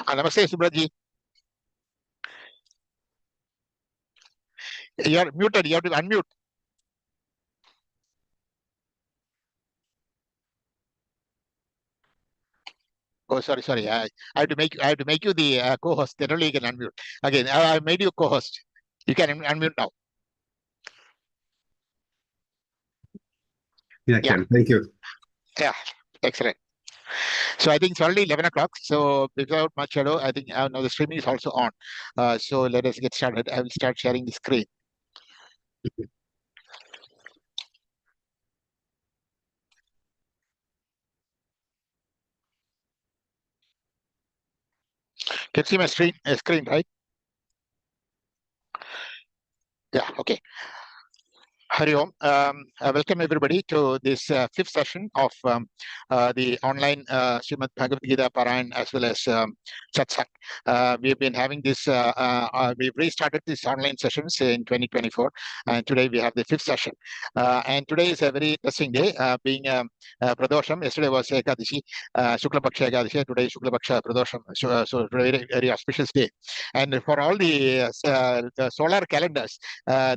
Namaste, Subraji. You're muted. You have to unmute. Oh, sorry. I have to make you the co-host. Then only you can unmute. Again, I made you co-host. You can unmute now. Yeah, Ken. Thank you. Yeah, excellent. So I think it's already 11 o'clock. So without much ado, I think now the streaming is also on. So let us get started. I will start sharing the screen. Can you see my screen, right? Yeah, okay. Hari Om. Welcome everybody to this fifth session of the online Srimad Bhagavad Gita Parayan as well as Satsang. We've been having this, we've restarted these online sessions in 2024, and today we have the fifth session. And today is a very interesting day, being Pradosham. Yesterday was Ekadashi, Shukla Paksha Ekadashi, today is Shukla Paksha Pradosham. So very, very auspicious day. And for all the solar calendars,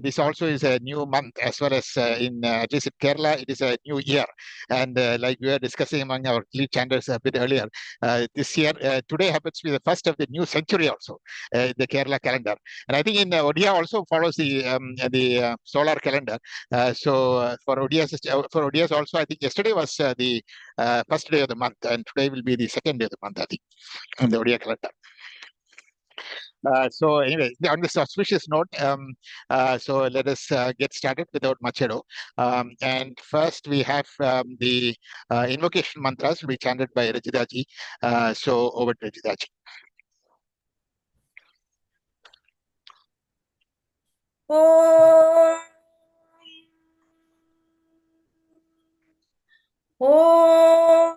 this also is a new month, as well as in at least in Kerala, it is a new year. And like we were discussing among our lead chanters a bit earlier, this year, today happens to be the first of the new century also, the Kerala calendar. And I think in Odia also follows the solar calendar. For Odias also, I think yesterday was the first day of the month, and today will be the second day of the month, I think, in the Odia calendar. So anyway, on this auspicious note, so let us get started without much ado. And first we have the invocation mantras will be chanted by Rajita ji. So over to Rajita ji. Om. Om.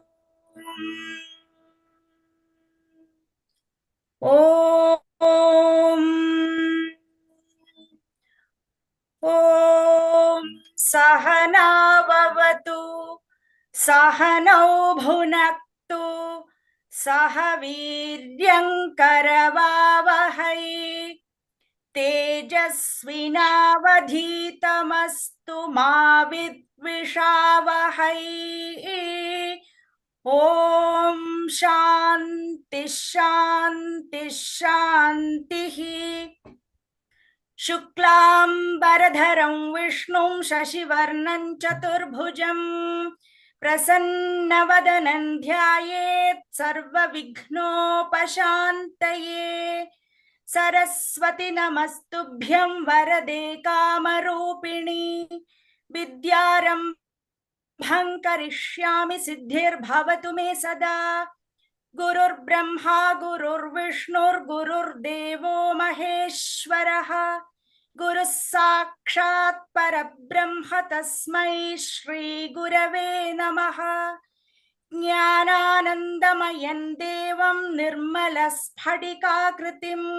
Om. Om. Sahana vavatu, sahanau bhunaktu, sahaviryam karavavahai, तेजस्विनावधीतमस्तु मा विद्विषावहै। ॐ शान्ति शान्ति शान्तिः। शुक्लाम्बरधरं विष्णुं शशिवर्णं चतुर्भुजं प्रसन्नवदनं ध्यायेत् सर्वविघ्नोपशान्तये। सरस्वती नमस्तुभ्यं वरदे कामरूपिणी, विद्यारम्भं करिष्यामि सिद्धिर्भवतु मे सदा। गुरुर्ब्रह्मा गुरुर्विष्णुर्गुरुर्देवो महेश्वरः, गुरुः साक्षात् परब्रह्म तस्मै श्री गुरवे नमः। ज्ञानानन्दमयं देवं निर्मलस्फटिकाकृतिम्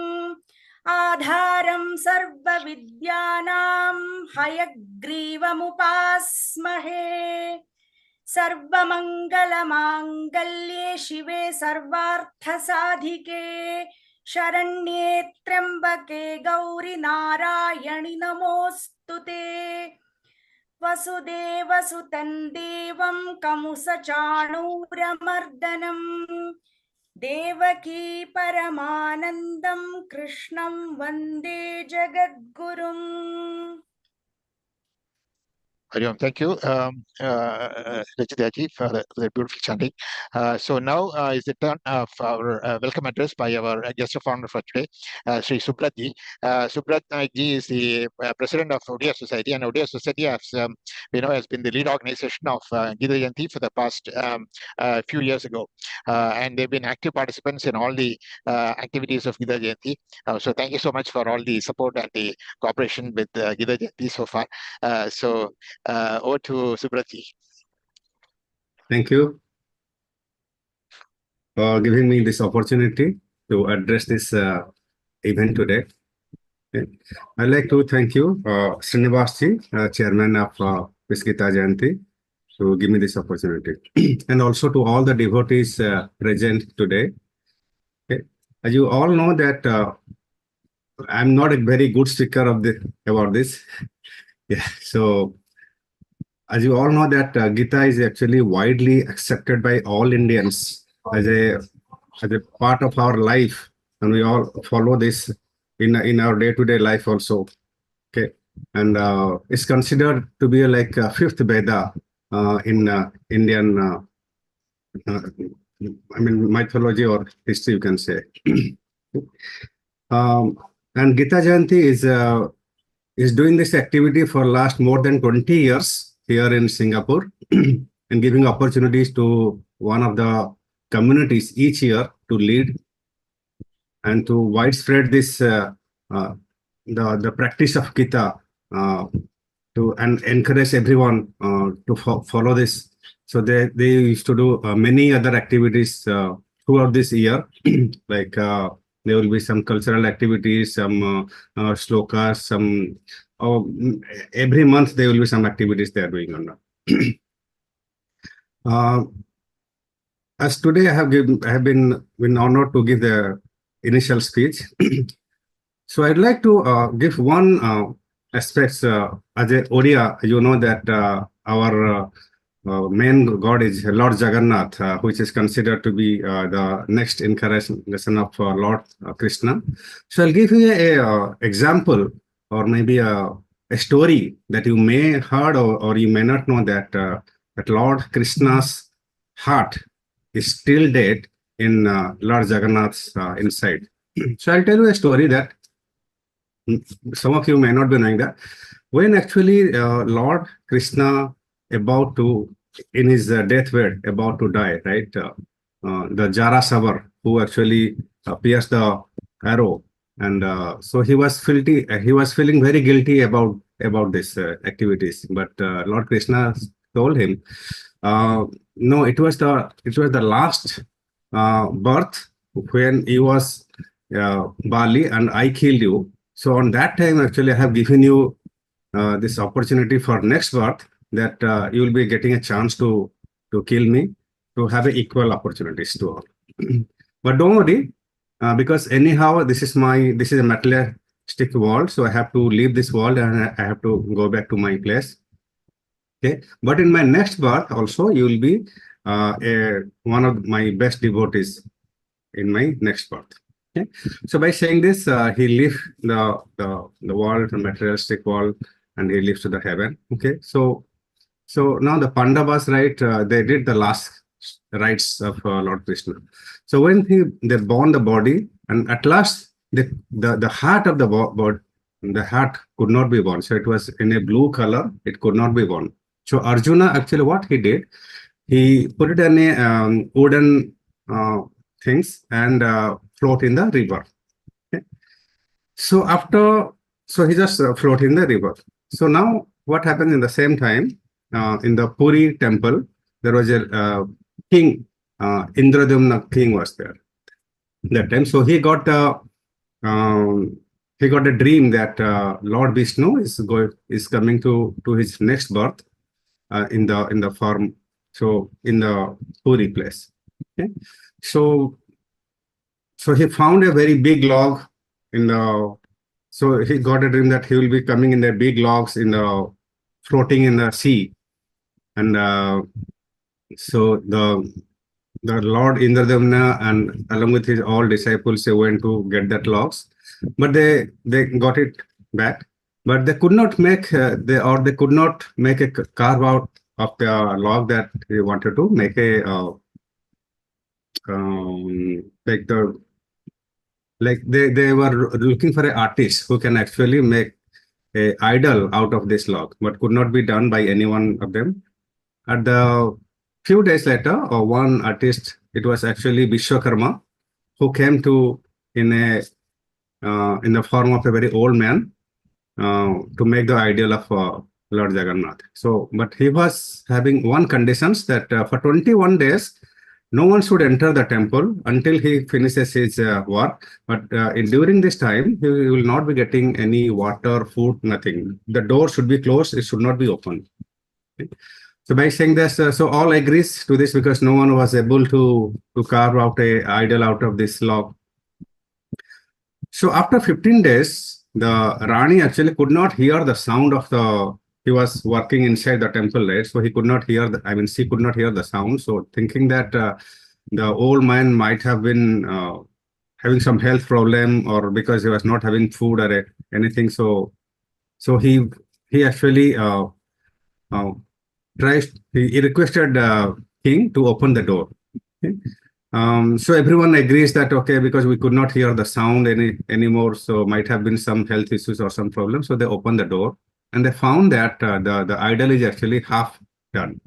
आधारं सर्वविद्यानां हयग्रीवमुपास्महे। सर्वमङ्गलमाङ्गल्ये शिवे सर्वार्थसाधिके, शरण्ये त्र्यम्बके गौरि नारायणि नमोऽस्तुते। वसुदेवसुतं देवं कंसचाणूरमर्दनं, देवकी परमानन्दं कृष्णं वन्दे जगद्गुरुम्। Hari Om. Thank you, Rajita ji, for the beautiful chanting. So now is the turn of our welcome address by our guest of honor for today, Sri Subrat ji. Subrat ji is the president of Odia Society, and Odia Society has, has been the lead organization of Gita Jayanti for the past few years ago, and they've been active participants in all the activities of Gita Jayanti. So thank you so much for all the support and the cooperation with Gita Jayanti so far. Over to Subrati. Thank you for giving me this opportunity to address this event today. Okay. I'd like to thank you, Srinivas ji, chairman of Gita Jayanti, to give me this opportunity. And also to all the devotees present today. Okay. as you all know that I'm not a very good speaker about this. Yeah. So as you all know that Gita is actually widely accepted by all Indians as a part of our life, and we all follow this in our day-to-day life also. Okay, and it's considered to be like a fifth Veda in Indian, I mean, mythology or history, you can say. And Gita Jayanti is doing this activity for last more than 20 years here in Singapore and giving opportunities to one of the communities each year to lead and to widespread this the practice of Gita to and encourage everyone to follow this. So they used to do many other activities throughout this year, like there will be some cultural activities, some slokas, some every month there will be some activities they are doing on that. As today I have been honored to give the initial speech. So I'd like to give one aspect as a Odia. You know that our main god is Lord Jagannath, which is considered to be the next incarnation of Lord Krishna. So I'll give you a example or maybe a story that you may heard or you may not know that that Lord Krishna's heart is still dead in Lord Jagannath's inside. So I'll tell you a story that some of you may not be knowing that when actually Lord Krishna about to in his deathbed about to die, right? The Jarasavar who actually pierced the arrow, and so he was feeling very guilty about this activities. But Lord Krishna told him, no, it was the last birth when he was Bali, and I killed you. So on that time, actually, I have given you this opportunity for next birth that you will be getting a chance to kill me, to have equal opportunities to all. But don't worry, because anyhow, this is a materialistic world, so I have to leave this world and I have to go back to my place. Okay, but in my next birth also, you will be one of my best devotees in my next birth. Okay, so by saying this, he left the world, the materialistic world, and he lives to the heaven. Okay, so now the Pandavas, right? They did the last rites of Lord Krishna. So when they born the body, and at last the heart of the body, the heart could not be born. So it was in a blue color. It could not be born. So Arjuna actually what he did, he put it in a wooden things and float in the river. Okay. So he just float in the river. So now what happened in the same time, in the Puri temple, there was a king, Indradumna king was there that time. So he got a dream that Lord Vishnu is coming to his next birth in the form, so in the Puri place. Okay, so he found a very big log so he got a dream that he will be coming in the big logs floating in the sea. And so the Lord Indradumna and along with his all disciples, they went to get that logs, but they got it back, but they could not make they could not make a carve out of the log that they wanted to make they were looking for an artist who can actually make a idol out of this log, but could not be done by any one of them. At the few days later, one artist, it was actually Vishwakarma, who came in the form of a very old man to make the idol of Lord Jagannath. So, but he was having one conditions that for 21 days, no one should enter the temple until he finishes his work. But during this time, he will not be getting any water, food, nothing. The door should be closed. It should not be open. Okay. So by saying this, so all agrees to this because no one was able to carve out a idol out of this log. So after 15 days, the Rani actually could not hear the sound of he was working inside the temple, right? So he could not hear she could not hear the sound. So thinking that the old man might have been having some health problem, or because he was not having food or anything. So he actually he requested king to open the door. Okay? So everyone agrees that okay, because we could not hear the sound anymore, so might have been some health issues or some problem. So they opened the door and they found that the idol is actually half done.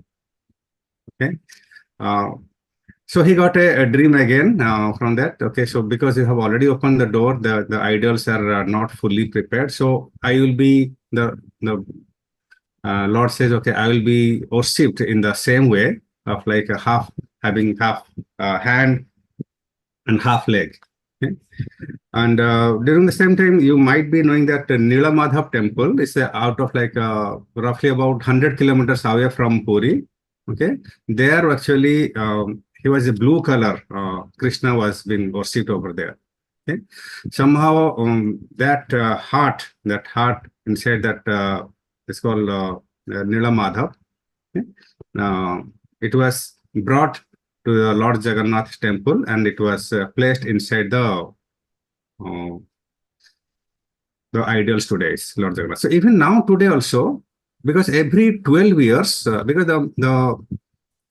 Okay. So he got a dream again from that. Okay, so because you have already opened the door, the idols are not fully prepared. So I will be the Lord says, okay, I will be worshipped in the same way of like having half hand and half leg. Okay? And during the same time, you might be knowing that Nila Madhav temple is out of like roughly about 100 kilometers away from Puri. Okay, there actually he was a blue color. Krishna was being worshipped over there. Okay, somehow that heart inside that is called Nila Madhav. Okay? It was brought to the Lord Jagannath temple and it was placed inside the idols today, Lord Jagannath. So even now today also, because every 12 years, because the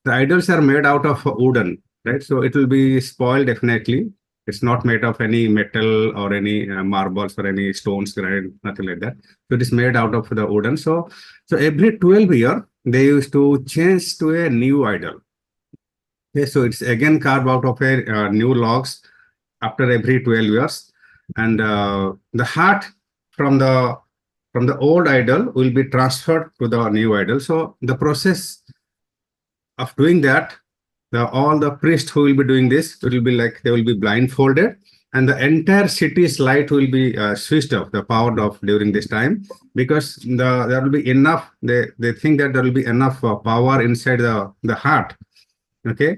idols are made out of wooden, right? So it will be spoiled definitely. It's not made of any metal or any marbles or any stones, granite, nothing like that. So it is made out of the wooden. So every 12 year, they used to change to a new idol. Okay, so it's again carved out of a new logs after every 12 years. And the heart from the old idol will be transferred to the new idol. So the process of doing that, all the priests who will be doing this, it will be like they will be blindfolded and the entire city's light will be switched off, the powered off during this time, because there will be enough, they think that there will be enough power inside the heart. Okay,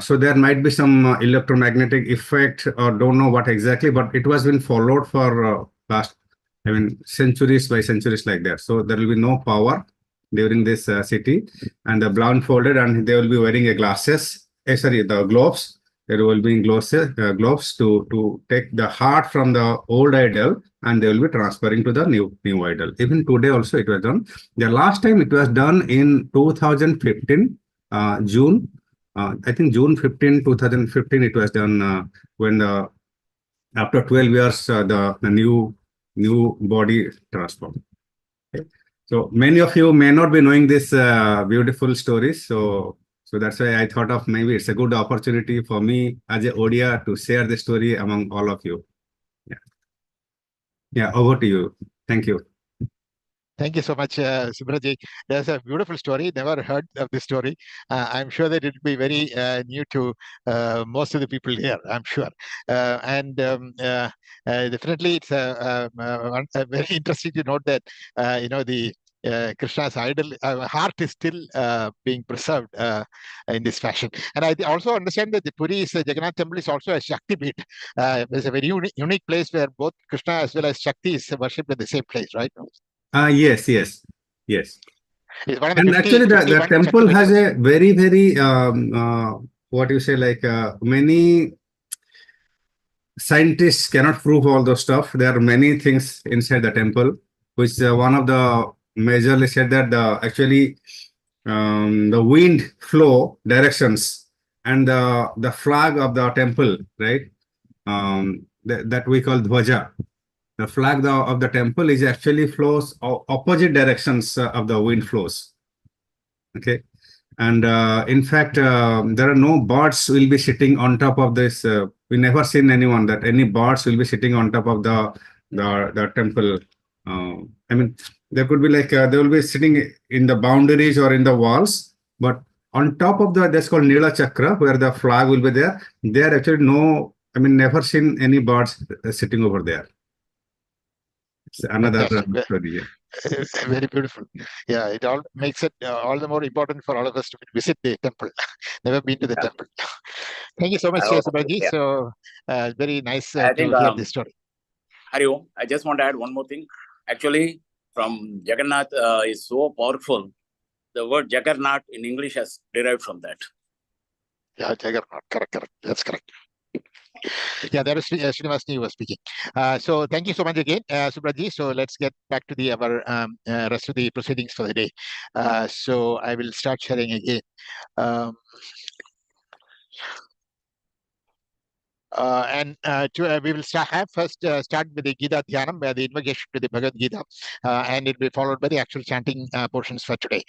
so there might be some electromagnetic effect or don't know what exactly, but it was been followed for past, centuries by centuries like that. So there will be no power during this city, and the blindfolded, and they will be wearing the gloves. There will be gloves to take the heart from the old idol, and they will be transferring to the new idol. Even today also it was done. The last time it was done in 2015 June. I think June 15, 2015, it was done when after 12 years, the new body transformed. Okay. So many of you may not be knowing this beautiful stories. So that's why I thought of maybe it's a good opportunity for me as a Odia to share the story among all of you. Yeah, over to you. Thank you. Thank you so much, Subraji. There's a beautiful story. Never heard of this story. I'm sure that it will be very new to most of the people here, I'm sure. And definitely it's very interesting to note that, the Krishna's idol heart is still being preserved in this fashion. And I also understand that the Puri's Jagannath temple is also a Shakti beat. It's a very unique place where both Krishna as well as Shakti is worshipped at the same place, right? Yes. It's one of the And 50, actually, the 51 temple Shakti has rituals. a very, very, what you say, like many scientists cannot prove all those stuff. There are many things inside the temple, which one of the majorly said that actually the wind flow directions and the flag of the temple, right? That we call Dvaja. The flag of the temple is actually flows opposite directions of the wind flows. Okay. And in fact, there are no birds will be sitting on top of this. We never seen anyone that any birds will be sitting on top of the temple. There could be like they will be sitting in the boundaries or in the walls, but on top of that's called Nila Chakra, where the flag will be there. There actually never seen any birds sitting over there. It's another story. Yeah. Very beautiful. Yeah, it all makes it all the more important for all of us to visit the temple. Never been to the temple. Thank you so much, Subraji. Yeah. So very nice I to think hear this story. Hari Om. I just want to add one more thing. Actually, from Jagannath is so powerful. The word Jagannath in English has derived from that. Yeah, Jagannath. Correct. That's correct. Yeah, that is Srinivasni was speaking. So thank you so much again, Subraji. So let's get back to our rest of the proceedings for the day. So I will start sharing again. We will start with the Gita Dhyanam, where the invocation to the Bhagavad Gita, and it will be followed by the actual chanting portions for today.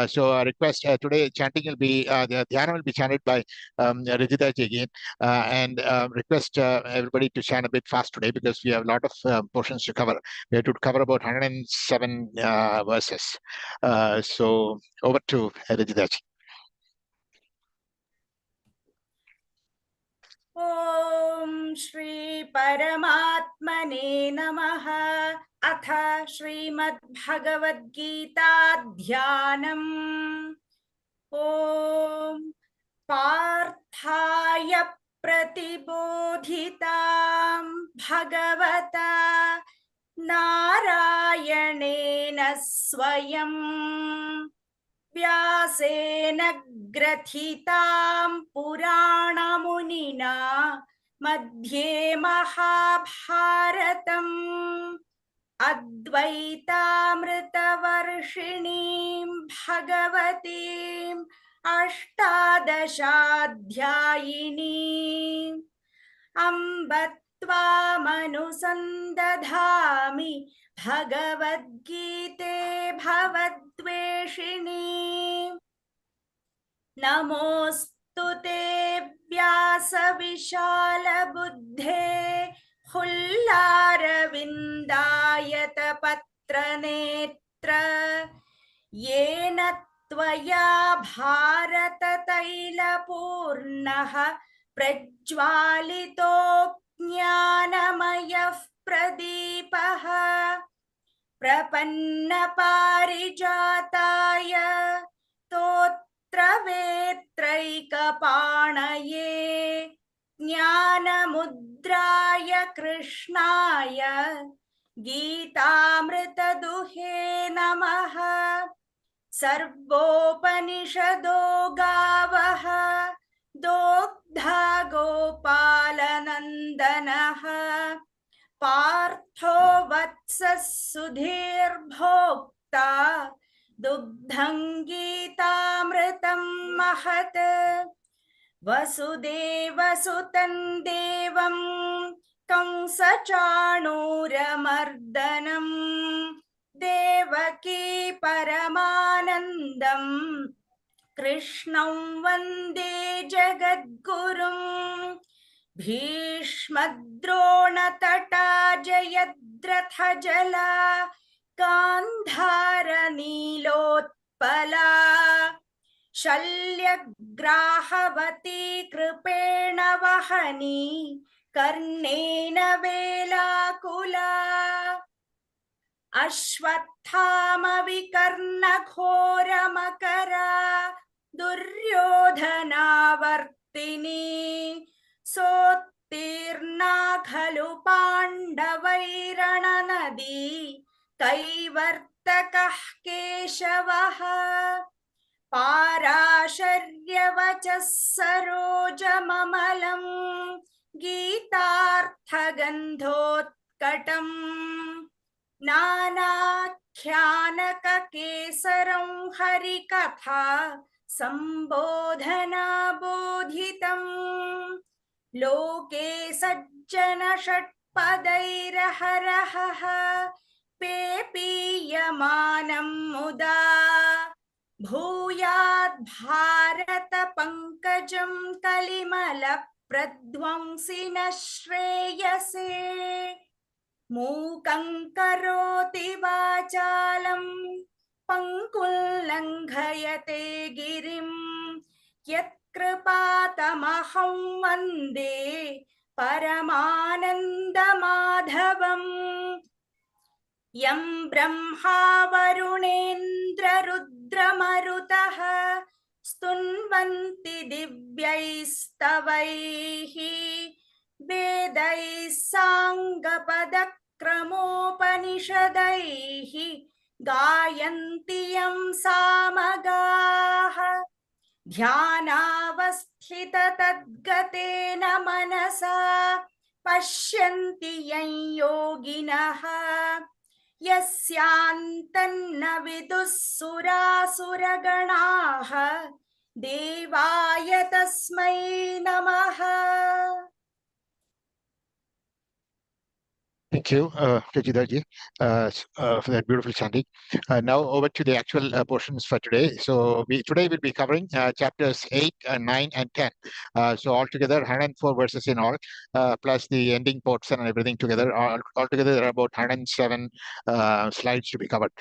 So I request today chanting will be, the Dhyanam will be chanted by Rijita ji again, and request everybody to chant a bit fast today because we have a lot of portions to cover. We have to cover about 107 verses. So over to Rijita ji. ॐ श्री परमात्मने नमः। अथ श्रीमद्भगवद्गीता ध्यानम्। ॐ पार्थाय प्रतिबोधितां भगवता नारायणेन स्वयं व्यासेन ग्रथितां पुराणमुनिना मध्ये महाभारतम् अद्वैतामृतवर्षिणीं भगवतीम् अष्टादशाध्यायिनीम् अम्ब त्वामनुसन्दधामि भगवद्गीते भवद्वेषिणी। नमोऽस्तु ते व्यासविशालबुद्धे हुल्लारविन्दायतपत्रनेत्र येन त्वया भारततैलपूर्णः प्रज्वालितो ज्ञानमयः प्रदीपः प्रपन्नपारिजाताय स्तोत्रवेत्रैकपाणये ज्ञानमुद्राय कृष्णाय गीतामृतदुहे नमः। सर्वोपनिषदो गावः दोग्धा गोपालनन्दनः पार्थो वत्सः सुधीर्भोक्ता दुग्धं गीतामृतं महत्। वसुदेवसुतं देवं कंसचाणूरमर्दनं देवकी परमानन्दं कृष्णं वन्दे जगद्गुरुं। भीष्मद्रोणतटा जयद्रथजला गान्धारनीलोत्पला शल्यग्राहवती कृपेण वहनी कर्णेन वेलाकुला। अश्वत्थामविकर्णघोरमकरा दुर्योधनावर्तिनी सोत्तीर्णा खलु पाण्डवैरणनदी कैवर्तकः केशवः। पाराशर्यवचः सरोजममलं गीतार्थगन्धोत्कटम् नानाख्यानककेसरं हरिकथा सम्बोधनाबोधितम्। लोके सज्जनषट्पदैरहरहः पेपीयमानं मुदा भूयात् भारतपङ्कजं कलिमलप्रध्वंसिनः श्रेयसे। मूकं करोति वाचालं पङ्कुं लङ्घयते गिरिं यत्कृपातमहं वन्दे परमानन्दमाधवम्। यं ब्रह्मा वरुणेन्द्ररुद्रमरुतः स्तुन्वन्ति दिव्यैस्तवैः वेदैः साङ्गपदक्रमोक्तमधुना क्रमोपनिषदैः गायन्ति यं सामगाः ध्यानावस्थिततद्गतेन मनसा पश्यन्ति यं योगिनः यस्यान्तन्न विदुः सुरासुरगणाः देवाय तस्मै नमः. Thank you, Gita ji, for that beautiful chanting. Now over to the actual portions for today. So today we'll be covering chapters 8, 9, and 10. So altogether 104 verses in all, plus the ending portion and everything together. Altogether there are about 107 slides to be covered.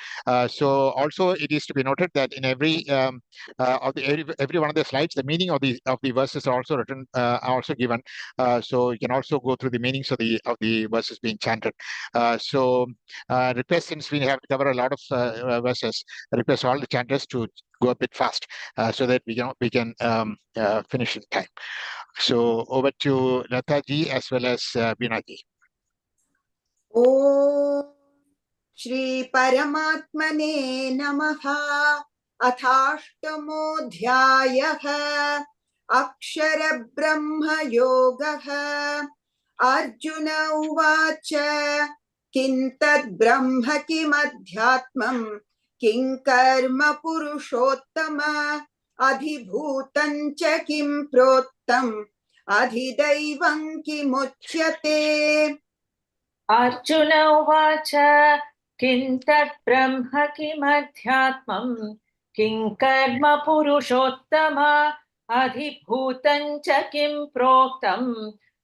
So also it is to be noted that in every every one of the slides, the meaning of the verses are also written, are also given. So you can also go through the meanings of the verses being chanted. Request, since we have to cover a lot of verses, request all the chanters to go a bit fast so that we can finish in time. So over to Lata ji as well as Bina ji. ॐ श्री परमात्मने नमः। अथाष्टमोऽध्यायः अक्षरब्रह्म योगः। अर्जुन उवाच किं तद्ब्रह्म किमध्यात्मं किं कर्म पुरुषोत्तम अधिभूतं च किं प्रोक्तम् अधिदैवं किमुच्यते। अर्जुन उवाच किं तद्ब्रह्म किमध्यात्मं किं कर्म पुरुषोत्तम अधिभूतं च किं प्रोक्तम्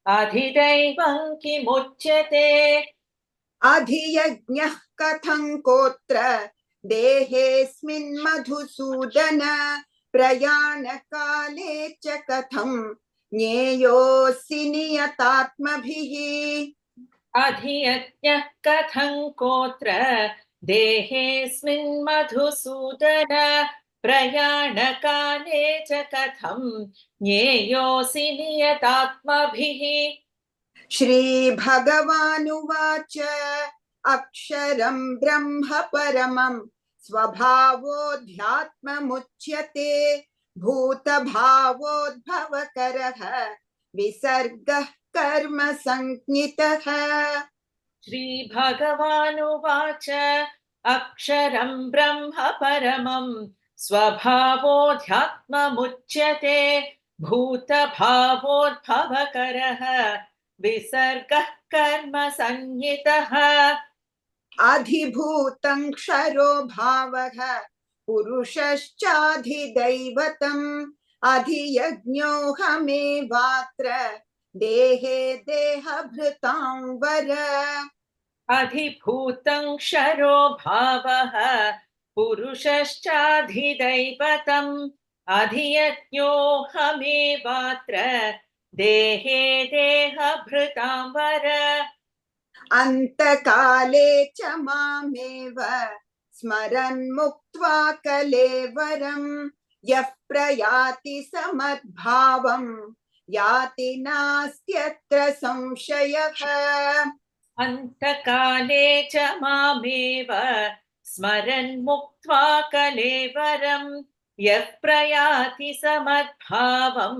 अधिदैवं किमुच्यते। अधियज्ञः कथं कोत्र देहेऽस्मिन् मधुसूदन प्रयाणकाले च कथं ज्ञेयोऽसि नियतात्मभिः। अधियज्ञः कथं कोत्र देहेऽस्मिन् मधुसूदन प्रयाणकाले च कथं ज्ञेयोऽसि नियतात्मभिः। श्रीभगवानुवाच अक्षरं ब्रह्म परमं स्वभावोऽध्यात्ममुच्यते भूतभावोद्भवकरः विसर्गः कर्म संज्ञितः। श्रीभगवानुवाच अक्षरं ब्रह्म परमं स्वभावोऽध्यात्ममुच्यते भूतभावोद्भवकरः विसर्गः कर्म संज्ञितः। अधिभूतं क्षरो भावः पुरुषश्चाधिदैवतम् अधियज्ञोऽहमेवात्र देहे देहभृतां वर। अधिभूतं क्षरो भावः पुरुषश्चाधिदैवतम् अधियज्ञोऽहमेवात्र देहे देहभृतां वर। अन्तकाले च मामेव स्मरन् मुक्त्वा कलेवरं यः प्रयाति समद्भावं याति नास्त्यत्र संशयः। अन्तकाले च मामेव स्मरन् मुक्त्वा कलेवरं यः प्रयाति समद्भावं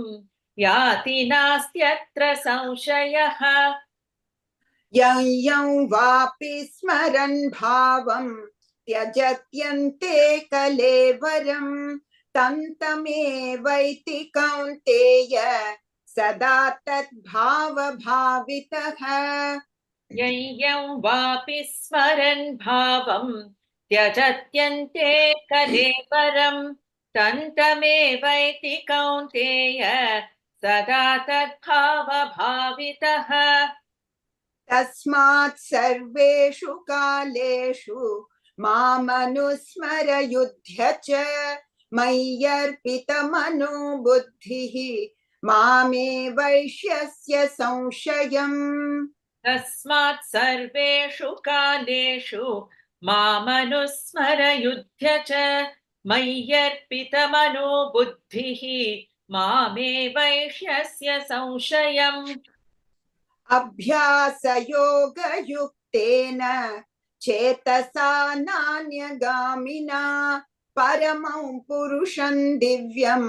याति नास्त्यत्र संशयः। यं यं वापि स्मरन् भावं त्यजत्यन्ते कलेवरं तं तमेवैति कौन्तेय सदा तद्भावभावितः। यं यं वापि स्मरन् भावं त्यजत्यन्ते कलेवरं तं तमेवैति कौन्तेय सदा तद्भावभावितः। तस्मात् सर्वेषु कालेषु मामनुस्मर युध्य च मय्यर्पितमनो बुद्धिः मामे वैश्यस्य संशयम्। तस्मात् सर्वेषु कालेषु मामनुस्मर युध्य च मय्यर्पितमनो बुद्धिः मामे वैश्यस्य संशयम्। अभ्यासयोगयुक्तेन युक्तेन चेतसा नान्यगामिना परमं पुरुषं दिव्यं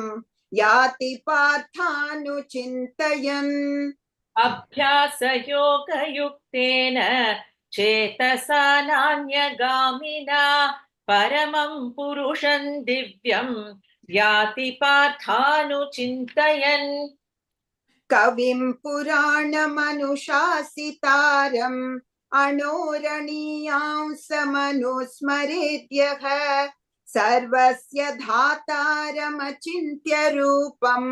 याति पार्थानुचिन्तयन् अभ्यासयोगयुक्तेन चेतसा नान्यगामिना परमं पुरुषं दिव्यं याति पार्थानुचिन्तयन् कविं पुराणमनुशासितारम् अणोरणीयां समनुस्मरेद्यः सर्वस्य धातारमचिन्त्य रूपम्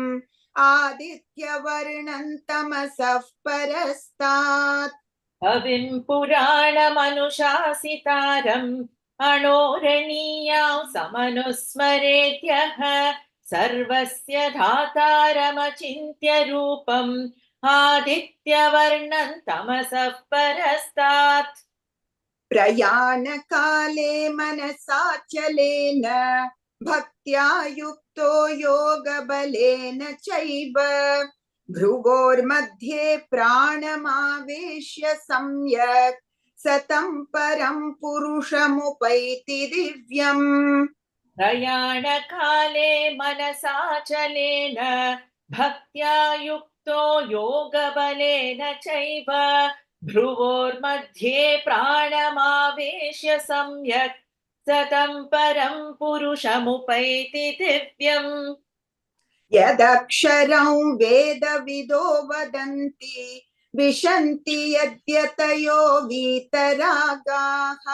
आदित्यवर्णं तमसः परस्तात् कविं पुराणमनुशासितारम् अणोरणीयां समनुस्मरेद्यः सर्वस्य धातारमचिन्त्य रूपम् आदित्यवर्णं तमसः परस्तात् प्रयाणकाले मनसाचलेन भक्त्या युक्तो योगबलेन चैव भ्रुवोर्मध्ये प्राणमावेश्य सम्यक् सतं परं पुरुषमुपैति दिव्यम् प्रयाणकाले मनसाचलेन भक्त्या युक्तो योगबलेन चैव भ्रुवोर्मध्ये प्राणमावेश्य सम्यक् सतं परं पुरुषमुपैति दिव्यम् यदक्षरं वेदविदो वदन्ति विशन्ति यद्यतयो वीतरागाः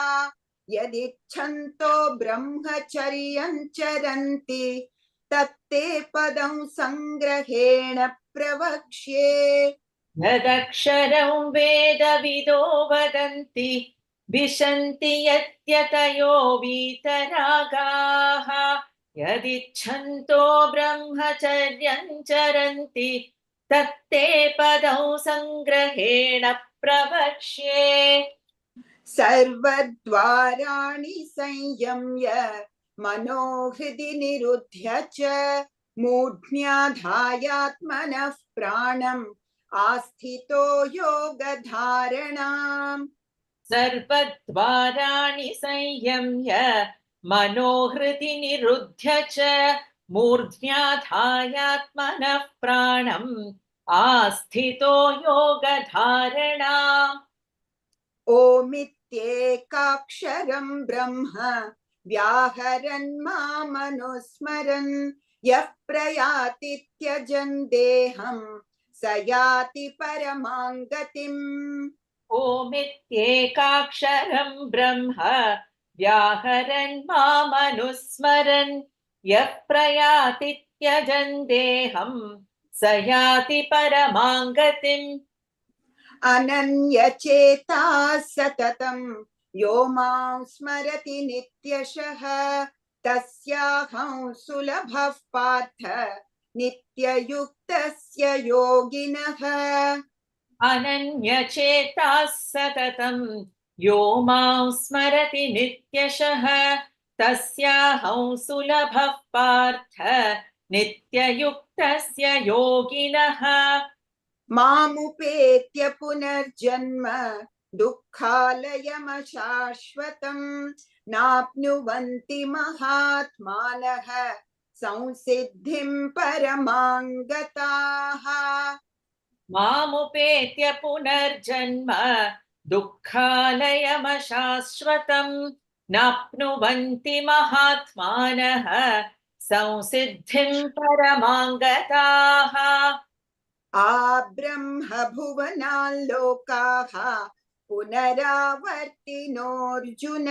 यदिच्छन्तो ब्रह्मचर्यं चरन्ति तत्ते पदं संग्रहेण प्रवक्ष्ये यदक्षरं वेदविदो वदन्ति विशन्ति यद्यतयो वीतरागाः यदिच्छन्तो ब्रह्मचर्यं चरन्ति तत्ते पदौ संग्रहेण प्रवक्ष्ये सर्वद्वाराणि संयम्य मनोहृदि निरुध्य च मूढ्न्याधायात्मनः प्राणम् आस्थितो योगधारणाम् सर्वद्वाराणि संयम्य मनोहृदि निरुध्य च मूर्ध्याधायात्मनः प्राणम् आस्थितो योगधारणाम् ओमित्येकाक्षरं ब्रह्म व्याहरन् मामनुस्मरन् यः प्रयाति त्यजन् देहं स याति परमां गतिम् ओमित्येकाक्षरं ब्रह्म व्याहरन् मामनुस्मरन् यः प्रयाति त्यजन् देहं स याति परमां गतिम् अनन्यचेताः सततं यो मां स्मरति नित्यशः तस्याहं सुलभः पार्थ नित्ययुक्तस्य योगिनः अनन्यचेताः सततं यो मां स्मरति नित्यशः तस्याहं सुलभः पार्थ नित्ययुक्तस्य योगिनः मामुपेत्य पुनर्जन्म दुःखालयमशाश्वतं नाप्नुवन्ति महात्मानः संसिद्धिं परमां गताः मामुपेत्य पुनर्जन्म दुःखालयमशाश्वतं नाप्नुवन्ति महात्मानः संसिद्धिं परमां गताः आब्रह्मभुवनाल्लोकाः पुनरावर्तिनोऽर्जुन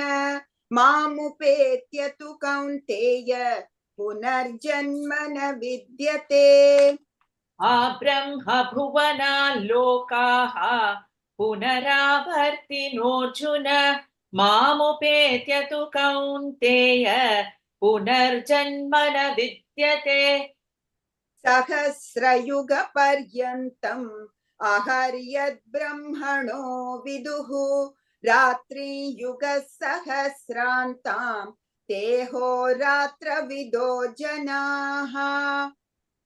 मामुपेत्य तु कौन्तेय पुनर्जन्म न विद्यते आब्रह्मभुवनाल्लोकाः पुनरावर्तिनोऽर्जुन मामुपेत्य तु कौन्तेय पुनर्जन्म न विद्यते सहस्रयुगपर्यन्तम् अहर्यद्ब्रह्मणो विदुः रात्रियुगसहस्रान्तां देहोरात्रविदो जनाः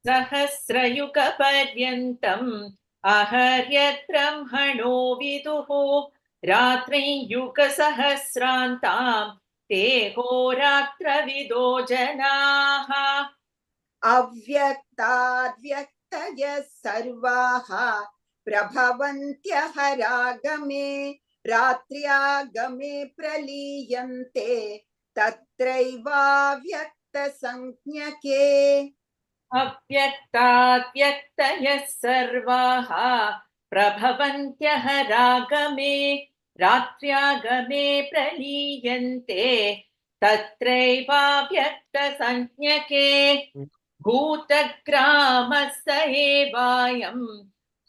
सहस्रयुगपर्यन्तम् अहर्यद्ब्रह्मणो विदुः रात्रियुगसहस्रान्तां ते होरात्रविदो जनाः अव्यक्ताद्व्यक्तयः सर्वाः प्रभवन्त्यः रागमे रात्र्यागमे प्रलीयन्ते तत्रैवाव्यक्तसंज्ञके अव्यक्ताद्व्यक्तयः सर्वाः प्रभवन्त्यः रागमे रात्र्यागमे प्रलीयन्ते तत्रैवाव्यक्तसंज्ञके भूतग्रामः स एवायं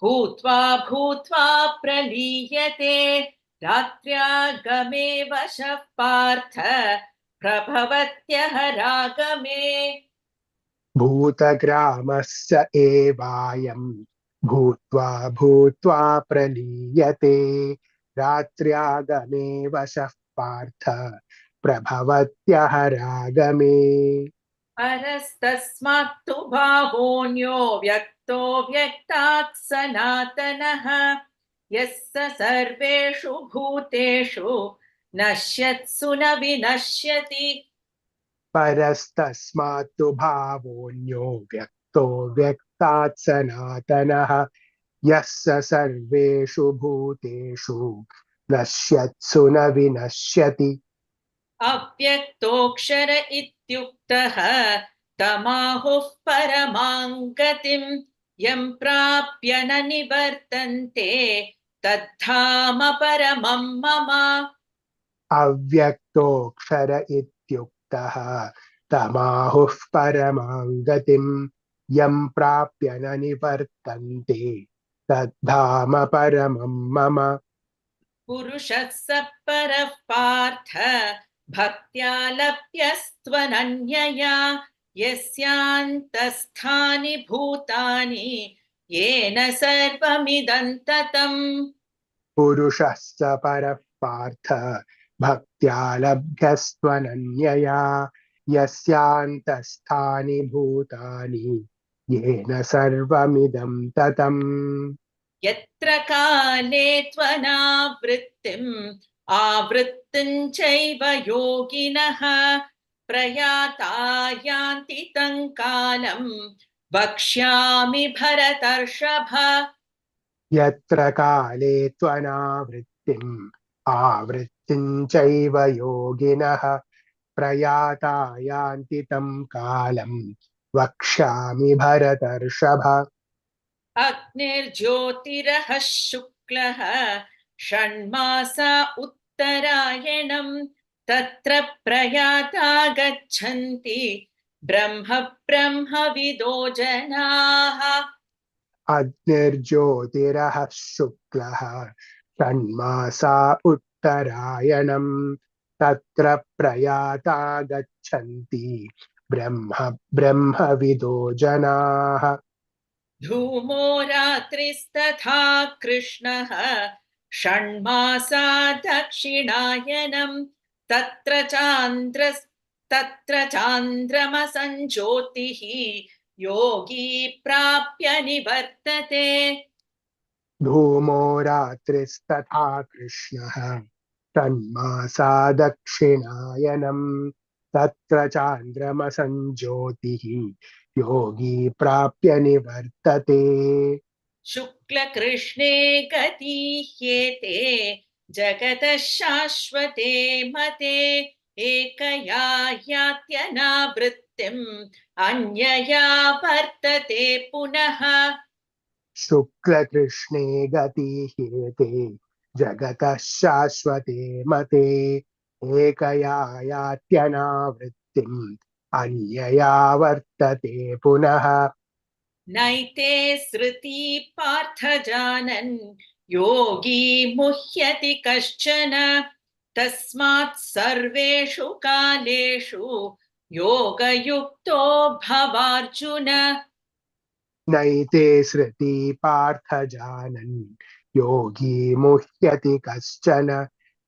भूत्वा भूत्वा प्रलीयते रात्र्यागमे वशः पार्थ प्रभवत्यः रागमे भूतग्रामस्य एवायं भूत्वा भूत्वा प्रलीयते रात्र्यागमे वशः पार्थ प्रभवत्यः रागमे परस्तस्मात्तु भावोऽन्यो व्यक्तो व्यक्तात् सनातनः यस्य सर्वेषु भूतेषु नश्यत्सु न विनश्यति परस्तस्मात्तु भावोऽन्यो व्यक्तो व्यक्तात् सनातनः यस्य सर्वेषु भूतेषु नश्यत्सु न विनश्यति अव्यक्तोऽक्षर इत्युक्तः तमाहुः परमां गतिं यं प्राप्य न निवर्तन्ते तद्धाम परमं मम अव्यक्तोऽक्षर इत्युक्तः तमाहुः परमां गतिं यं प्राप्य न निवर्तन्ते तद्धाम परमं मम पुरुषः स परः पार्थ भक्त्या लप्यस्त्वनन्यया यस्यान्तस्थानि भूतानि येन सर्वमिदं ततम् पुरुषः स परः पार्थ भक्त्या लभ्यस्त्वनन्यया यस्यान्तस्थानि भूतानि येन सर्वमिदं ततम् यत्र काले त्वनावृत्तिम् आवृत्तिं चैव योगिनः प्रयाता यान्ति तं कालं वक्ष्यामि भरतर्षभ यत्र काले त्वनावृत्तिम् आवृत्तिं चैव योगिनः प्रयाता यान्ति तं कालं वक्ष्यामि भरतर्षभ अग्निर्ज्योतिरः शुक्लः षण्मासा उत्तरायणं तत्र प्रयाता गच्छन्ति ब्रह्म ब्रह्मविदो जनाः अग्निर्ज्योतिरः शुक्लः षण्मासा उत्तरायणं तत्र प्रयाता गच्छन्ति ब्रह्मविदो जनाः धूमो रात्रिस्तथा कृष्णः षण्मासा दक्षिणायनं तत्र चान्द्रमसञ्ज्योतिः योगी प्राप्य निवर्तते धूमो रात्रिस्तथा कृष्णः षण्मासा दक्षिणायनं तत्र चान्द्रमसञ्ज्योतिः योगी प्राप्य निवर्तते शुक्लकृष्णे गतीह्येते जगतः शाश्वते मते एकया यात्यनावृत्तिम् अन्यया वर्तते पुनः शुक्लकृष्णे गतिह्येते जगतः शाश्वते मते एकया यात्यनावृत्तिम् अन्यया वर्तते पुनः नैते श्रुति पार्थ जानन् योगी मुह्यति कश्चन तस्मात् सर्वेषु कालेषु योगयुक्तो भवार्जुन नैते श्रुति पार्थ जानन् योगी मुह्यति कश्चन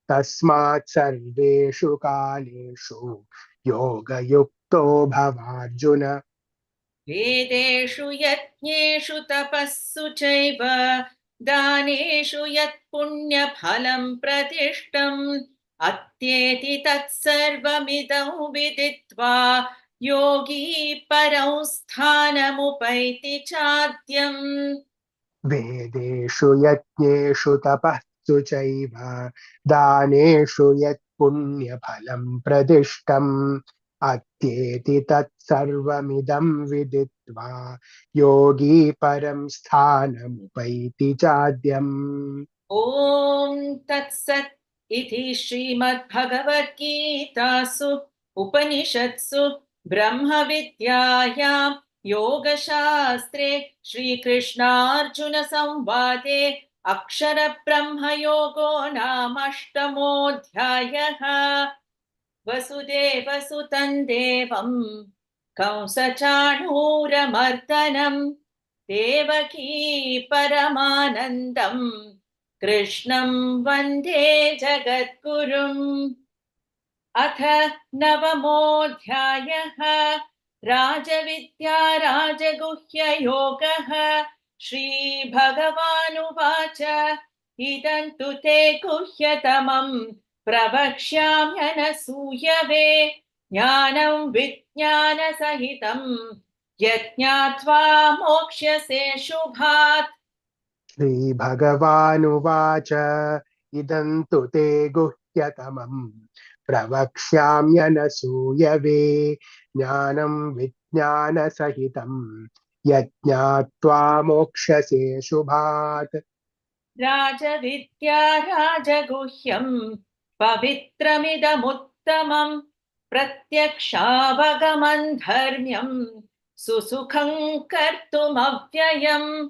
तस्मात् सर्वेषु कालेषु योगयुक्तो भवार्जुन वेदेषु यज्ञेषु तपस्सु चैव दानेषु यत् पुण्यफलं प्रतिष्ठम् अत्येति तत्सर्वमिदं विदित्वा योगी परं स्थानमुपैति चाद्यम् वेदेषु यज्ञेषु तपःसु चैव दानेषु यत् पुण्यफलं प्रदिष्टम् अत्येति तत्सर्वमिदं विदित्वा योगी परं स्थानमुपैति चाद्यम् ॐ तत्सत् इति श्रीमद्भगवद्गीतासु उपनिषत्सु ब्रह्मविद्यायां योगशास्त्रे श्रीकृष्णार्जुनसंवादे अक्षरब्रह्मयोगो नाम अष्टमोऽध्यायः। वसुदेवसुतं देवं कंसचाणूरमर्दनं देवकी परमानन्दं कृष्णं वन्दे जगद्गुरुम्। अथ नवमोऽध्यायः राजविद्या राजगुह्ययोगः। श्रीभगवानुवाच इदं तु ते गुह्यतमं प्रवक्ष्याम्यनसूयवे ज्ञानं विज्ञानसहितं यज्ञात्वा मोक्ष्यसे शुभात्। श्रीभगवानुवाच इदं तु ते गुह्यतमं प्रवक्ष्याम्यनसूयवे ज्ञानं विज्ञानसहितं यज्ञात्वा मोक्ष्यसे शुभात्। राजविद्या राजगुह्यं पवित्रमिदमुत्तमं प्रत्यक्षावगमं धर्म्यं सुसुखं कर्तुमव्ययम्।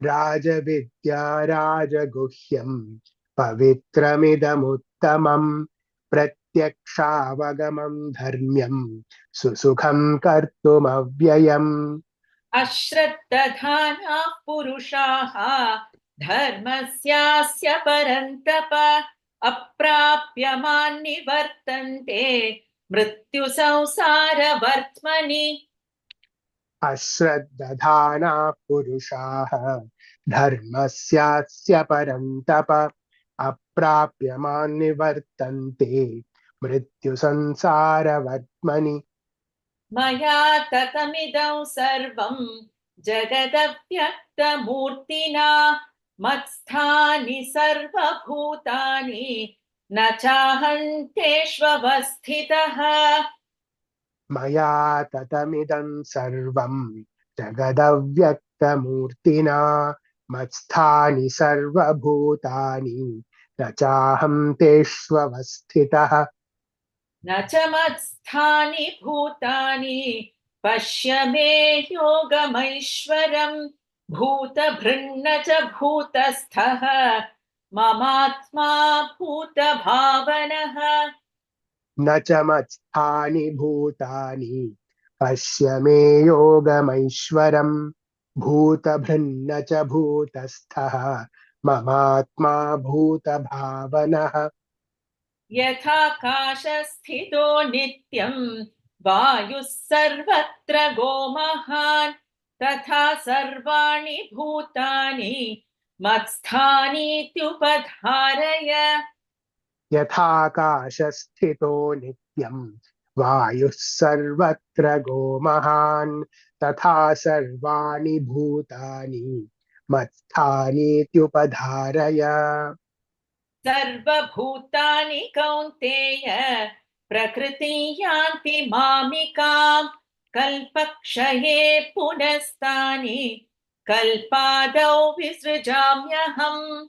राजविद्या राजगुह्यं पवित्रमिदमुत्तमं प्रत्यक्षावगमं धर्म्यं सुसुखं कर्तुमव्ययम्। अश्रद्धधानाः पुरुषाः धर्मस्यास्य परन्तप अप्राप्यमान्निवर्तन्ते मृत्युसंसारवर्त्मनि। अश्रद्धधानाः पुरुषाः धर्मस्यास्य परन्तप अप्राप्यमान्निवर्तन्ते मृत्युसंसारवर्त्मनि। मया ततमिदं सर्वं जगदव्यक्तमूर्तिना मत्स्थानि सर्वभूतानि न चाहन्तेष्वस्थितः। मया ततमिदं सर्वं जगदव्यक्तमूर्तिना मत्स्थानि सर्वभूतानि न चाहं तेष्वस्थितः। न च मत्स्थानि भूतानि पश्य मे योगमैश्वरम् भूतभृन्न च भूतस्थः ममात्मा भूतभावनः। न च मत्स्थानि भूतानि पश्य मे योगमैश्वरम् भूतभृन्न च भूतस्थः ममात्मा भूतभावनः। यथाकाशस्थितो नित्यं वायुः सर्वत्र गोमहान् तथा सर्वाणि भूतानि मत्स्थानीत्युपधारय। यथाकाशस्थितो नित्यं वायुः सर्वत्र गोमहान् तथा सर्वाणि भूतानि मत्स्थानीत्युपधारय। सर्वभूतानि कौन्तेय प्रकृतिं यान्ति मामिकां कल्पक्षये पुनस्तानि कल्पादौ विसृजाम्यहम्।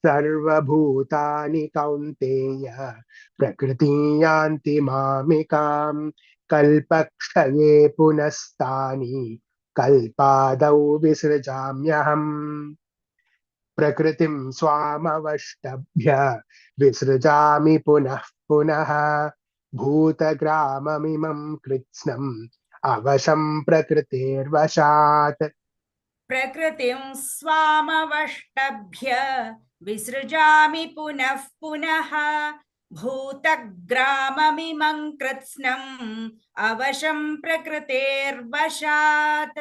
सर्वभूतानि कौन्तेय प्रकृतिं यान्ति मामिकां कल्पक्षये पुनस्तानि कल्पादौ विसृजाम्यहम्। प्रकृतिं स्वामवष्टभ्य विसृजामि पुनः पुनः भूतग्राममिमं कृत्स्नम् अवशं प्रकृतेर्वशात्। प्रकृतिं स्वामवष्टभ्य विसृजामि पुनः पुनः भूतग्राममिमं कृत्स्नम् अवशं प्रकृतेर्वशात्।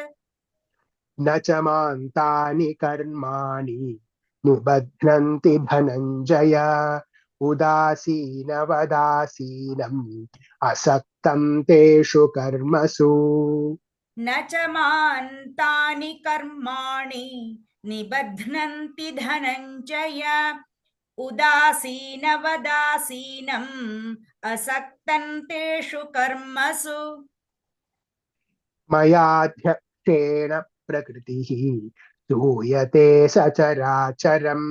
न च मान्तानि कर्माणि निबध्नन्ति धनञ्जय उदासीनवदासीनम् असक्तं तेषु कर्मसु न च मान्तानि कर्माणि निबध्नन्ति धनञ्जय उदासीनवदासीनम् असक्तं तेषु कर्मसु मयाध्यक्षेण प्रकृतिः सूयते सचराचरम्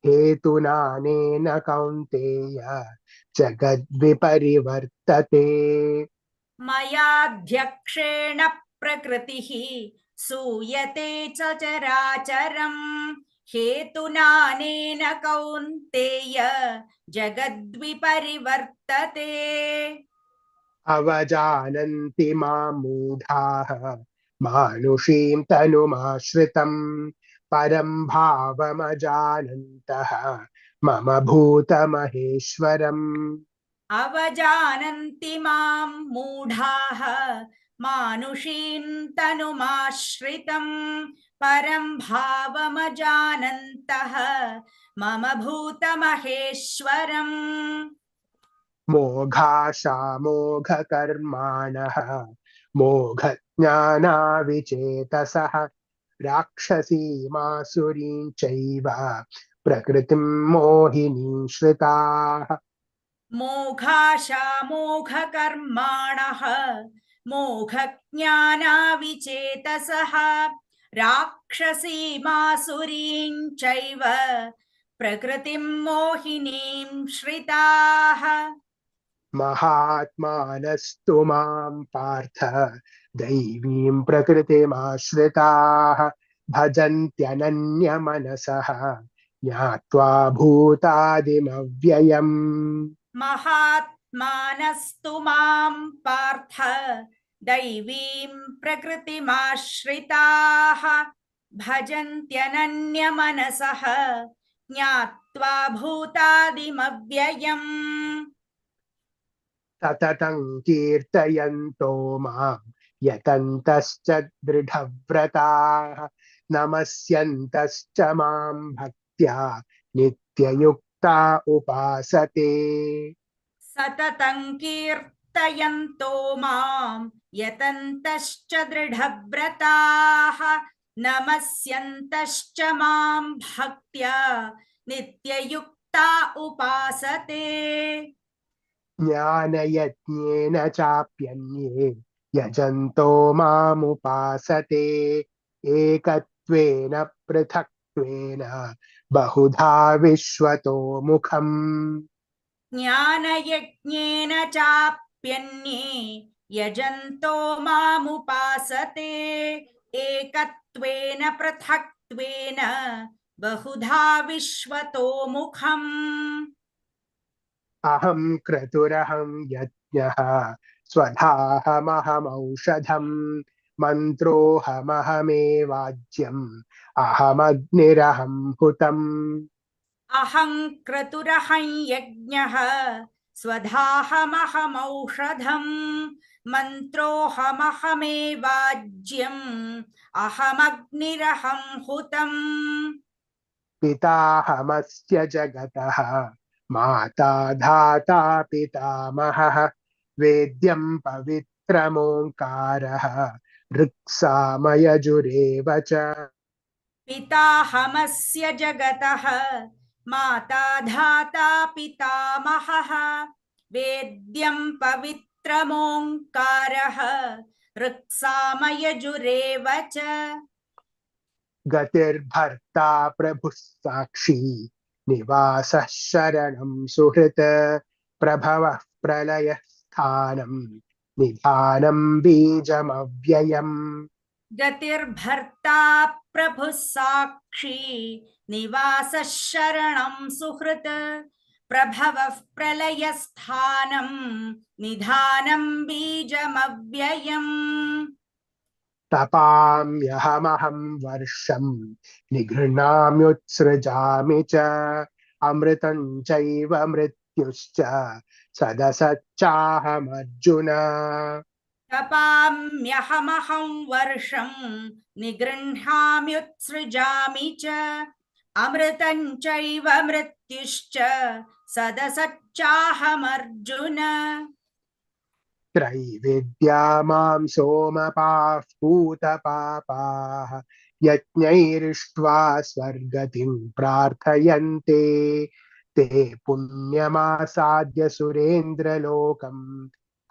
हेतुनानेन कौन्तेय जगद्विपरिवर्तते मयाध्यक्षेण प्रकृतिः सूयते च चराचरम् हेतुनानेन कौन्तेय जगद्विपरिवर्तते अवजानन्ति मां मूढाः मानुषीं तनुमाश्रितम् परं भावमजानन्तः मम भूतमहेश्वरम् अवजानन्ति मां मूढाः मानुषीं तनुमाश्रितं परं भावमजानन्तः मम भूतमहेश्वरम् मोघाशामोघकर्माणः मोघज्ञानाविचेतसः राक्षसीमासुरीं चैव प्रकृतिं मोहिनीं श्रिताः मोघाशामोघकर्माणः मोघज्ञानाविचेतसः राक्षसीमासुरीं चैव प्रकृतिं मोहिनीं श्रिताः महात्मानस्तु मां पार्थ दैवीं प्रकृतिमाश्रिताः भजन्त्यनन्यमनसः ज्ञात्वा भूतादिमव्ययम् महात्मानस्तु मां पार्थ दैवीं प्रकृतिमाश्रिताः भजन्त्यनन्यमनसः ज्ञात्वा भूतादिमव्ययम् सततं कीर्तयन्तो मां यतन्तश्च दृढव्रताः नमस्यन्तश्च मां भक्त्या नित्ययुक्ता उपासते सततं कीर्तयन्तो मां यतन्तश्च दृढव्रताः नमस्यन्तश्च मां भक्त्या नित्ययुक्ता उपासते ज्ञानयज्ञेन चाप्यन्ये यजन्तो मामुपासते एकत्वेन पृथक्त्वेन बहुधा विश्वतो मुखम् ज्ञानयज्ञेन चाप्यन्ये यजन्तो मामुपासते एकत्वेन पृथक्त्वेन बहुधा विश्वतो मुखम् अहं क्रतुरहं यज्ञः स्वधाहमहमौषधम् मन्त्रोऽहमहमेवाज्यम् अहमग्निरहं हुतम् अहं क्रतुरहं यज्ञः स्वधाहमहमौषधम् मन्त्रोऽहमहमेवाज्यम् अहमग्निरहं हुतम् पिताहमस्य जगतः माता धाता पितामहः वेद्यं पवित्रमोङ्कारः ऋक्सामयजुरेव च पिताहमस्य जगतः माता धाता पितामहः वेद्यं पवित्रमोङ्कारः ऋक्सामयजुरेव च गतिर्भर्ता प्रभुः साक्षी निवासः शरणं सुहृत् प्रभवः प्रलयः स्थानं निधानं बीजमव्ययम् गतिर्भर्ता प्रभुः साक्षी निवासः शरणं सुहृत् प्रभवः प्रलयस्थानं निधानं बीजमव्ययम् तपाम्यहमहं वर्षं निगृह्णाम्युत्सृजामि च अमृतं चैव मृत्युश्च सदसच्चाहमर्जुन तपाम्यहमहं वर्षं निगृह्णाम्युत्सृजामि च अमृतं चैव मृत्युश्च सदसच्चाहमर्जुन त्रैविद्या मां सोमपाः पूतपापाः यज्ञैरिष्ट्वा स्वर्गतिं प्रार्थयन्ते ते पुण्यमासाद्य सुरेन्द्रलोकम्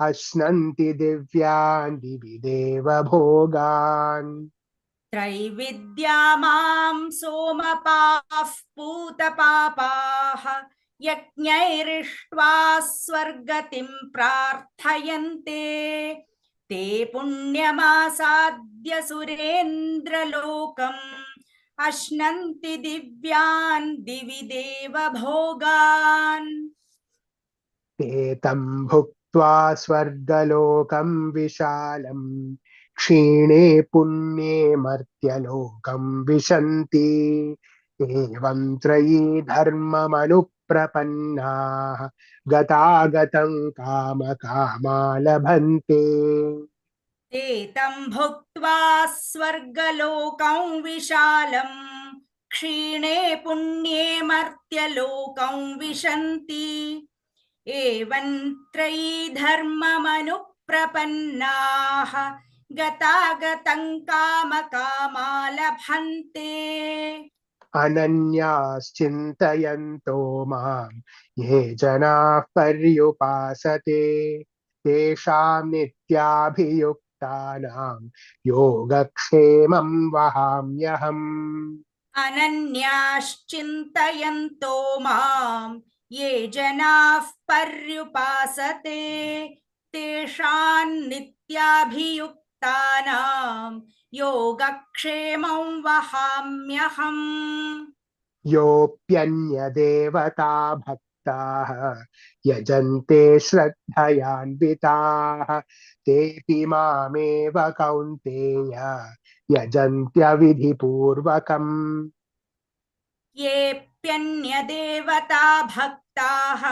अश्नन्ति दिव्यान् दिवि देवभोगान् त्रैविद्या मां सोमपाः पूतपापाः यज्ञैरिष्ट्वा स्वर्गतिं प्रार्थयन्ते ते पुण्यमासाद्य सुरेन्द्रलोकम् अश्नन्ति दिव्यान् दिवि देवभोगान् एतं भुक्त्वा स्वर्गलोकं विशालम् क्षीणे पुण्ये मर्त्यलोकं विशन्ति एवं त्रयी धर्ममनुप्रपन्नाः गतागतं कामकामा लभन्ते एतं भुक्त्वा स्वर्गलोकं विशालं क्षीणे पुण्ये मर्त्यलोकं विशन्ति एवं त्रयी धर्ममनुप्रपन्नाः गतागतं कामकामा लभन्ते अनन्याश्चिन्तयन्तो मां ये जनाः पर्युपासते तेषां नित्याभियुक्तानां योगक्षेमं वहाम्यहम् अनन्याश्चिन्तयन्तो मां ये जनाः पर्युपासते तेषां नित्याभियुक्तानां योगक्षेमं वहाम्यहम् योऽप्यन्यदेवता भक्ताः यजन्ते श्रद्धयान्विताः तेऽपि मामेव कौन्तेय यजन्त्यविधिपूर्वकम् येऽप्यन्यदेवता भक्ताः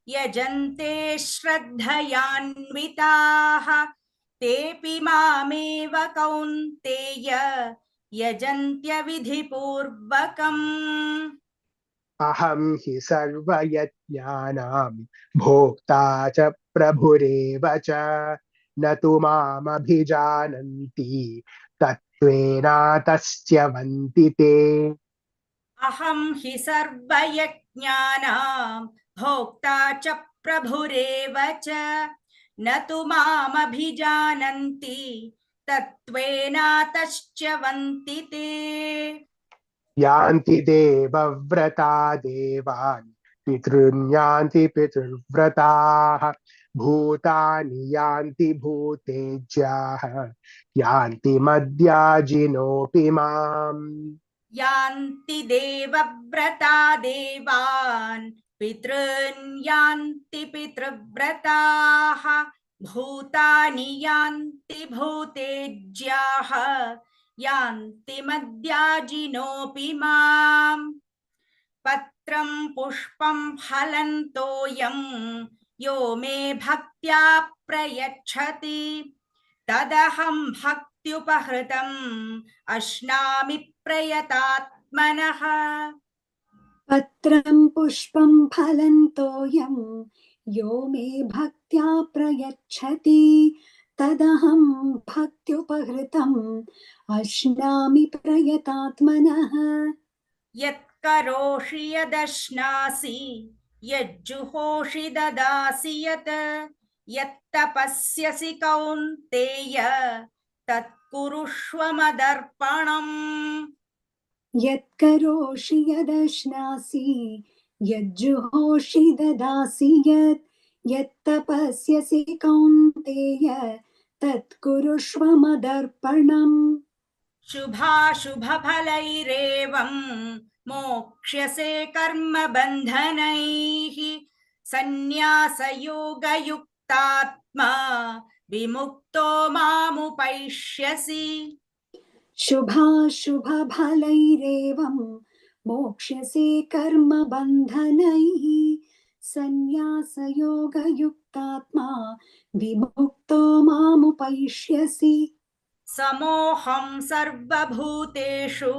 यजन्ते श्रद्धयान्विताः तेऽपि मामेव कौन्तेय यजन्त्यविधिपूर्वकम् अहं हि सर्वयज्ञानां भोक्ता च प्रभुरेव च न तु मामभिजानन्ति तत्त्वेनातस्त्यवन्ति ते अहं हि सर्वयज्ञानां भोक्ता च प्रभुरेव च न तु मामभिजानन्ति तत्त्वेनातश्च्यवन्ति ते यान्ति देवव्रता देवान् पितॄन् यान्ति पितृव्रताः भूतानि यान्ति भूतेज्याः यान्ति मद्याजिनोऽपि माम् यान्ति देवव्रता देवान् पितॄन् यान्ति पितृव्रताः भूतानि यान्ति भूतेज्याः यान्ति मद्याजिनोऽपि माम् पत्रं पुष्पं फलं तोयं यो मे भक्त्या प्रयच्छति तदहं भक्त्युपहृतम् अश्नामि प्रयतात्मनः पत्रं पुष्पं फलं तोयं यो मे भक्त्या प्रयच्छति तदहं भक्त्युपहृतम् अश्नामि प्रयतात्मनः यत्करोषि यदश्नासि यज्जुहोषि ददासि यत् यत्तपस्यसि कौन्तेय तत्कुरुष्व मदर्पणम् यत्करोषि यदश्नासि यज्जुहोषि ददासि यत् यत्तपस्यसि कौन्तेय तत्कुरुष्व मदर्पणम् शुभाशुभफलैरेवं मोक्ष्यसे कर्मबन्धनैः सन्न्यासयोगयुक्तात्मा विमुक्तो मामुपैष्यसि शुभाशुभफलैरेवं मोक्ष्यसे कर्मबन्धनैः सन्न्यासयोगयुक्तात्मा विमुक्तो मामुपैष्यसि समोऽहं सर्वभूतेषु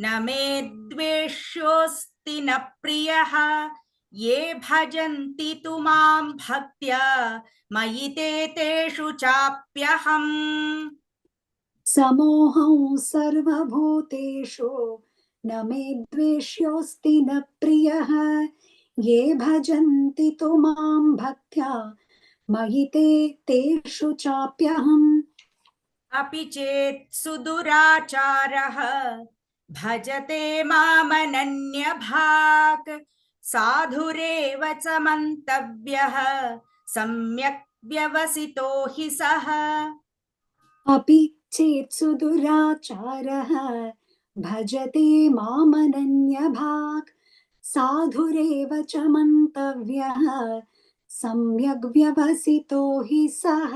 न मे द्वेष्योऽस्ति न प्रियः ये भजन्ति तु मां भक्त्या मयि ते तेषु चाप्यहम् समोऽहं सर्वभूतेषु न मे द्वेष्योऽस्ति न प्रियः ये भजन्ति तु मां भक्त्या मयि ते तेषु चाप्यहम् अपि चेत् सुदुराचारः भजते मामनन्यभाक् साधुरेव च मन्तव्यः सम्यक् व्यवसितो हि सः अपि चेत् सुदुराचारः भजते मामनन्यभाक् साधुरेव च मन्तव्यः सम्यग् व्यवसितो हि सः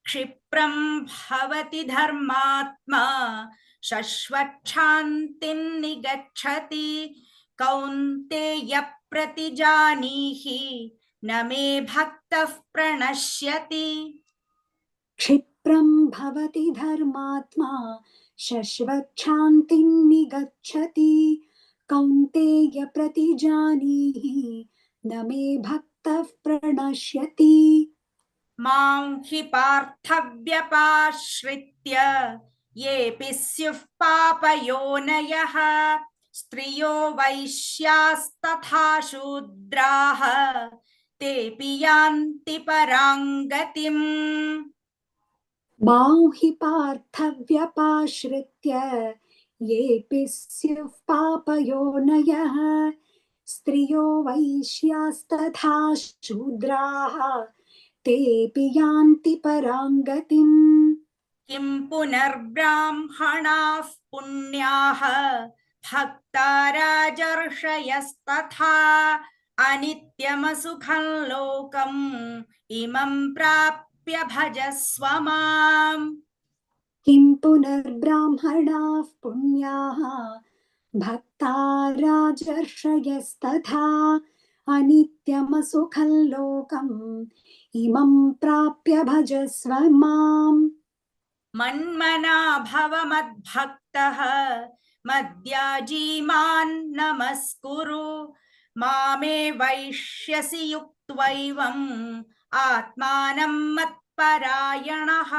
क्षिप्रं भवति धर्मात्मा शश्वच्छान्तिं निगच्छति कौन्तेय प्रतिजानीहि न मे भक्तः प्रणश्यति क्षिप्रं भवति धर्मात्मा शश्वच्छान्तिं निगच्छति कौन्तेय प्रतिजानीहि न मे भक्तः प्रणश्यति मां हि पार्थव्यपाश्रित्य येऽपि स्युः पापयोनयः स्त्रियो वैश्यास्तथा शूद्राः तेऽपि यान्ति परां गतिम् मां हि पार्थव्यपाश्रित्य येऽपि स्युः पापयोनयः स्त्रियो वैश्यास्तथा शूद्राः तेऽपि यान्ति परां गतिम् किं पुनर्ब्राह्मणाः पुण्याः भक्ता राजर्षयस्तथा अनित्यमसुखं लोकम् इमं प्राप्य भजस्व माम् किं पुनर्ब्राह्मणाः पुण्याः भक्ता राजर्षयस्तथा अनित्यमसुखं लोकम् इमं प्राप्य भजस्व माम् मन्मना भव मद्भक्तः मद्याजी मां नमस्कुरु मामे वैष्यसि युक्त्वैवम् आत्मानं मत्परायणः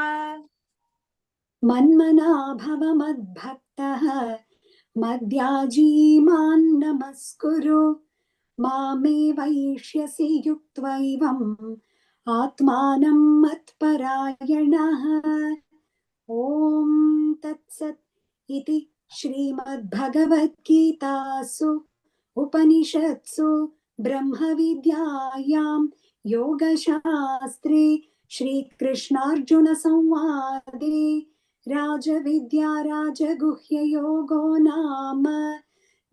मन्मना भव मद्भक्तः मद्याजी मां नमस्कुरु मामे वैष्यसि युक्त्वैवम् आत्मानं मत्परायणः ॐ तत्सत् इति श्रीमद्भगवद्गीतासु उपनिषत्सु ब्रह्मविद्यायां योगशास्त्रे श्रीकृष्णार्जुनसंवादे राजविद्या राजगुह्ययोगो नाम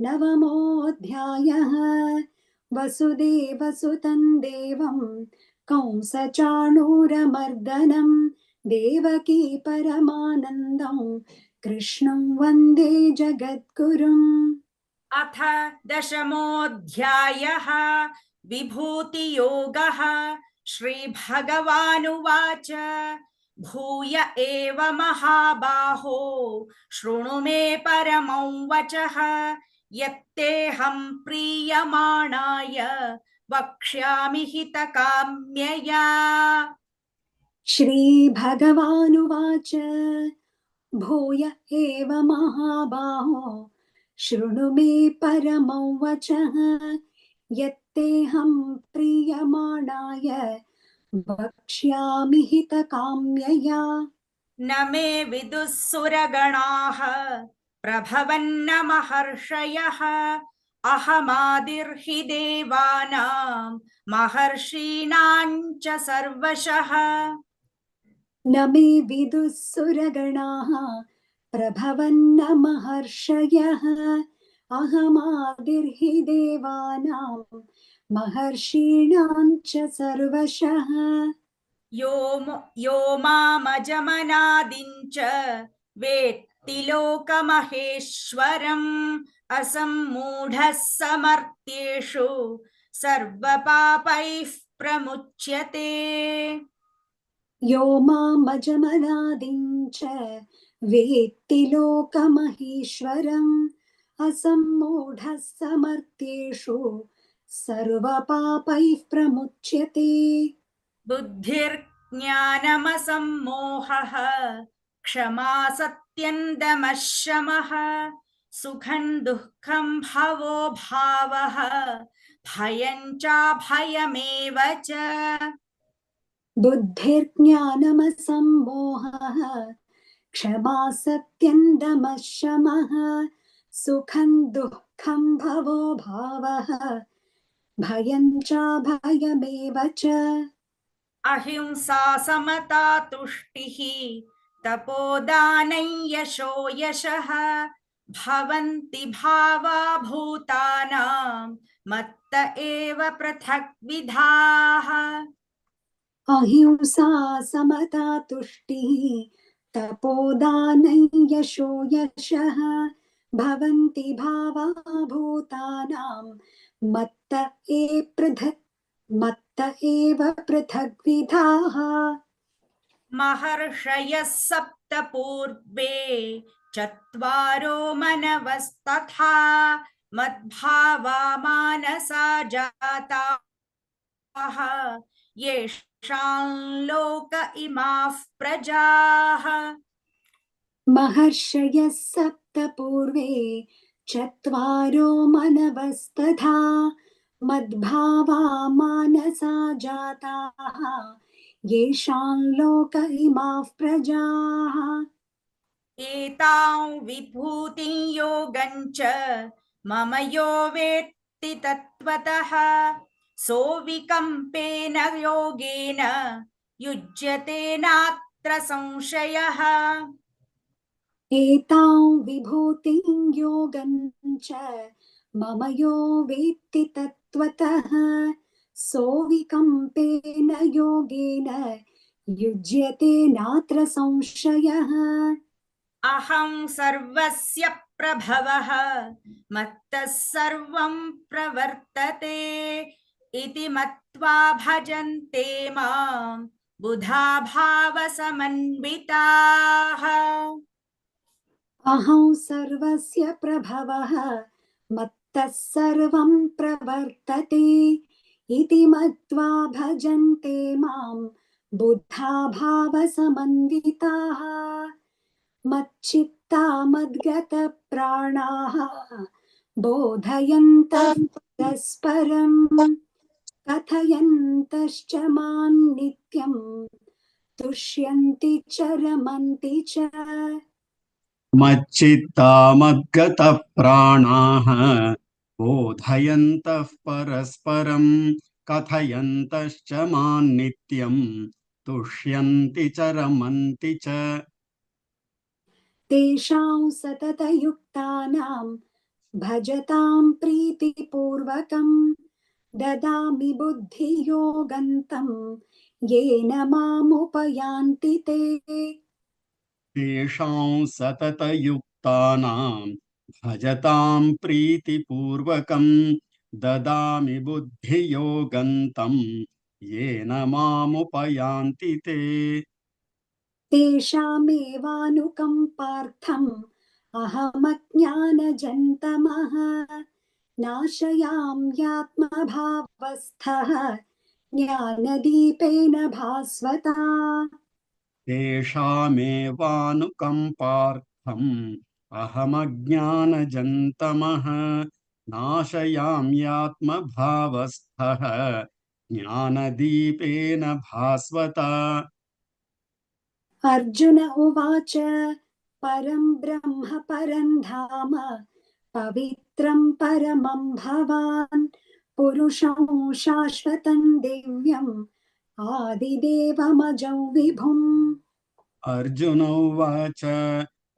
नवमोऽध्यायः वसुदेवसुतं देवं कंसचाणूरमर्दनं देवकी परमानन्दं कृष्णं वन्दे जगद्गुरुम् अथ दशमोऽध्यायः विभूतियोगः श्रीभगवानुवाच भूय एव महाबाहो शृणु मे परमं वचः यत्तेऽहं प्रीयमाणाय वक्ष्यामि हितकाम्यया श्रीभगवानुवाच भूय एव महाबाहो शृणु मे परमं वचः यत्तेऽहं प्रीयमाणाय वक्ष्यामि हितकाम्यया न मे विदुः सुरगणाः प्रभवन्न महर्षयः अहमादिर्हि देवानां महर्षीणां च सर्वशः न मे विदुः सुरगणाः प्रभवन्न महर्षयः अहमादिर्हि देवानां महर्षीणां च सर्वशः यो मामजमनादिं च वेत्ति लोकमहेश्वरम् असम्मूढः समर्थ्येषु सर्वपापैः प्रमुच्यते यो मामजमनादिं च वेत्ति लोकमहेश्वरम् असम्मूढः समर्थ्येषु सर्वपापैः प्रमुच्यते बुद्धिर्ज्ञानमसम्मोहः क्षमा सत्यं दमः शमः सुखं दुःखं भवो भावः भयं चाभयमेव च बुद्धिर्ज्ञानमसम्मोहः क्षमा सत्यं दमः शमः सुखं दुःखं भवो भावः भयं चाभयमेव च अहिंसा समता तुष्टिः तपोदानं यशो यशः भवन्ति भावा भूतानां मत्त एव पृथग्विधाः अहिंसा समता तुष्टिः तपोदानं यशो यशः भवन्ति भावा भूतानां मत्त एव पृथग्विधाः महर्षयः सप्त पूर्वे चत्वारो मनवस्तथा मद्भावा मानसा जाताः येषां लोक इमाः प्रजाः महर्षयः सप्त पूर्वे चत्वारो मनवस्तथा मद्भावा मानसा जाताः येषां लोक इमाः प्रजाः एतां विभूतिं योगं च मम यो वेत्ति तत्त्वतः सोऽविकम्पेन योगेन युज्यते नात्र संशयः एतां विभूतिं योगं च मम यो वेत्ति तत्त्वतः सोऽविकम्पेन योगेन युज्यते नात्र संशयः अहं सर्वस्य प्रभवः मत्तः सर्वं प्रवर्तते इति मत्वा भजन्ते मां बुधा भावसमन्विताः अहं सर्वस्य प्रभवः मत्तः सर्वं प्रवर्तते इति मत्वा भजन्ते मां बुद्धा भावसमन्विताः मच्चित्ता मद्गतप्राणाः बोधयन्तः परस्परं कथयन्तश्च मां नित्यं तुष्यन्ति च रमन्ति च मच्चित्ता मद्गतः प्राणाः बोधयन्तः परस्परं कथयन्तश्च मां नित्यं तुष्यन्ति च रमन्ति च तेषां सततयुक्तानां भजतां प्रीतिपूर्वकं ददामि बुद्धियोगं तं येन मामुपयान्ति ते तेषां सततयुक्तानां भजतां प्रीतिपूर्वकं ददामि बुद्धियोगं तं येन मामुपयान्ति ते तेषामेवानुकम्पार्थम् अहमज्ञानजन्तमः नाशयाम्यात्मभावस्थः ज्ञानदीपेन भास्वता तेषामेवानुकम्पार्थम् अहमज्ञानजन्तमः नाशयाम्यात्मभावस्थः ज्ञानदीपेन भास्वता अर्जुन उवाच परं ब्रह्म परं धाम पवित्रं परमं भवान् पुरुषं शाश्वतं दिव्यम् आदिदेवमजं विभुम् अर्जुन उवाच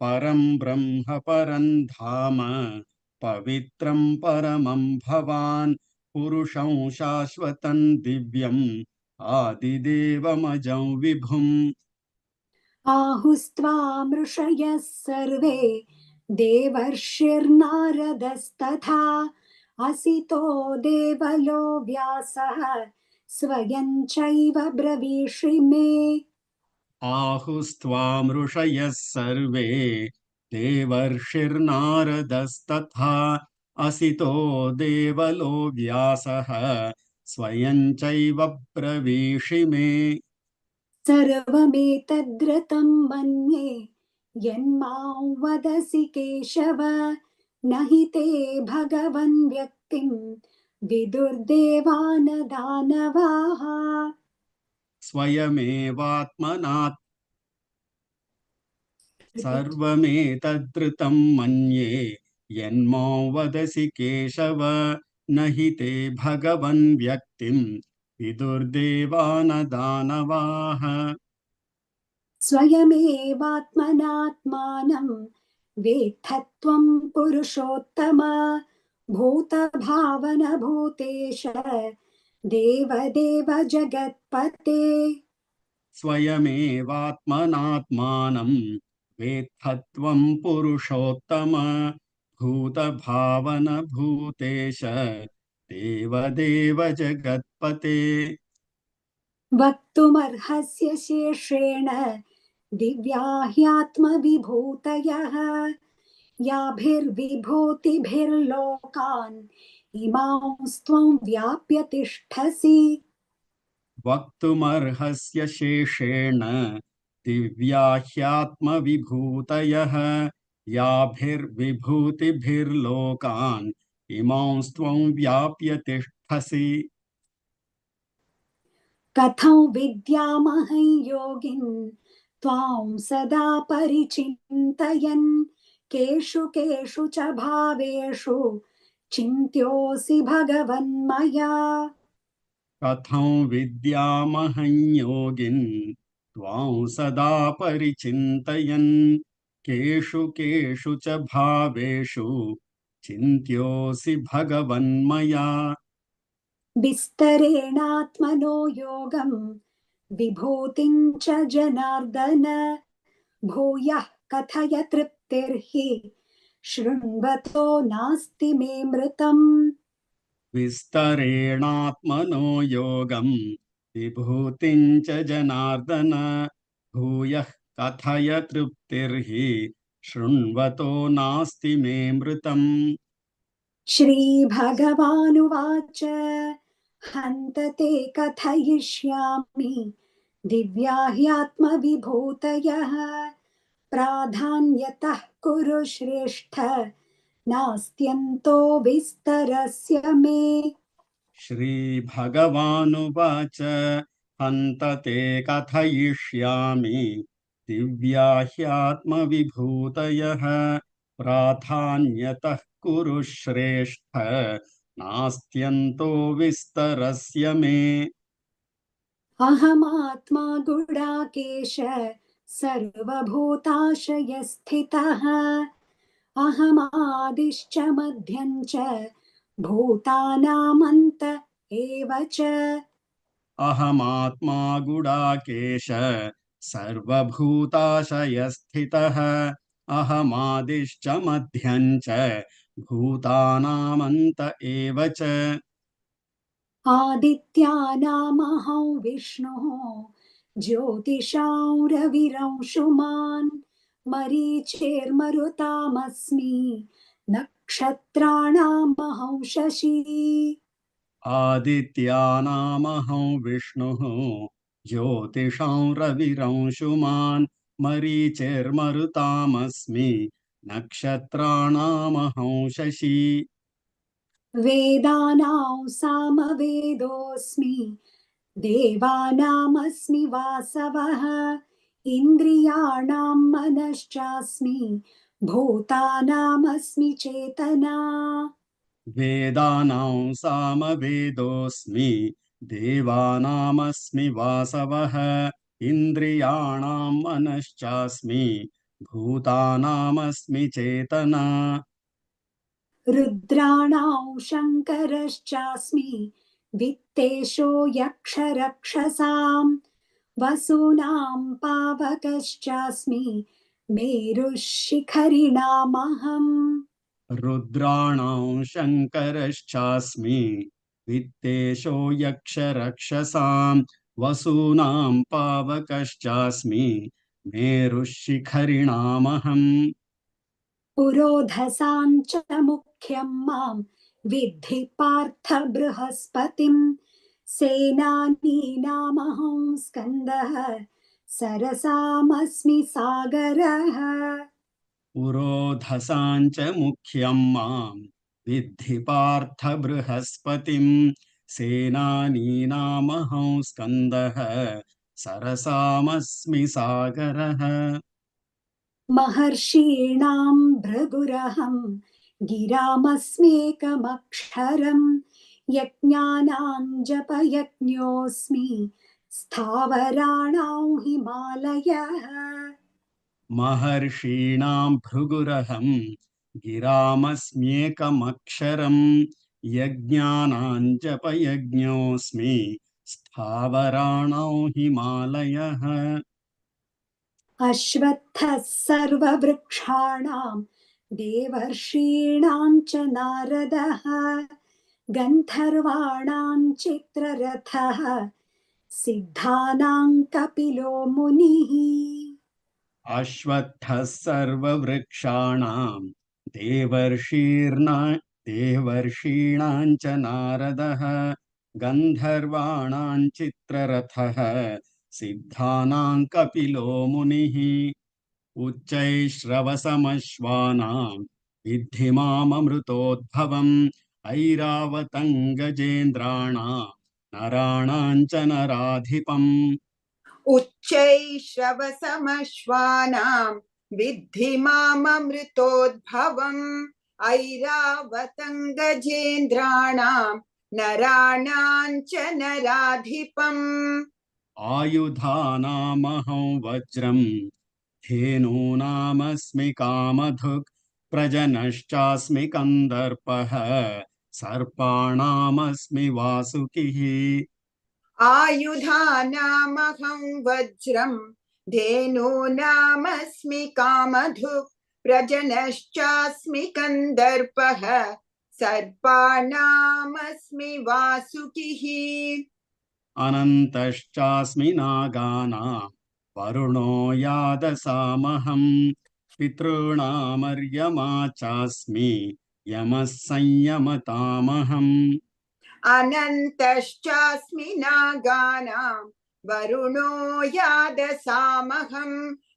परं ब्रह्म परं धाम पवित्रं परमं भवान् पुरुषं शाश्वतं दिव्यम् आदिदेवमजं विभुम् आहुस्त्वामृषयः सर्वे देवर्षिर्नारदस्तथा असितो देवलो व्यासः स्वयं चैव ब्रवीषि मे। आहुस्त्वां ऋषयः सर्वे देवर्षिर्नारदस्तथा असितो देवलो व्यासः स्वयं चैव ब्रवीषि मे। सर्वमेतद्रतं मन्ये यन्मां वदसि केशव, न हि ते भगवन् व्यक्तिं विदुर्देवान दानवाः। स्वयमेवात्मनात् सर्वमेतद्धृतं मन्ये यन्मां वदसि केशव, न हि ते भगवन् व्यक्तिं विदुर्देवान दानवाः। स्वयमेवात्मनात्मानं वेत्थत्वं पुरुषोत्तम, भूतभावन भूतेश देवदेव जगत्पते। स्वयमेवात्मनात्मानं वेत्थत्वं पुरुषोत्तम, भूतभावन भूतेश देवदेव जगत्पते। वक्तुमर्हस्य शेषेण दिव्या ह्यात्मविभूतयः, याभिर्विभूतिभिर्लोकान् इमांस्त्वं व्याप्य तिष्ठसि। वक्तुमर्हस्य शेषेण दिव्या ह्यात्मविभूतयः, याभिर्विभूतिभिर्लोकान् इमांस्त्वं व्याप्य तिष्ठसि। कथं विद्यामहं योगिन् त्वां सदा परिचिन्तयन्, केषु केषु च भावेषु चिन्त्योऽसि भगवन्मया। कथं विद्यामहं योगिन् त्वां सदा परिचिन्तयन्, केषु केषु च भावेषु चिन्त्योऽसि भगवन्मया। विस्तरेणात्मनो योगं विभूतिं च जनार्दन, भूयः कथय तृप्तिर्हि शृण्वतो नास्ति मे मृतम्। विस्तरेणात्मनो योगं विभूतिं च जनार्दन, भूयः कथय तृप्तिर्हि शृण्वतो नास्ति मे मृतम्। श्रीभगवानुवाच हन्त ते कथयिष्यामि दिव्या ह्यात्मविभूतयः, प्राधान्यतः कुरु श्रेष्ठ नास्त्यन्तो विस्तरस्य मे। श्रीभगवानुवाच हन्त ते कथयिष्यामि दिव्या ह्यात्मविभूतयः, प्राधान्यतः कुरु श्रेष्ठ नास्त्यन्तो विस्तरस्य मे। अहमात्मा गुडाकेश सर्वभूताशयस्थितः, अहमादिश्च मध्यं च भूतानामन्त एव च। अहमात्मा गुडाकेश सर्वभूताशयस्थितः, अहमादिश्च मध्यं च भूतानामन्त एव च। आदित्यानामहं विष्णुः ज्योतिषां रविरंशुमान्, मरीचिर्मरुतामस्मि नक्षत्राणामहं शशी। आदित्यानामहं विष्णुः ज्योतिषां रविरंशुमान्, मरीचिर्मरुतामस्मि नक्षत्राणामहं शशी। वेदानां सामवेदोऽस्मि देवानामस्मि वासवः, इन्द्रियाणां मनश्चास्मि भूतानामस्मि चेतना। वेदानां सामवेदोऽस्मि देवानामस्मि वासवः, इन्द्रियाणां मनश्चास्मि भूतानामस्मि चेतना। रुद्राणां शङ्करश्चास्मि वित्तेषो यक्षरक्षसां, वसूनां पावकश्चास्मि मेरुः शिखरिणामहम्। रुद्राणां शङ्करश्चास्मि वित्तेशो यक्षरक्षसां वसूनां पावकश्चास्मि मेरुशिखरिणामहम् पुरोधसां च मुख्यं मां विद्धि पार्थ बृहस्पतिं सेनानीनामहं स्कन्दः सरसामस्मि सागरः पुरोधसां च मुख्यं मां विद्धि पार्थ बृहस्पतिं सेनानीनामहं स्कन्दः सरसामस्मि सागरः महर्षीणां भृगुरहं गिरामस्म्येकमक्षरं यज्ञानां जपयज्ञोऽस्मि स्थावराणां हिमालयः महर्षीणां भृगुरहं गिरामस्म्येकमक्षरं यज्ञानां जपयज्ञोऽस्मि स्थावराणां हिमालयः अश्वत्थः सर्ववृक्षाणां देवर्षीणां च नारदः गन्धर्वाणां चित्ररथः सिद्धानां कपिलो मुनिः अश्वत्थः सर्ववृक्षाणां देवर्षीणां च नारदः गन्धर्वाणां चित्ररथः सिद्धानां कपिलो मुनिः उच्चैश्रवसमश्वानां विद्धि माममृतोद्भवम् ऐरावतं गजेन्द्राणां नराणां च नराधिपम् उच्चैश्रवसमश्वानां विद्धि माममृतोद्भवम् ऐरावतं गजेन्द्राणां नराणां च नराधिपम् आयुधानामहं वज्रं धेनूनामस्मि कामधुक् प्रजनश्चास्मि कन्दर्पः सर्पाणामस्मि वासुकिः आयुधानामहं वज्रं धेनूनामस्मि कामधुक् प्रजनश्चास्मि कन्दर्पः सर्पाणामस्मि वासुकिः अनन्तश्चास्मि नागानां वरुणो यादसामहं पितॄणामर्यमा चास्मि यमः संयमतामहम् अनन्तश्चास्मि नागानां वरुणो यादसामहं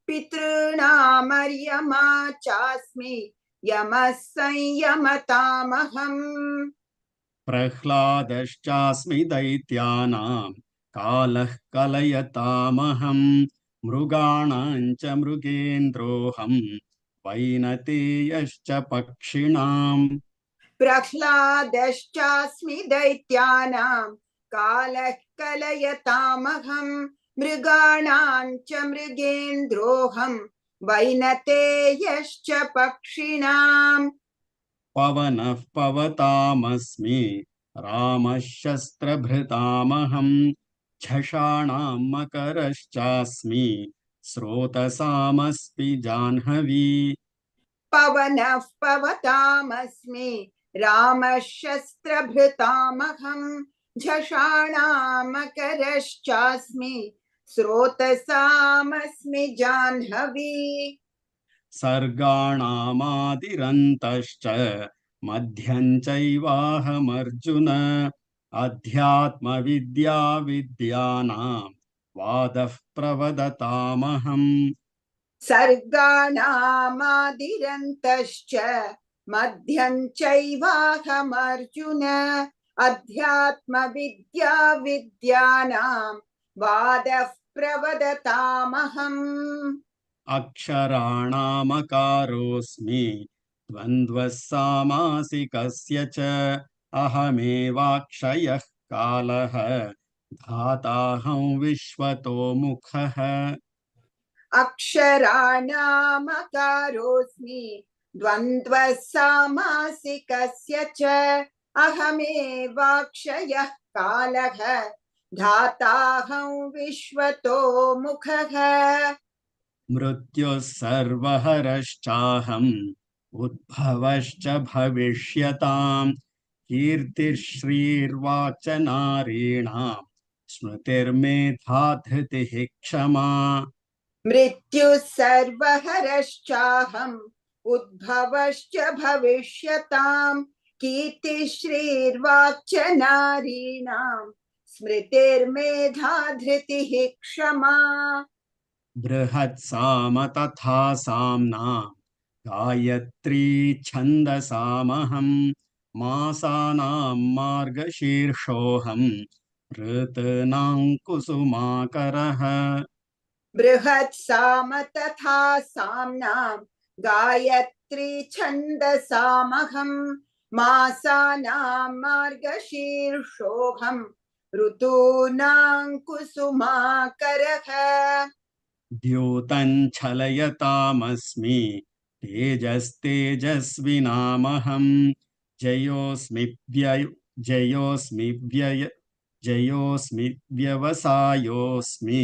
पितॄणामर्यमा चास्मि यमः संयमतामहम् प्रह्लादश्चास्मि दैत्यानां कालः कलयतामहं मृगाणां च मृगेन्द्रोऽहं वैनतेयश्च पक्षिणाम् प्रह्लादश्चास्मि दैत्यानां कालः कलयतामहं मृगाणां च मृगेन्द्रोऽहं वैनतेयश्च पक्षिणाम् पवनः पवतामस्मि रामः शस्त्रभृतामहं झषाणां मकरश्चास्मि स्रोतसामस्मि जाह्नवी पवनः पवतामस्मि रामः शस्त्रभृतामहं झषाणामकरश्चास्मि स्रोतसामस्मि जाह्नवी सर्गाणामादिरन्तश्च मध्यं चैवाहमर्जुन अध्यात्मविद्या विद्यानां वादः प्रवदतामहम् सर्गाणामादिरन्तश्च मध्यं चैवाहमर्जुन अध्यात्मविद्या विद्यानां वादः प्रवदतामहम् अक्षराणामकारोऽस्मि द्वन्द्वः सामासिकस्य च अहमेवाक्षयः कालः धाताहं विश्वतो मुखः अक्षराणामकारोऽस्मि द्वन्द्वः सामासिकस्य च अहमेवाक्षयः कालः धाताहं विश्वतो मुखः मृत्युः सर्वहरश्चाहम् उद्भवश्च भविष्यताम् कीर्तिश्रीर्वाक् च नारीणाम् स्मृतिर्मेधा धृतिः क्षमा मृत्युः सर्वहरश्चाहम् उद्भवश्च भविष्यताम् कीर्तिश्रीर्वाक् च नारीणाम् स्मृतिर्मेधा धृतिः क्षमा बृहत्साम तथा साम्नाम् गायत्री छन्दसामहम् मासानां मार्गशीर्षोऽहम् ऋतॄणां कुसुमाकरः बृहत्साम तथा साम्नाम् गायत्री छन्दसामहम् मासानां मार्गशीर्षोऽहम् ऋतूनां कुसुमाकरः द्यूतं छलयतामस्मि तेजस्तेजस्विनामहम् जयोऽस्मि व्यवसायोऽस्मि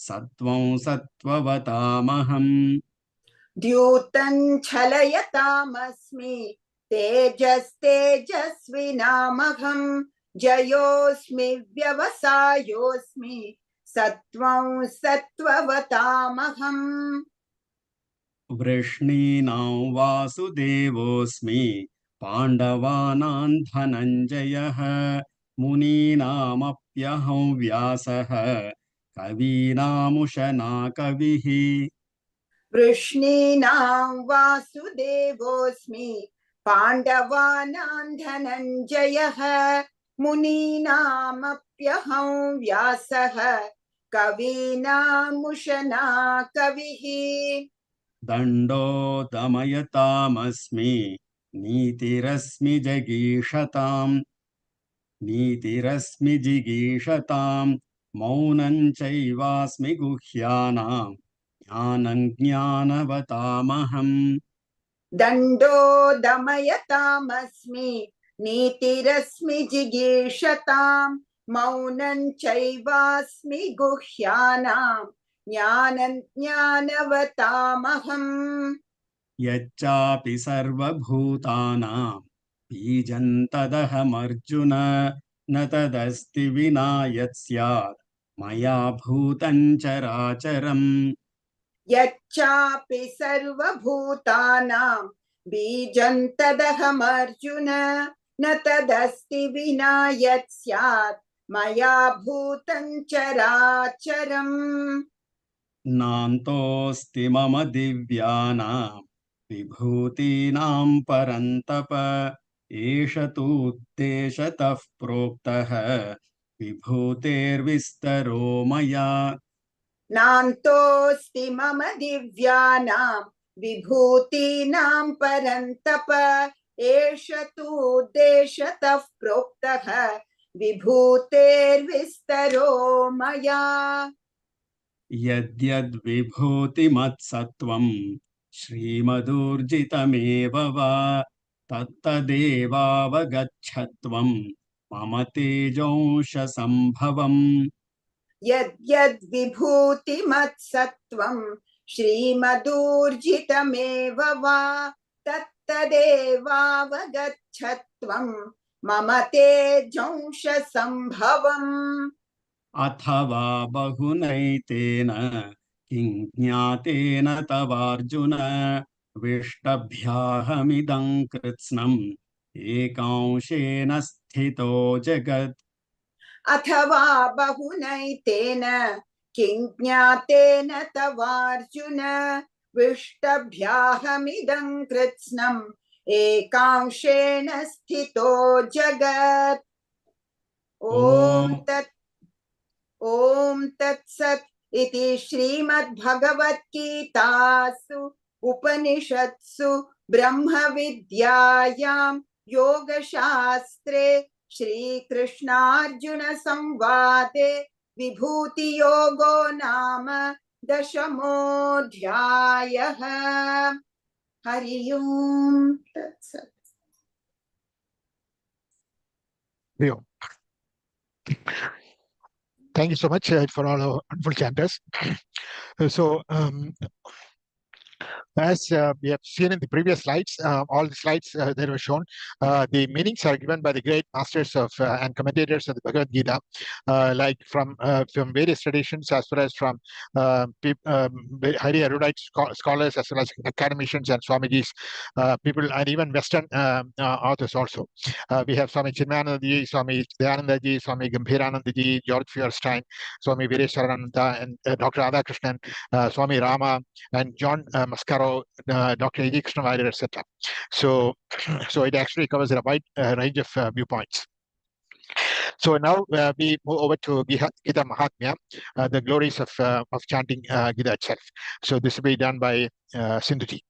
सत्त्वं सत्त्ववतामहम् द्यूतं छलयतामस्मि तेजस्तेजस्विनामहम् जयोऽस्मि व्यवसायोऽस्मि सत्त्वं सत्त्ववतामहम् वृष्णीनां वासुदेवोऽस्मि पाण्डवानां धनञ्जयः मुनीनामप्यहं व्यासः कवीनामुशना कविः वृष्णीनां वासुदेवोऽस्मि पाण्डवानां धनञ्जयः मुनीनामप्यहं व्यासः कवीनामुशना कविः दण्डो दमयतामस्मि नीतिरस्मि जिगीषताम् मौनं चैवास्मि गुह्यानाम् ज्ञानं ज्ञानवतामहम् दण्डो दमयतामस्मि नीतिरस्मि जिगीषताम् मौनं चैवास्मि गुह्यानां ज्ञानं ज्ञानवतामहम् यच्चापि सर्वभूतानां बीजं तदहमर्जुन न तदस्ति विना यत् स्यात् मया भूतं चराचरम् यच्चापि सर्वभूतानां बीजं तदहमर्जुन न तदस्ति विना यत् स्यात् मया भूतं चराचरम् नान्तोऽस्ति मम दिव्यानां विभूतीनां परन्तप एष तूद्देशतः प्रोक्तः विभूतेर्विस्तरो मया नान्तोऽस्ति मम दिव्यानां विभूतीनां परन्तप एष तूद्देशतः प्रोक्तः विभूतेर्विस्तरो मया यद्यद्विभूतिमत्सत्त्वं श्रीमदूर्जितमेव वा तत्तदेवावगच्छत्वं मम तेजोंशसम्भवम् यद्यद्विभूतिमत्सत्त्वं श्रीमदूर्जितमेव वा तत्तदेवावगच्छत्वं मम तेजोंशसम्भवम् अथवा बहुनैतेन किं ज्ञातेन तवार्जुन विष्टभ्याहमिदं कृत्स्नम् एकांशेन स्थितो जगत् अथवा बहुनैतेन किं ज्ञातेन तवार्जुन विष्टभ्याहमिदं कृत्स्नम् एकांशेन स्थितो जगत् ॐ तत्सत् इति श्रीमद्भगवद्गीतासु उपनिषत्सु ब्रह्मविद्यायां योगशास्त्रे श्रीकृष्णार्जुन संवादे विभूतियोगो नाम 10मोऽध्यायः। हरि ओम् तत्सत्। Thank you so much for all our wonderful chanters. So, As we have seen in the previous slides, all the slides that were shown, the meanings are given by the great masters of and commentators of the Bhagavad Gita, like from various traditions, as well as from highly erudite scholars, as well as academicians and Swamijis, people, and even Western authors also. We have Swami Chinmayanandaji, Swami Dayanandaji, Swami Gambhiranandaji, George Feuerstein, Swami Vireswarananda, and Dr. Radhakrishnan, Swami Rama, and John Mascaro, Dr. A.G. Krishnavaider, etc. So, so it actually covers a wide range of viewpoints. So now we move over to Gita Mahatmya, the glories of chanting Gita itself. So this will be done by Sindhuji.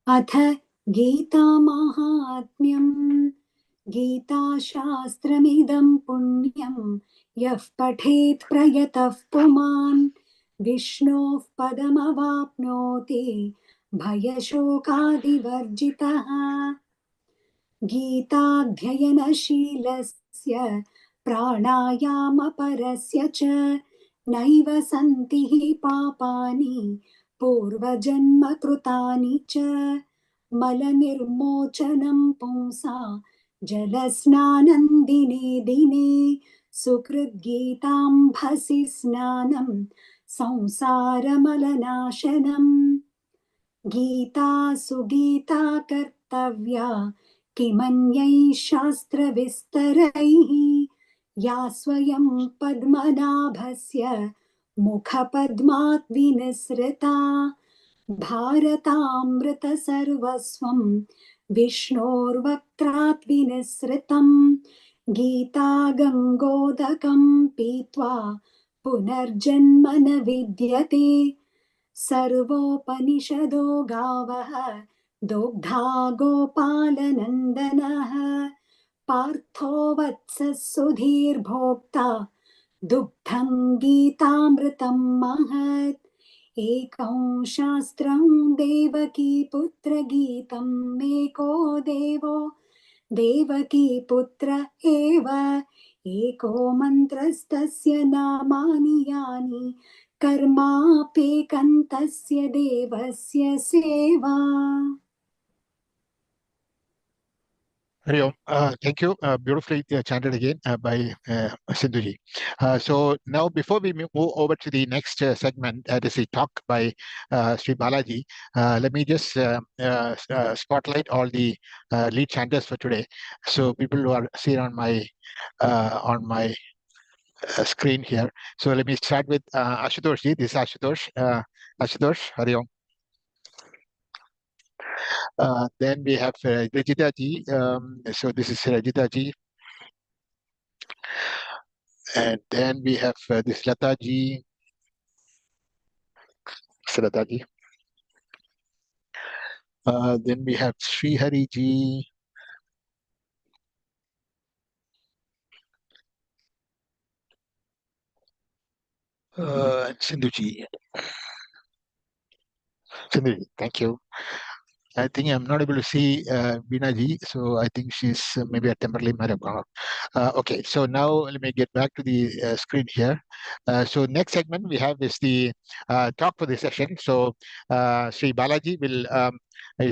अथ गीता माहात्म्यम् गीताशास्त्रमिदं पुण्यं यः पठेत् प्रयतः पुमान् विष्णोः पदमवाप्नोति भयशोकादिवर्जितः गीताध्ययनशीलस्य प्राणायामपरस्य च नैव सन्ति हि पापानि पूर्वजन्मकृतानि च मलनिर्मोचनं पुंसा जलस्नानन्दिने दिने सुकृद्गीताम्भसि स्नानं संसारमलनाशनम् गीता सुगीता कर्तव्या किमन्यैः शास्त्रविस्तरैः या स्वयं पद्मनाभस्य मुखपद्मात् विनिसृता भारतामृतसर्वस्वं विष्णोर्वक्त्रात् विनिसृतं गीता गङ्गोदकं पीत्वा पुनर्जन्म न विद्यते सर्वोपनिषदो गावः दुग्धा गोपालनन्दनः पार्थो वत्सः सुधीर्भोक्ता दुग्धं गीतामृतं महत् एकं शास्त्रं देवकी पुत्रगीतम् एको देवो देवकी पुत्र एव एको मन्त्रस्तस्य नामानि यानि कर्माप्येकन्तस्य देवस्य सेवा. Hari Om. Thank you. Beautifully chanted again by Sindhuji. So now, before we move over to the next segment, that is a talk by Sri Balaji, let me just spotlight all the lead chanters for today. So people who are seen on my screen here. So let me start with Ashutosh ji. This is Ashutosh. Ashutosh, Hari Om. Then we have Rajita ji. So this is Rajita ji. And then we have this Lata ji. Lata ji. Then we have Sri Hari ji. And Sindhu ji. Sindhu ji, thank you. I think I'm not able to see Veena ji, so I think she's maybe temporarily might have gone out. Okay, so now let me get back to the screen here. So next segment we have is the talk for the session. So Sri Balaji will he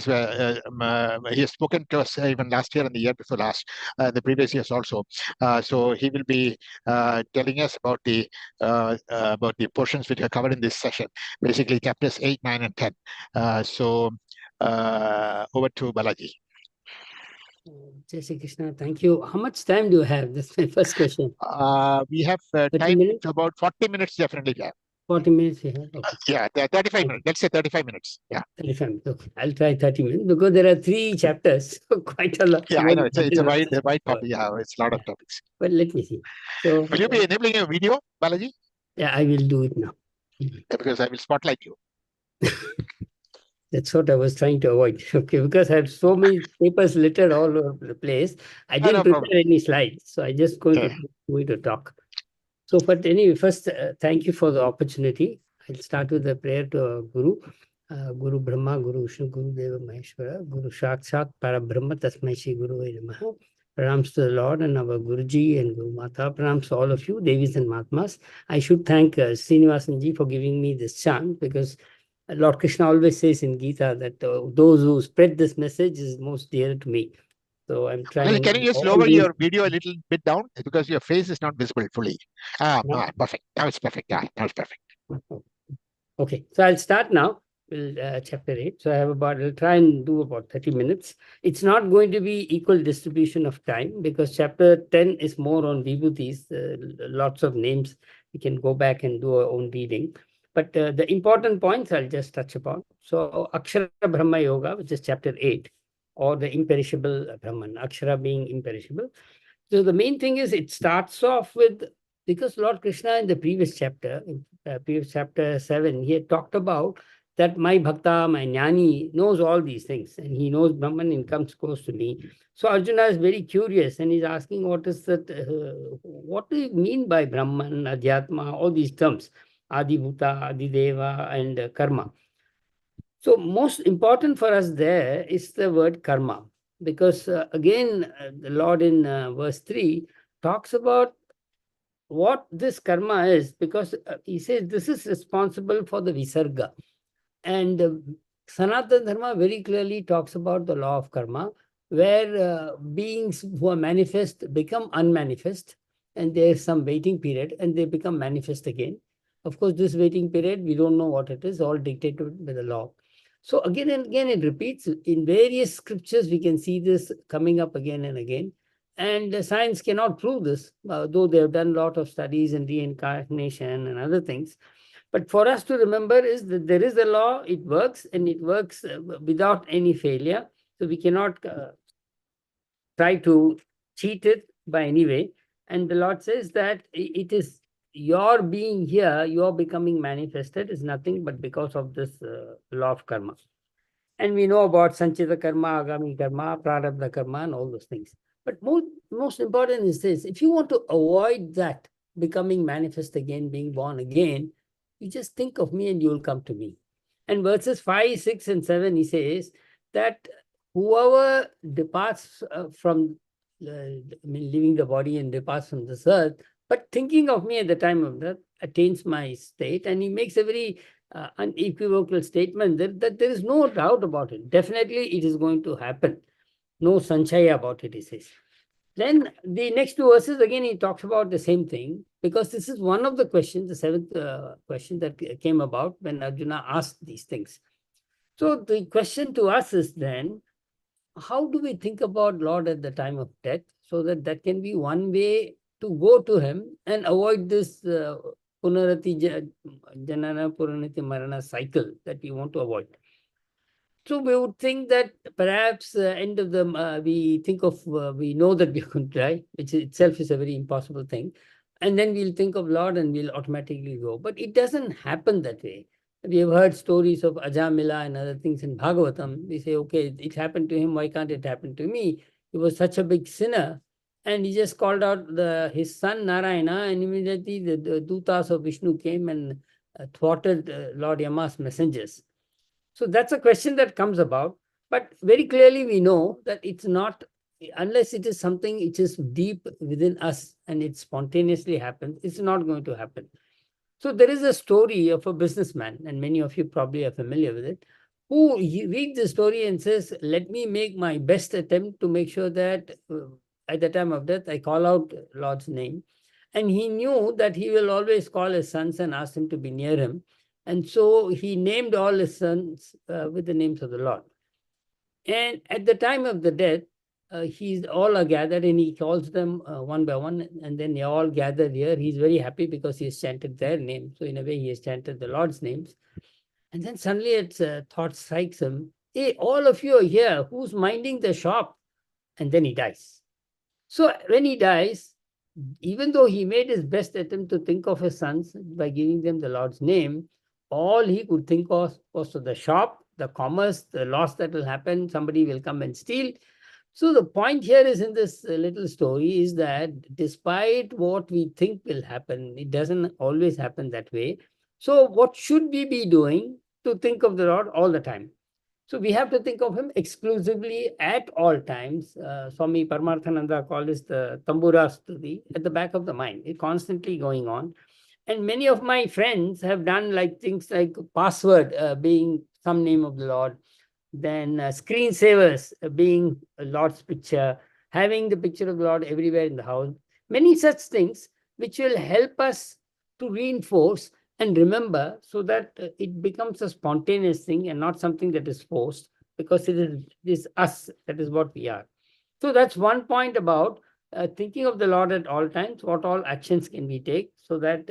has spoken to us even last year and the year before last, the previous years also. So he will be telling us about the portions which are covered in this session, basically chapters 8, 9, and 10. So over to Balaji. Jai Shri Krishna, thank you. How much time do you have? That's my first question. We have time to about 40 minutes, definitely. Yeah. 40 minutes we have? Okay. Yeah, 35 minutes. Let's say 35 minutes. Yeah. 35 minutes. Okay. I'll try 30 minutes because there are 3 chapters. So quite a lot. Yeah, I know. It's a wide topic. Yeah, it's a lot of topics. But let me see. So, will you be enabling a video, Balaji? Yeah, I will do it now. Yeah, because I will spotlight you. That's what I was trying to avoid. Okay, because I have so many papers littered all over the place. I didn't prepare any slides. So I just going to do it to talk. So, but anyway, first, thank you for the opportunity. I'll start with the prayer to Guru. Guru Brahma, Guru Vishnu, Guru Deva Maheshwara, Guru Sakshat Parabrahma Tasmai Shri Guru Namaha. Pranams to the Lord and our Guruji and Guru Mata. Pranams to all of you, Devis and Mahatmas. I should thank Srinivasanji for giving me this chant, because Lord Krishna always says in Gita that those who spread this message is most dear to me. So I'm trying. Can you just lower your video a little bit down, because your face is not visible fully? Perfect. Now it's perfect. Yeah, now it's perfect. Okay, so I'll start now. Chapter 8. So I'll try and do about 30 minutes. It's not going to be equal distribution of time, because chapter 10 is more on vibhutis, lots of names. We can go back and do our own reading. But the important points I'll just touch upon. So Akshara Brahma Yoga, which is chapter 8, or the imperishable Brahman, Akshara being imperishable. So the main thing is it starts off with, because Lord Krishna in the previous chapter 7, he had talked about that my bhakta, my jnani knows all these things, and he knows Brahman and comes close to me. So Arjuna is very curious, and he's asking, what is that? What do you mean by Brahman, Adhyatma, all these terms, Adibhuta, Adideva, and Karma? So most important for us there is the word karma, because again, the Lord in verse 3 talks about what this karma is, because he says this is responsible for the visarga. And Sanatana Dharma very clearly talks about the law of karma, where beings who are manifest become unmanifest, and there's some waiting period, and they become manifest again. Of course, this waiting period, we don't know what it is, all dictated by the law. So again and again, it repeats. In various scriptures, we can see this coming up again and again. And science cannot prove this, though they have done a lot of studies in reincarnation and other things. But for us to remember is that there is a law, it works, and it works without any failure. So we cannot try to cheat it by any way. And the Lord says that it is your being here, your becoming manifested is nothing but because of this law of karma. And we know about Sanchita karma, Agami karma, Prarabdha karma, and all those things. But most important is this: if you want to avoid that becoming manifest again, being born again, you just think of me and you will come to me. And verses 5, 6, and 7, he says that whoever departs from leaving the body and departs from this earth, but thinking of me at the time of death, attains my state. And he makes a very unequivocal statement that there is no doubt about it. Definitely it is going to happen. No sanchaya about it, he says. Then the next two verses, again, he talks about the same thing, because this is one of the questions, the seventh question that came about when Arjuna asked these things. So the question to us is then, how do we think about Lord at the time of death, so that that can be one way to go to him and avoid this punarati janana puranati marana cycle that we want to avoid. So we would think that perhaps end of the, we know that we are going to die, which itself is a very impossible thing. And then we'll think of Lord and we'll automatically go. But it doesn't happen that way. We have heard stories of Ajamila and other things in Bhagavatam. We say, okay, it happened to him. Why can't it happen to me? He was such a big sinner. And he just called out his son Narayana, and immediately the Dutas of Vishnu came and thwarted Lord Yama's messengers. So that's a question that comes about. But very clearly we know that it's not, unless it is something which is deep within us and it spontaneously happens, it's not going to happen. So there is a story of a businessman, and many of you probably are familiar with it, who reads the story and says, let me make my best attempt to make sure that at the time of death, I call out Lord's name. And he knew that he will always call his sons and ask him to be near him. And so he named all his sons with the names of the Lord. And at the time of the death, he's all are gathered, and he calls them one by one, and then they all gathered here. He's very happy because he has chanted their name. So in a way, he has chanted the Lord's names. And then suddenly it's thought strikes him, hey, all of you are here. Who's minding the shop? And then he dies. So when he dies, even though he made his best attempt to think of his sons by giving them the Lord's name, all he could think of was the shop, the commerce, the loss that will happen, somebody will come and steal. So the point here is in this little story is that despite what we think will happen, it doesn't always happen that way. So what should we be doing to think of the Lord all the time? So we have to think of him exclusively at all times. Swami Paramarthananda called this the Tambura Stuti, at the back of the mind. It's constantly going on. And many of my friends have done like things like password being some name of the Lord, then screensavers being a Lord's picture, having the picture of the Lord everywhere in the house. Many such things which will help us to reinforce and remember, so that it becomes a spontaneous thing and not something that is forced, because it is us, that is what we are. So that's one point about thinking of the Lord at all times, what all actions can we take, so that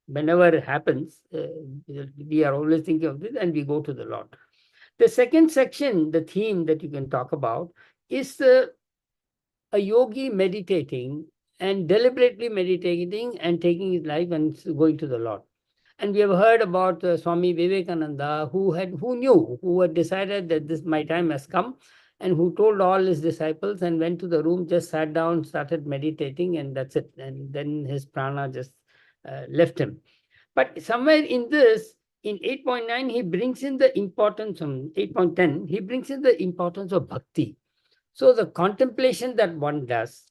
whenever it happens, we are always thinking of this and we go to the Lord. The second section, the theme that you can talk about, is a yogi meditating and deliberately meditating and taking his life and going to the Lord. And we have heard about Swami Vivekananda, who had decided that this my time has come, and who told all his disciples and went to the room, just sat down, started meditating, and that's it. And then his prana just left him. But somewhere in this, in 8.9, he brings in the importance, on 8.10, he brings in the importance of bhakti. So the contemplation that one does,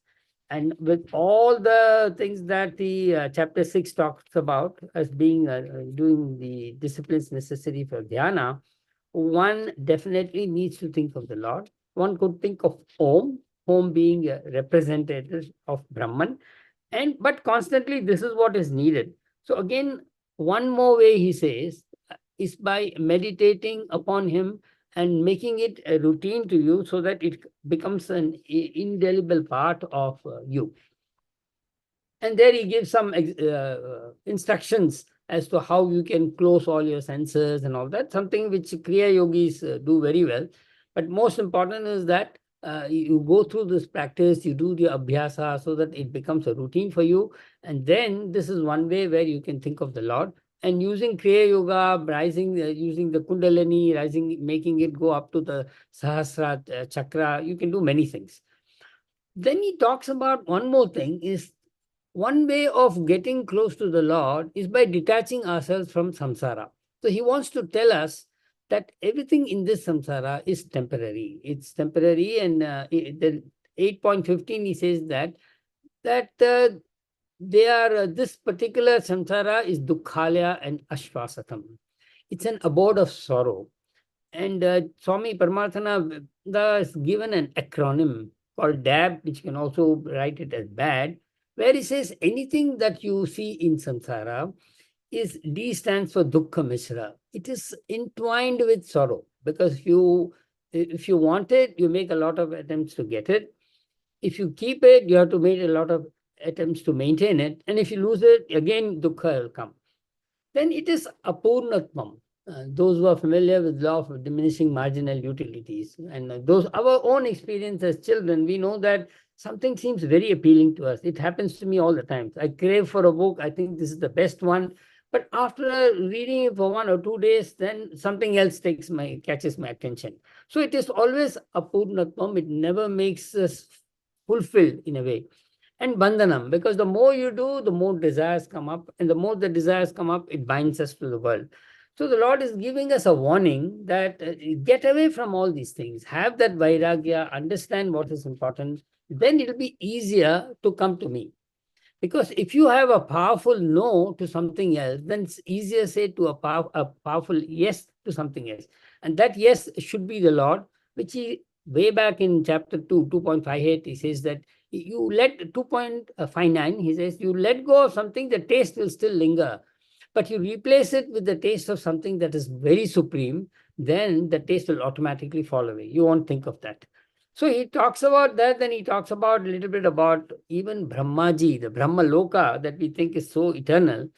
and with all the things that the chapter 6 talks about as being doing the disciplines necessary for dhyana, one definitely needs to think of the Lord. One could think of Om being a representative of Brahman, but constantly this is what is needed. So again, one more way he says is by meditating upon him and making it a routine to you, so that it becomes an indelible part of you. And there he gives some instructions as to how you can close all your senses and all that, something which Kriya Yogis do very well. But most important is that you go through this practice, you do the abhyasa, so that it becomes a routine for you. And then this is one way where you can think of the Lord. And using Kriya Yoga, rising, using the Kundalini, rising, making it go up to the Sahasra chakra, you can do many things. Then he talks about one more thing, is one way of getting close to the Lord is by detaching ourselves from samsara. So he wants to tell us that everything in this samsara is temporary. It's temporary, and the 8.15 he says that they are this particular samsara is dukkhalaya and ashvasatam. It's an abode of sorrow. And Swami Paramarthananda has given an acronym called DAB, which can also write it as bad, where he says anything that you see in samsara is D stands for dukkha mishra. It is entwined with sorrow, because if you want it, you make a lot of attempts to get it. If you keep it, you have to make a lot of attempts to maintain it. And if you lose it, again, dukkha will come. Then it is apurnatvam. Those who are familiar with law of diminishing marginal utilities, and those our own experience as children, we know that something seems very appealing to us. It happens to me all the time. I crave for a book. I think this is the best one. But after reading it for 1 or 2 days, then something else catches my attention. So it is always apurnatvam. It never makes us fulfilled in a way. And bandhanam, because the more you do, the more desires come up, and the more the desires come up, it binds us to the world. So the Lord is giving us a warning that get away from all these things, have that vairagya, understand what is important, then it'll be easier to come to me. Because if you have a powerful no to something else, then it's easier say to a powerful yes to something else. And that yes should be the Lord, which he, way back in chapter 2, 2.58, he says that you let 2.59, he says, you let go of something, the taste will still linger. But you replace it with the taste of something that is very supreme, then the taste will automatically fall away. You won't think of that. So he talks about that, then he talks about a little bit about even Brahmaji, the Brahma Loka that we think is so eternal,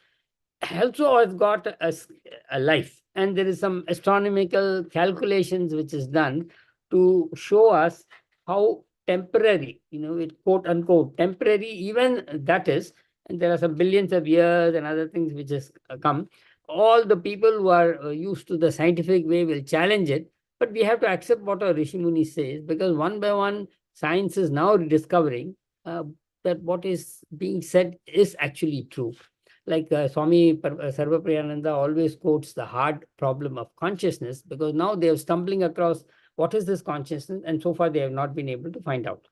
also has got a life. And there is some astronomical calculations which is done to show us how temporary, with quote unquote, temporary even that is. And there are some billions of years and other things which has come. All the people who are used to the scientific way will challenge it, but we have to accept what our Rishi Muni says, because one by one, science is now discovering that what is being said is actually true. like Swami Sarvapriyananda always quotes the hard problem of consciousness, because now they are stumbling across what is this consciousness, and so far they have not been able to find out.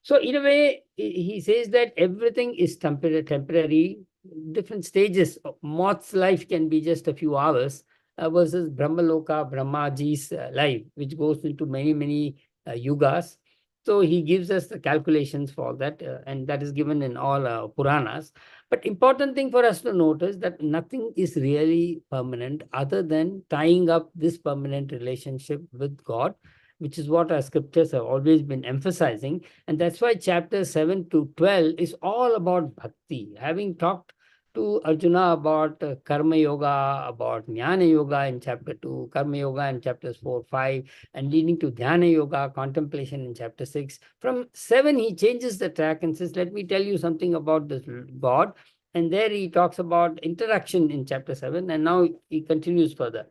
So in a way, he says that everything is temporary, different stages. Moth's life can be just a few hours versus Brahmaloka, Brahmaji's life, which goes into many yugas. So he gives us the calculations for that, and that is given in all Puranas. But important thing for us to notice that nothing is really permanent other than tying up this permanent relationship with God, which is what our scriptures have always been emphasizing. And that's why chapter 7 to 12 is all about bhakti. Having talked to Arjuna about Karma Yoga, about Jnana Yoga in chapter 2, Karma Yoga in chapters 4, 5, and leading to Dhyana Yoga, contemplation in chapter 6. From 7, he changes the track and says, let me tell you something about this God. And there he talks about interaction in chapter 7, and now he continues further.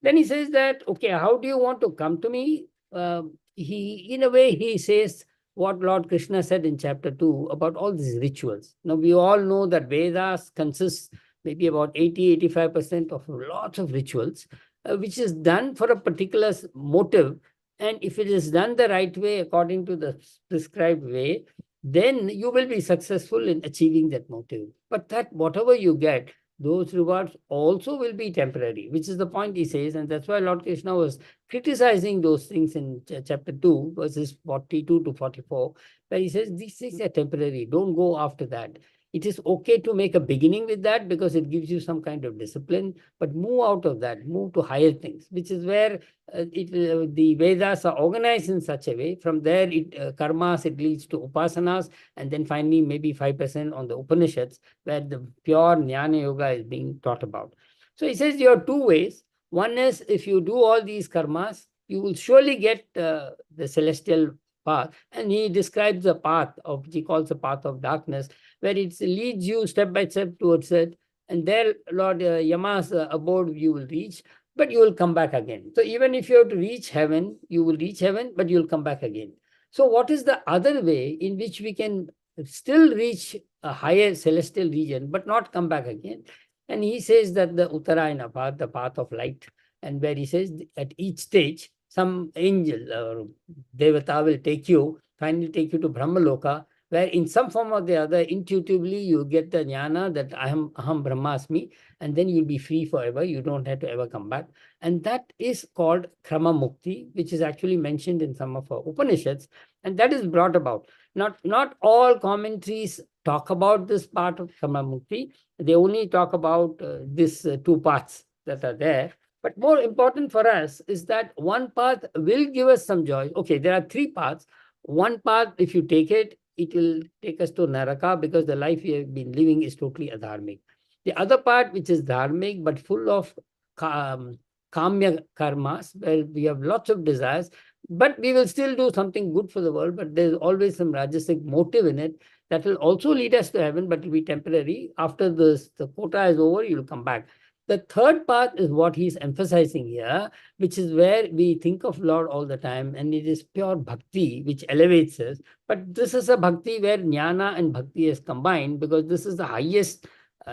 Then he says that, okay, how do you want to come to me? In a way, he says what Lord Krishna said in chapter 2 about all these rituals. Now, we all know that Vedas consists maybe about 80-85% of lots of rituals, which is done for a particular motive. And if it is done the right way, according to the prescribed way, then you will be successful in achieving that motive. But that whatever you get, those rewards also will be temporary, which is the point he says. And that's why Lord Krishna was criticizing those things in chapter 2, verses 42 to 44, where he says, these things are temporary. Don't go after that. It is okay to make a beginning with that because it gives you some kind of discipline, but move out of that, move to higher things, which is where the Vedas are organized in such a way. From there, karmas, it leads to upasanas, and then finally maybe 5% on the Upanishads, where the pure Jnana Yoga is being taught about. So he says there are two ways. One is if you do all these karmas, you will surely get the celestial path. And he describes the path of, he calls the path of darkness, where it leads you step by step towards it. And there, Lord Yama's abode you will reach, but you will come back again. So even if you have to reach heaven, you will reach heaven, but you'll come back again. So what is the other way in which we can still reach a higher celestial region, but not come back again? And he says that the Uttarayana path, the path of light, and where he says at each stage, some angel or devata will finally take you to Brahmaloka, where in some form or the other, intuitively, you get the jnana that aham brahmasmi, and then you'll be free forever. You don't have to ever come back. And that is called krama mukti, which is actually mentioned in some of our Upanishads. And that is brought about. Not all commentaries talk about this part of krama mukti. They only talk about these two paths that are there. But more important for us is that one path will give us some joy. Okay, there are three paths. One path, if you take it, it will take us to Naraka because the life we have been living is totally adharmic. The other part, which is dharmic, but full of kamya karmas, where we have lots of desires, but we will still do something good for the world, but there's always some rajasic motive in it that will also lead us to heaven, but it will be temporary. After the quota is over, you'll come back. The third part is what he's emphasizing here, which is where we think of Lord all the time, and it is pure bhakti, which elevates us. But this is a bhakti where jnana and bhakti is combined, because this is the highest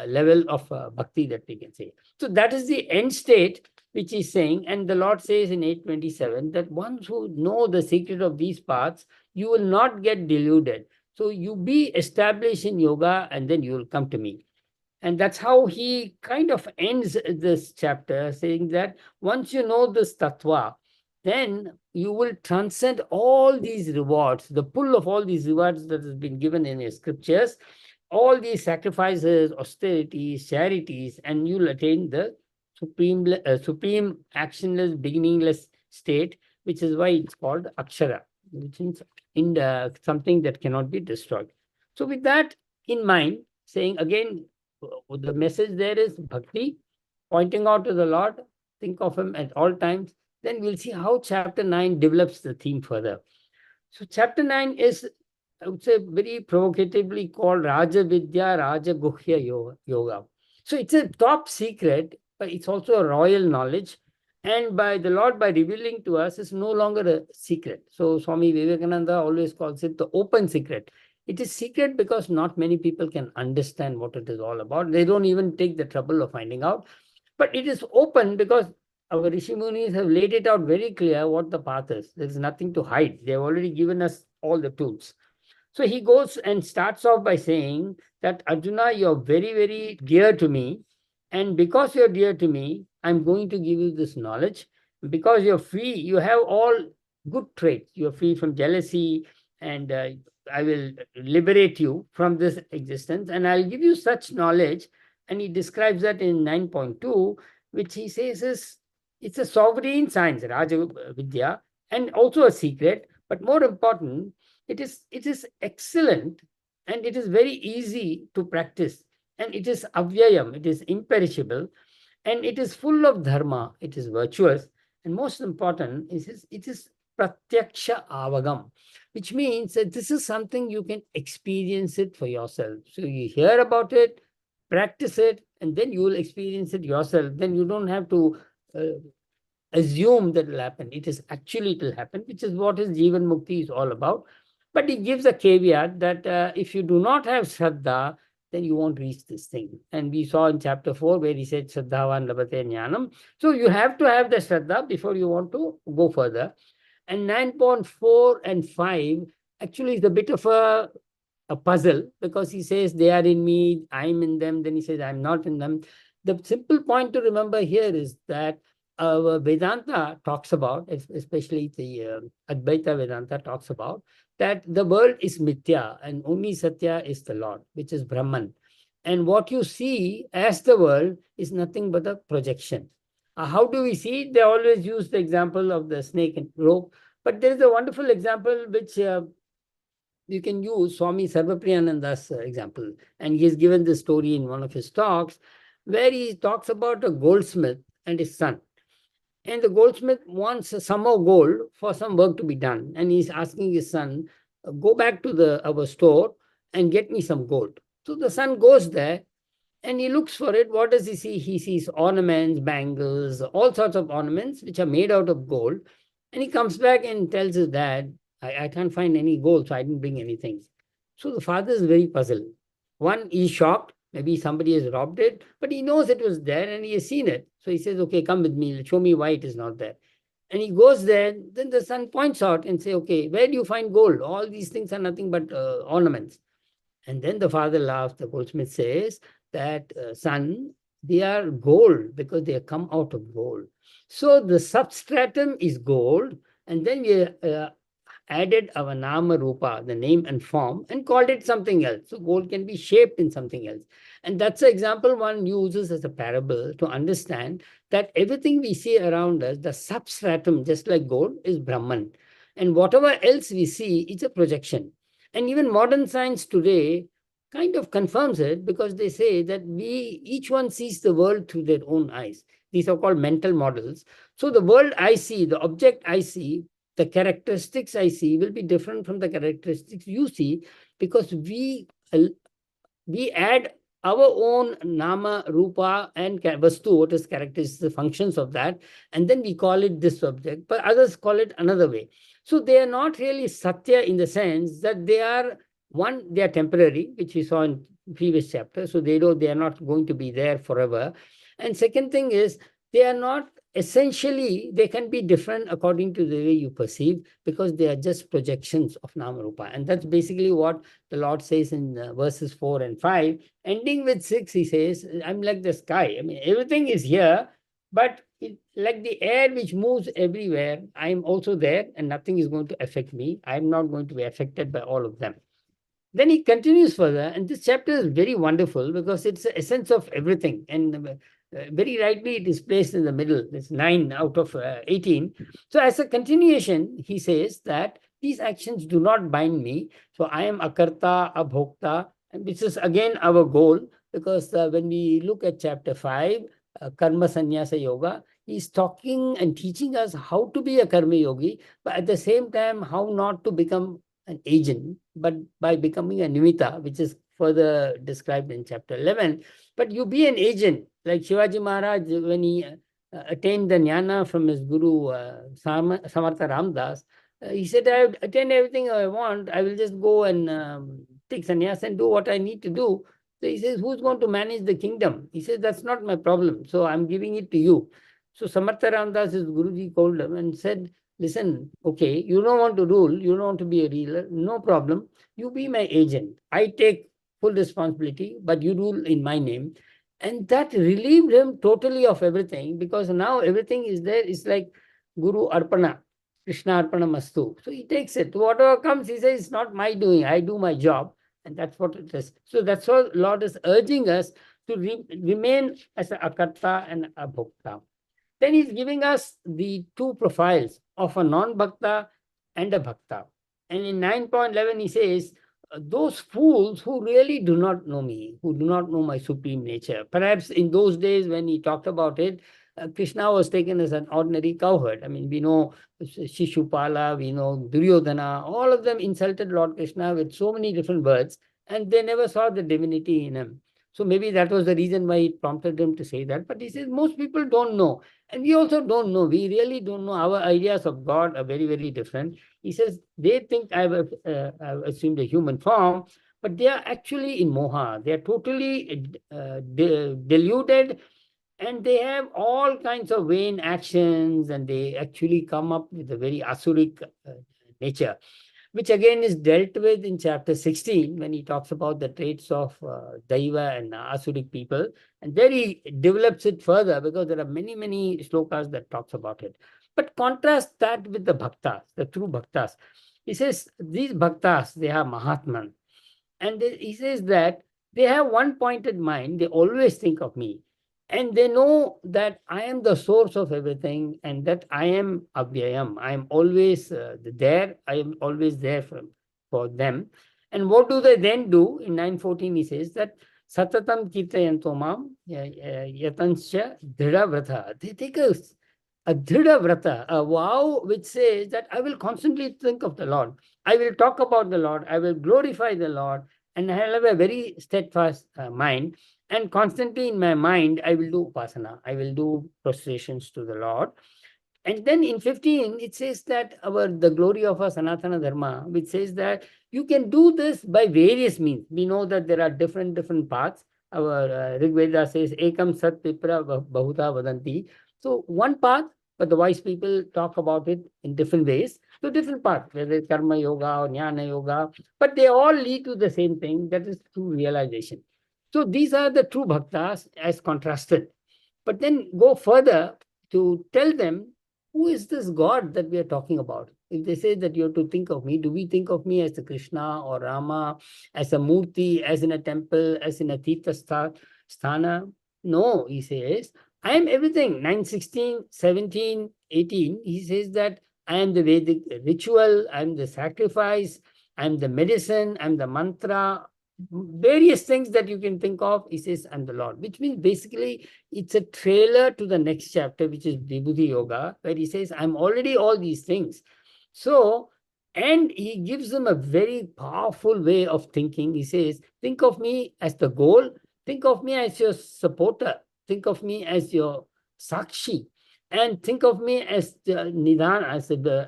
level of bhakti that we can say. So that is the end state, which he's saying. And the Lord says in 827 that once who know the secret of these paths, you will not get deluded. So you be established in yoga, and then you will come to me. And that's how he kind of ends this chapter, saying that once you know this tattva, then you will transcend all these rewards, the pull of all these rewards that has been given in your scriptures, all these sacrifices, austerities, charities, and you'll attain the supreme actionless, beginningless state, which is why it's called Akshara, which means something that cannot be destroyed. So with that in mind, saying again, the message there is bhakti, pointing out to the Lord, think of him at all times. Then we'll see how chapter 9 develops the theme further. So chapter 9 is, I would say, very provocatively called Raja Vidya, Raja Guhya Yoga. So it's a top secret, but it's also a royal knowledge. And by the Lord, by revealing to us, it's no longer a secret. So Swami Vivekananda always calls it the open secret. It is secret because not many people can understand what it is all about. They don't even take the trouble of finding out. But it is open because our Rishi Munis have laid it out very clear what the path is. There is nothing to hide. They have already given us all the tools. So he goes and starts off by saying that, Arjuna, you're very, very dear to me. And because you're dear to me, I'm going to give you this knowledge. Because you're free, you have all good traits. You're free from jealousy, and I will liberate you from this existence. And I'll give you such knowledge. And he describes that in 9.2, which he says is it's a sovereign science, Raja Vidya, and also a secret. But more important, it is excellent, and it is very easy to practice, and it is avyayam, it is imperishable, and it is full of dharma, it is virtuous, and most important it is pratyaksha avagam, which means that this is something you can experience it for yourself. So you hear about it, practice it, and then you will experience it yourself. Then you don't have to assume that it will happen. It is actually, it will happen, which is what his Jivan Mukti is all about. But he gives a caveat that if you do not have Shraddha, then you won't reach this thing. And we saw in chapter 4 where he said, Shraddhavan labhate jnanam. So you have to have the Shraddha before you want to go further. And 9.4 and 5 actually is a bit of a puzzle, because he says they are in me, I'm in them, then he says I'm not in them. The simple point to remember here is that Vedanta talks about, especially the Advaita Vedanta talks about, that the world is mithya and only Satya is the Lord, which is Brahman. And what you see as the world is nothing but a projection. How do we see it? They always use the example of the snake and rope, but there is a wonderful example which you can use, Swami Sarvapriyananda's example. And he has given this story in one of his talks, where he talks about a goldsmith and his son. And the goldsmith wants some more gold for some work to be done. And he's asking his son, go back to our store and get me some gold. So the son goes there and he looks for it. What does he see? He sees ornaments, bangles, all sorts of ornaments which are made out of gold. And he comes back and tells his dad, I can't find any gold, so I didn't bring anything. So the father is very puzzled. One, he's shocked. Maybe somebody has robbed it, but he knows it was there and he has seen it. So he says, okay, come with me, show me why it is not there. And he goes there. Then the son points out and say, okay, where do you find gold? All these things are nothing but ornaments. And then the father laughs. The goldsmith says that, son, they are gold because they have come out of gold. So the substratum is gold, and then we added our nama rupa, the name and form, and called it something else. So gold can be shaped in something else. And that's the example one uses as a parable to understand that everything we see around us, the substratum, just like gold, is Brahman. And whatever else we see, it's a projection. And even modern science today kind of confirms it, because they say that each one sees the world through their own eyes. These are called mental models. So the world I see, the object I see, the characteristics I see will be different from the characteristics you see, because we add our own nama, rupa, and vastu, what is characteristics, the functions of that, and then we call it this object, but others call it another way. So they are not really satya in the sense that they are temporary, which we saw in previous chapter. So they are not going to be there forever. And second thing is, they are not essentially, they can be different according to the way you perceive, because they are just projections of nama rupa. And that's basically what the Lord says in verses 4 and 5. Ending with 6, he says, I'm like the sky. I mean, everything is here, but like the air which moves everywhere, I'm also there, and nothing is going to affect me. I'm not going to be affected by all of them. Then he continues further, and this chapter is very wonderful because it's the essence of everything. And very rightly, it is placed in the middle. It's 9 out of 18. So as a continuation, he says that these actions do not bind me. So I am akarta, abhokta, and which is again our goal, because when we look at chapter 5, Karma Sannyasa Yoga, he's talking and teaching us how to be a karma yogi, but at the same time, how not to become an agent, but by becoming a nimitta, which is further described in chapter 11. But you be an agent, like Shivaji Maharaj, when he attained the jnana from his guru, Samartha Ramdas, he said, I have attained everything I want, I will just go and take sannyas and do what I need to do. So he says, who's going to manage the kingdom? He says, that's not my problem. So I'm giving it to you. So Samartha Ramdas, his Guruji, called him and said, listen, okay, you don't want to rule, you don't want to be a ruler, no problem. You be my agent. I take full responsibility, but you rule in my name. And that relieved him totally of everything, because now everything is there. It's like Guru Arpana, Krishna Arpana Mastu. So he takes it. Whatever comes, he says, it's not my doing. I do my job. And that's what it is. So that's what Lord is urging us to remain as a Akarta and a Bhokta. Then he's giving us the two profiles of a non-Bhakta and a Bhakta. And in 9.11 he says, those fools who really do not know me, who do not know my supreme nature. Perhaps in those days when he talked about it, Krishna was taken as an ordinary cowherd. I mean, we know Shishupala, we know Duryodhana, all of them insulted Lord Krishna with so many different words, and they never saw the divinity in him. So maybe that was the reason why it prompted him to say that. But he says most people don't know. And we also don't know. We really don't know. Our ideas of God are very, very different. He says they think I've assumed a human form, but they are actually in moha. They are totally deluded, and they have all kinds of vain actions, and they actually come up with a very asuric nature, which again is dealt with in chapter 16 when he talks about the traits of Daiva and Asuric people. And there he develops it further, because there are many, many slokas that talks about it. But contrast that with the Bhaktas, the true Bhaktas. He says these Bhaktas, they are Mahatman. And he says that they have one pointed mind. They always think of me. And they know that I am the source of everything, and that I am Avyayam. I am always there. I am always there for them. And what do they then do? In 9.14 he says that Satatam Kirtayanto Mam Yatanscha Dhrida Vrata. They take a Dhrida Vrata, a vow which says that I will constantly think of the Lord. I will talk about the Lord. I will glorify the Lord. And I have a very steadfast mind. And constantly in my mind, I will do upasana. I will do prostrations to the Lord. And then in 15, it says that the glory of our Sanatana Dharma, which says that you can do this by various means. We know that there are different paths. Our Rig Veda says, Ekam Sat Pipra Bahuta Vadanti. So one path, but the wise people talk about it in different ways. So different paths, whether it's Karma Yoga or Jnana Yoga, but they all lead to the same thing, that is true realization. So these are the true bhaktas as contrasted. But then go further to tell them, who is this God that we are talking about? If they say that you have to think of me, do we think of me as the Krishna or Rama, as a Murti, as in a temple, as in a Tirtha Sthana? No, he says, I am everything. 9:16, 17, 18, he says that I am the Vedic ritual, I am the sacrifice, I am the medicine, I am the mantra, various things that you can think of. He says, I'm the Lord, which means basically it's a trailer to the next chapter, which is Vibhuti Yoga, where he says, I'm already all these things. So, and he gives them a very powerful way of thinking. He says, think of me as the goal, think of me as your supporter, think of me as your sakshi, and think of me as the nidan,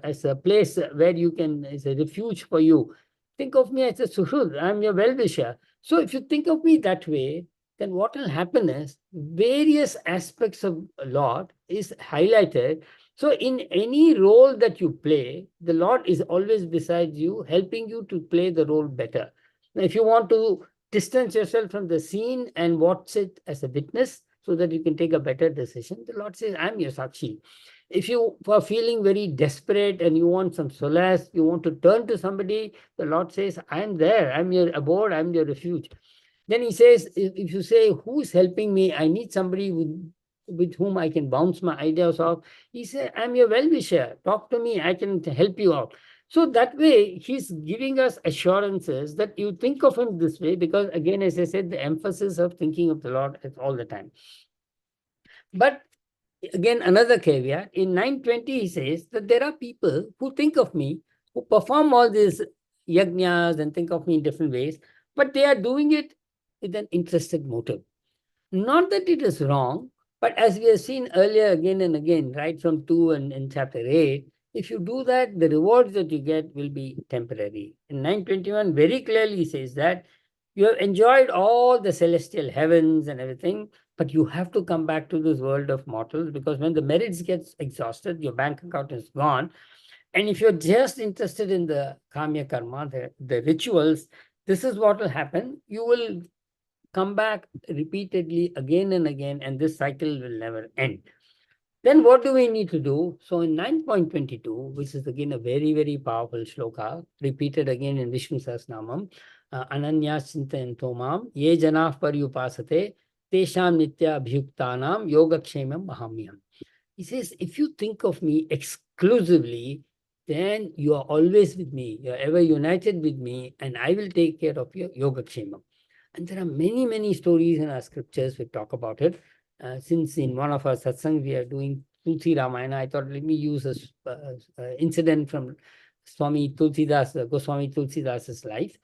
as a place where you can, as a refuge for you. Think of me as a suhrud, I'm your well-wisher. So if you think of me that way, then what will happen is various aspects of Lord is highlighted. So in any role that you play, the Lord is always beside you, helping you to play the role better. Now, if you want to distance yourself from the scene and watch it as a witness so that you can take a better decision, the Lord says, I'm your sakshi. If you are feeling very desperate and you want some solace, you want to turn to somebody, the Lord says, I am there, I'm your abode, I'm your refuge. Then he says, if you say, who is helping me? I need somebody with whom I can bounce my ideas off. He said, I'm your well-wisher, talk to me, I can help you out. So that way, he's giving us assurances that you think of him this way, because again, as I said, the emphasis of thinking of the Lord is all the time. But again, another caveat, in 9:20, he says that there are people who think of me, who perform all these yajnas and think of me in different ways, but they are doing it with an interested motive. Not that it is wrong, but as we have seen earlier again and again, right from 2 and in chapter 8, if you do that, the rewards that you get will be temporary. And 921 very clearly says that you have enjoyed all the celestial heavens and everything, but you have to come back to this world of mortals, because when the merits gets exhausted, your bank account is gone. And if you're just interested in the kamya karma, the rituals, this is what will happen. You will come back repeatedly again and again, and this cycle will never end. Then what do we need to do? So in 9.22, which is again a very, very powerful shloka, repeated again in Vishnu Sahasranamam, Ananya Chintayanto Mam, Ye Janah Paryupasate, Tesham Nitya Abhyuktanam, Yogakshemam Mahamyam. He says, if you think of me exclusively, then you are always with me, you are ever united with me, and I will take care of your Yogakshemam. And there are many, many stories in our scriptures which talk about it. Since in one of our satsangs we are doing Tulsi Ramayana, I thought let me use this incident from Swami Tulsidas, Goswami Tulsidas's life.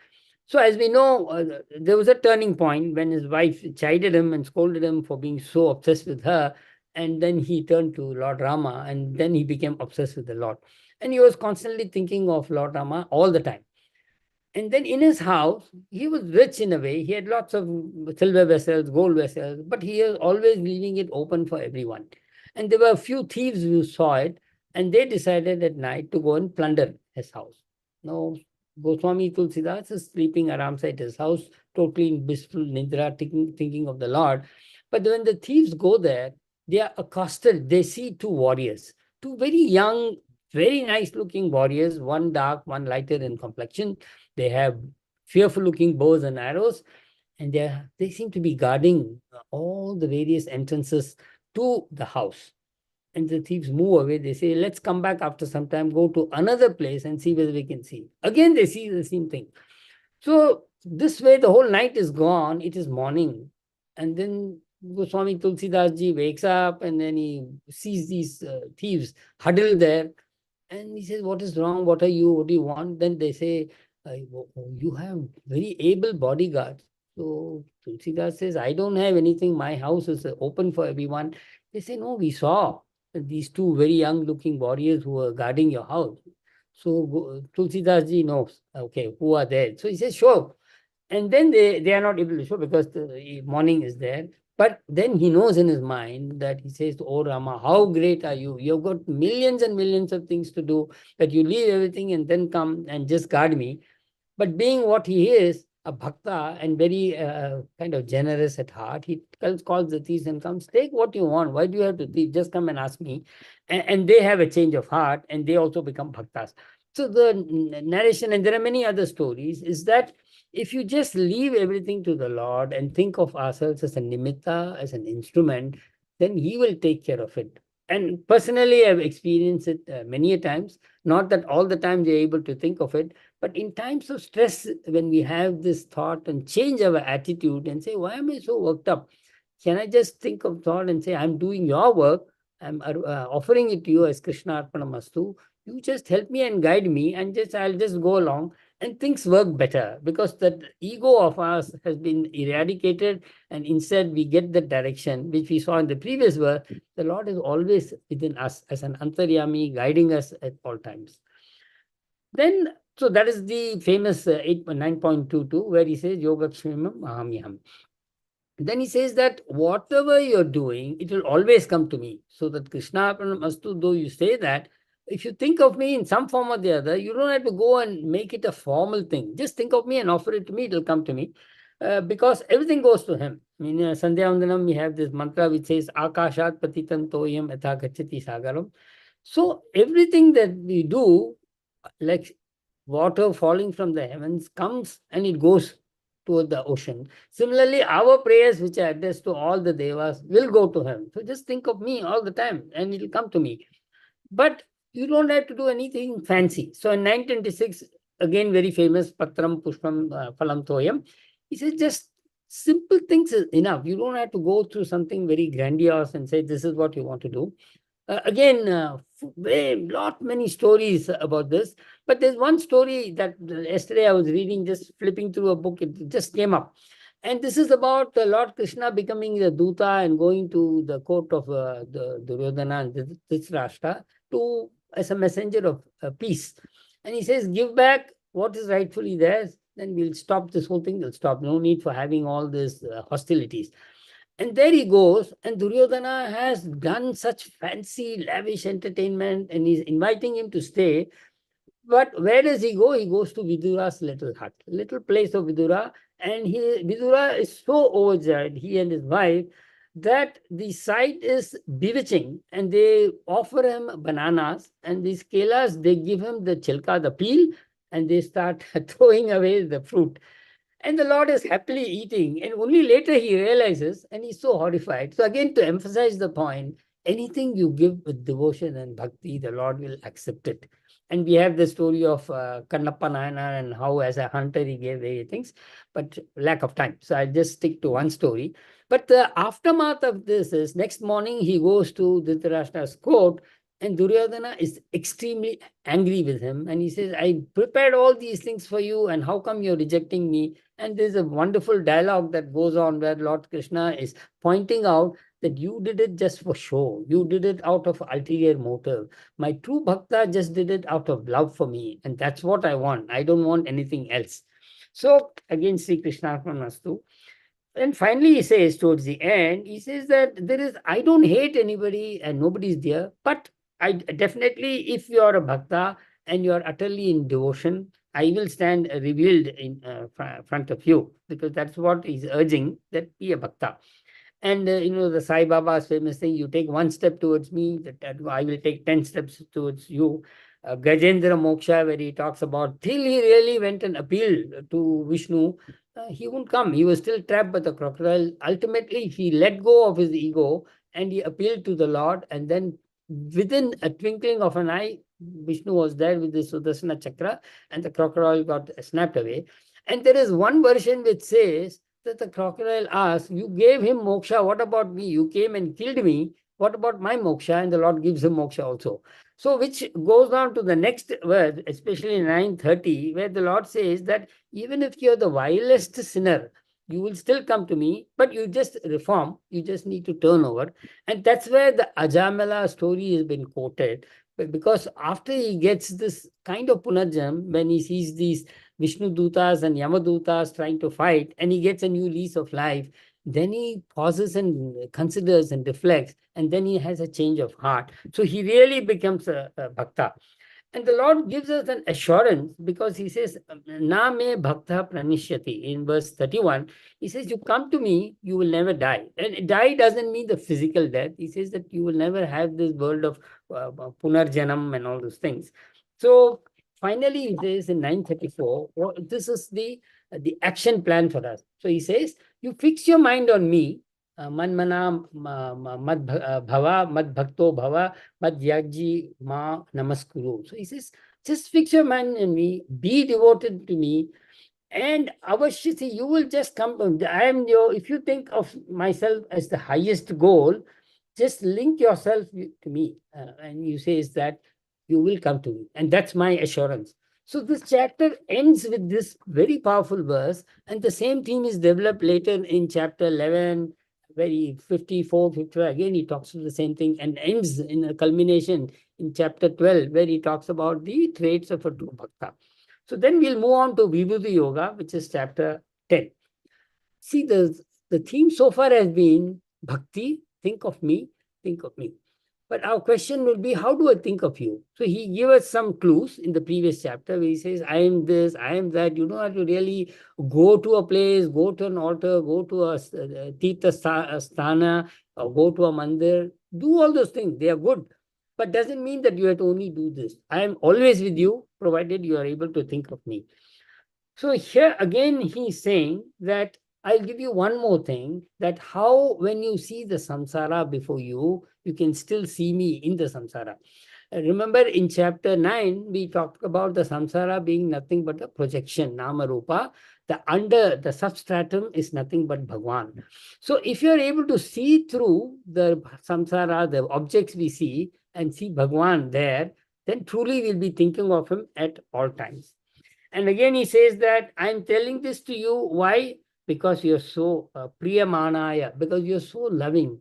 So as we know, there was a turning point when his wife chided him and scolded him for being so obsessed with her. And then he turned to Lord Rama, and then he became obsessed with the Lord. And he was constantly thinking of Lord Rama all the time. And then in his house, he was rich in a way. He had lots of silver vessels, gold vessels, but he was always leaving it open for everyone. And there were a few thieves who saw it, and they decided at night to go and plunder his house. Now, Goswami Tulsidas is sleeping alongside his house, totally in blissful nidra, thinking of the Lord. But when the thieves go there, they are accosted. They see two warriors, two very young, very nice looking warriors, one dark, one lighter in complexion. They have fearful looking bows and arrows, and they seem to be guarding all the various entrances to the house. And the thieves move away. They say, let's come back after some time, go to another place and see whether we can see. Again, they see the same thing. So this way, the whole night is gone. It is morning. And then Goswami Tulsidas ji wakes up, and then he sees these thieves huddled there. And he says, what is wrong? What are you? What do you want? Then they say, you have very able bodyguards. So Tulsidas says, I don't have anything. My house is open for everyone. They say, no, we saw these two very young looking warriors who were guarding your house. So Tulsidas ji knows, okay, who are there? So he says, sure. And then they are not able to show because the morning is there. But then he knows in his mind that he says, oh Rama, how great are you? You've got millions and millions of things to do, that you leave everything and then come and just guard me. But being what he is, a bhakta and very kind of generous at heart, he calls the thieves and comes, take what you want. Why do you have to thief? Just come and ask me. And they have a change of heart, and they also become bhaktas. So the narration, and there are many other stories, is that if you just leave everything to the Lord and think of ourselves as a nimitta, as an instrument, then he will take care of it. And personally, I've experienced it many a times. Not that all the time they're able to think of it, but in times of stress, when we have this thought and change our attitude and say, why am I so worked up? Can I just think of thought and say, I'm doing your work, I'm offering it to you as Krishna Arpanamastu. You just help me and guide me, and I'll just go along, and things work better, because that ego of ours has been eradicated, and instead we get the direction which we saw in the previous verse. The Lord is always within us as an antaryami, guiding us at all times. Then, so that is the famous 9.22, where he says, Yogakshemam Mahamyam. Then he says that whatever you're doing, it will always come to me. So that Krishna Arpanamastu, though you say that, if you think of me in some form or the other, you don't have to go and make it a formal thing. Just think of me and offer it to me, it will come to me. Because everything goes to him. I mean, Sandhya Vandanam, we have this mantra which says, Akashat patitam toyam yatha gacchati sagaram. So everything that we do, like water falling from the heavens, comes and it goes toward the ocean. Similarly, our prayers, which are addressed to all the devas, will go to him. So just think of me all the time and it will come to me. But you don't have to do anything fancy. So in 926, again very famous, Patram Pushpam Phalam Toyam, he says just simple things is enough. You don't have to go through something very grandiose and say this is what you want to do. Many stories about this, but there's one story that yesterday I was reading, just flipping through a book, it just came up. And this is about Lord Krishna becoming the Duta and going to the court of the Duryodhana and Dhritarashtra to as a messenger of peace. And he says, give back what is rightfully theirs, then we'll stop this whole thing, we'll stop. No need for having all these hostilities. And there he goes, and Duryodhana has done such fancy, lavish entertainment, and he's inviting him to stay. But where does he go? He goes to Vidura's little hut, little place of Vidura. And Vidura is so overjoyed, he and his wife, that the sight is bewitching. And they offer him bananas, and these kelas, they give him the chilka, the peel, and they start throwing away the fruit. And the Lord is happily eating. And only later he realizes, and he's so horrified. So again, to emphasize the point, anything you give with devotion and bhakti, the Lord will accept it. And we have the story of Kannappa Nayanar and how as a hunter he gave various things, but lack of time. So I'll just stick to one story. But the aftermath of this is next morning he goes to Dhritarashtra's court, and Duryodhana is extremely angry with him. And he says, I prepared all these things for you, and how come you're rejecting me? And there's a wonderful dialogue that goes on where Lord Krishna is pointing out that you did it just for show. You did it out of ulterior motive. My true bhakta just did it out of love for me. And that's what I want. I don't want anything else. So again, Sri Krishna Arpanastu. And finally, he says towards the end, he says that I don't hate anybody and nobody's there, but I definitely, if you're a bhakta and you're utterly in devotion, I will stand revealed in front of you, because that's what he's urging, that be a bhakta. And the Sai Baba's famous thing, you take one step towards me, that I will take 10 steps towards you. Gajendra Moksha, where he talks about, till he really went and appealed to Vishnu, he wouldn't come. He was still trapped by the crocodile. Ultimately, he let go of his ego and he appealed to the Lord. And then within a twinkling of an eye, Vishnu was there with the Sudarsana Chakra and the crocodile got snapped away. And there is one version which says that the crocodile asked, you gave him moksha, what about me? You came and killed me. What about my moksha? And the Lord gives him moksha also. So which goes on to the next verse, especially 9:30, where the Lord says that even if you're the vilest sinner, you will still come to me, but you just reform, you just need to turn over. And that's where the Ajamala story has been quoted, because after he gets this kind of punarjanam, when he sees these Vishnu Dutas and Yamadutas trying to fight, and he gets a new lease of life, then he pauses and considers and reflects, and then he has a change of heart. So he really becomes a bhakta. And the Lord gives us an assurance, because he says, Na me bhakta pranishyati. In verse 31, he says, you come to me, you will never die. And die doesn't mean the physical death. He says that you will never have this world of punarjanam and all those things. So finally, he says in 9:34, this is the action plan for us. So he says, you fix your mind on me, manmana mad bhava, mad bhakto bhava, mad yagji ma namaskuru. So he says, just fix your mind on me, be devoted to me, and avashyasi, you will just come. If you think of myself as the highest goal, just link yourself to me. And you say is that you will come to me. And that's my assurance. So this chapter ends with this very powerful verse, and the same theme is developed later in chapter 11, very 54, 55. Again, he talks about the same thing, and ends in a culmination in chapter 12, where he talks about the traits of a true bhakta. So then we'll move on to Vibhuti Yoga, which is chapter 10. See, the theme so far has been bhakti, think of me, think of me. But our question will be, how do I think of you? So he gave us some clues in the previous chapter where he says, I am this, I am that. You don't have to really go to a place, go to an altar, go to a Tirtha Sthana, or go to a mandir. Do all those things. They are good. But doesn't mean that you have to only do this. I am always with you, provided you are able to think of me. So here again, he's saying that I'll give you one more thing, that how when you see the samsara before you, you can still see me in the samsara. Remember in chapter 9, we talked about the samsara being nothing but a projection, nama rupa. The substratum is nothing but Bhagwan. So if you're able to see through the samsara, the objects we see, and see Bhagwan there, then truly we'll be thinking of him at all times. And again, he says that I'm telling this to you. Why? Because you're so priyamanaya, because you're so loving.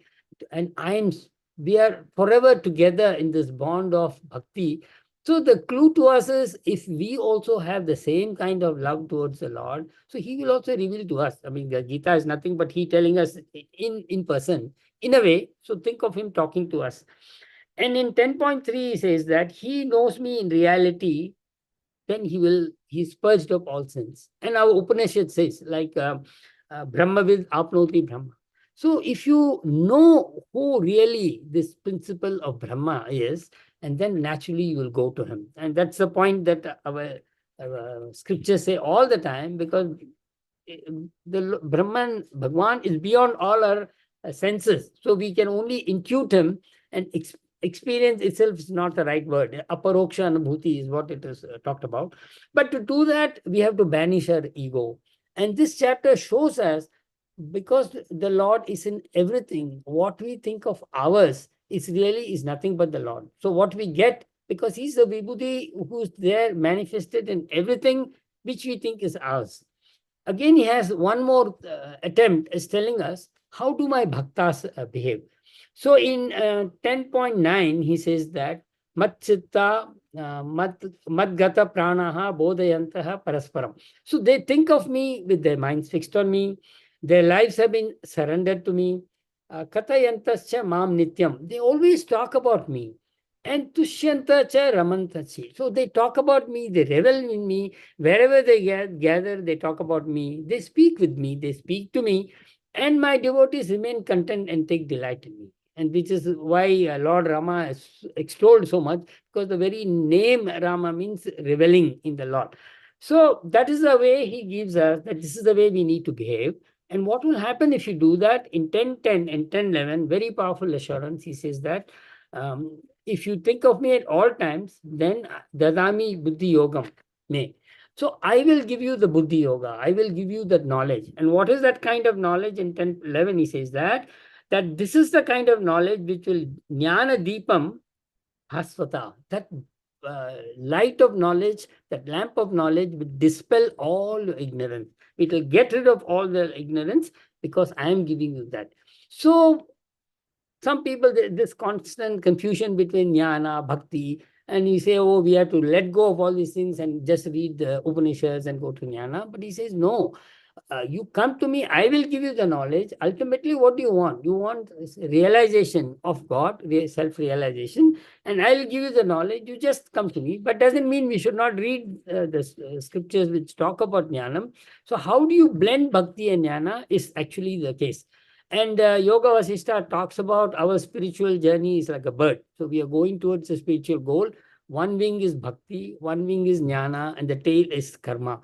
And I'm we are forever together in this bond of bhakti. So the clue to us is if we also have the same kind of love towards the Lord, so he will also reveal to us. I mean, the Gita is nothing but he telling us in person, in a way. So think of him talking to us. And in 10.3, he says that he knows me in reality, then he's purged of all sins. And our Upanishad says, like Brahmavid apnoti Brahma. So if you know who really this principle of Brahma is, and then naturally you will go to him. And that's the point that our scriptures say all the time, because the Brahman, Bhagwan is beyond all our senses. So we can only intuit him, and experience itself is not the right word. Aparoksha anubhuti is what it is talked about. But to do that, we have to banish our ego. And this chapter shows us, because the Lord is in everything, what we think of ours is nothing but the Lord. So what we get, because he's the Vibhuti who's there manifested in everything which we think is ours. Again, he has one more attempt as telling us, how do my bhaktas behave? So in 10.9, he says that mat chitta madgata pranaha bodayantaha parasparam. So they think of me with their minds fixed on me. Their lives have been surrendered to me. Kathayantascha mam nityam. They always talk about me. And tushyanta cha ramantachi. So they talk about me, they revel in me. Wherever they gather, they talk about me. They speak with me, they speak to me. And my devotees remain content and take delight in me. And which is why Lord Rama is extolled so much, because the very name Rama means reveling in the Lord. So that is the way he gives us, that this is the way we need to behave. And what will happen if you do that? In 10.10 and 10.11, very powerful assurance, he says that if you think of me at all times, then dadami buddhi yogam me. So I will give you the buddhi yoga. I will give you that knowledge. And what is that kind of knowledge? In 10.11, he says that this is the kind of knowledge which will jnana deepam hasvata. That light of knowledge, that lamp of knowledge will dispel all ignorance. It will get rid of all the ignorance, because I am giving you that. So some people, this constant confusion between jnana, bhakti, and you say, oh, we have to let go of all these things and just read the Upanishads and go to jnana. But he says, no, you come to me, I will give you the knowledge. Ultimately, what do you want? You want realization of God, self-realization, and I will give you the knowledge. You just come to me. But doesn't mean we should not read the scriptures which talk about jnana. So how do you blend bhakti and jnana is actually the case. And Yoga Vasishta talks about our spiritual journey is like a bird. So we are going towards a spiritual goal. One wing is bhakti, one wing is jnana, and the tail is karma.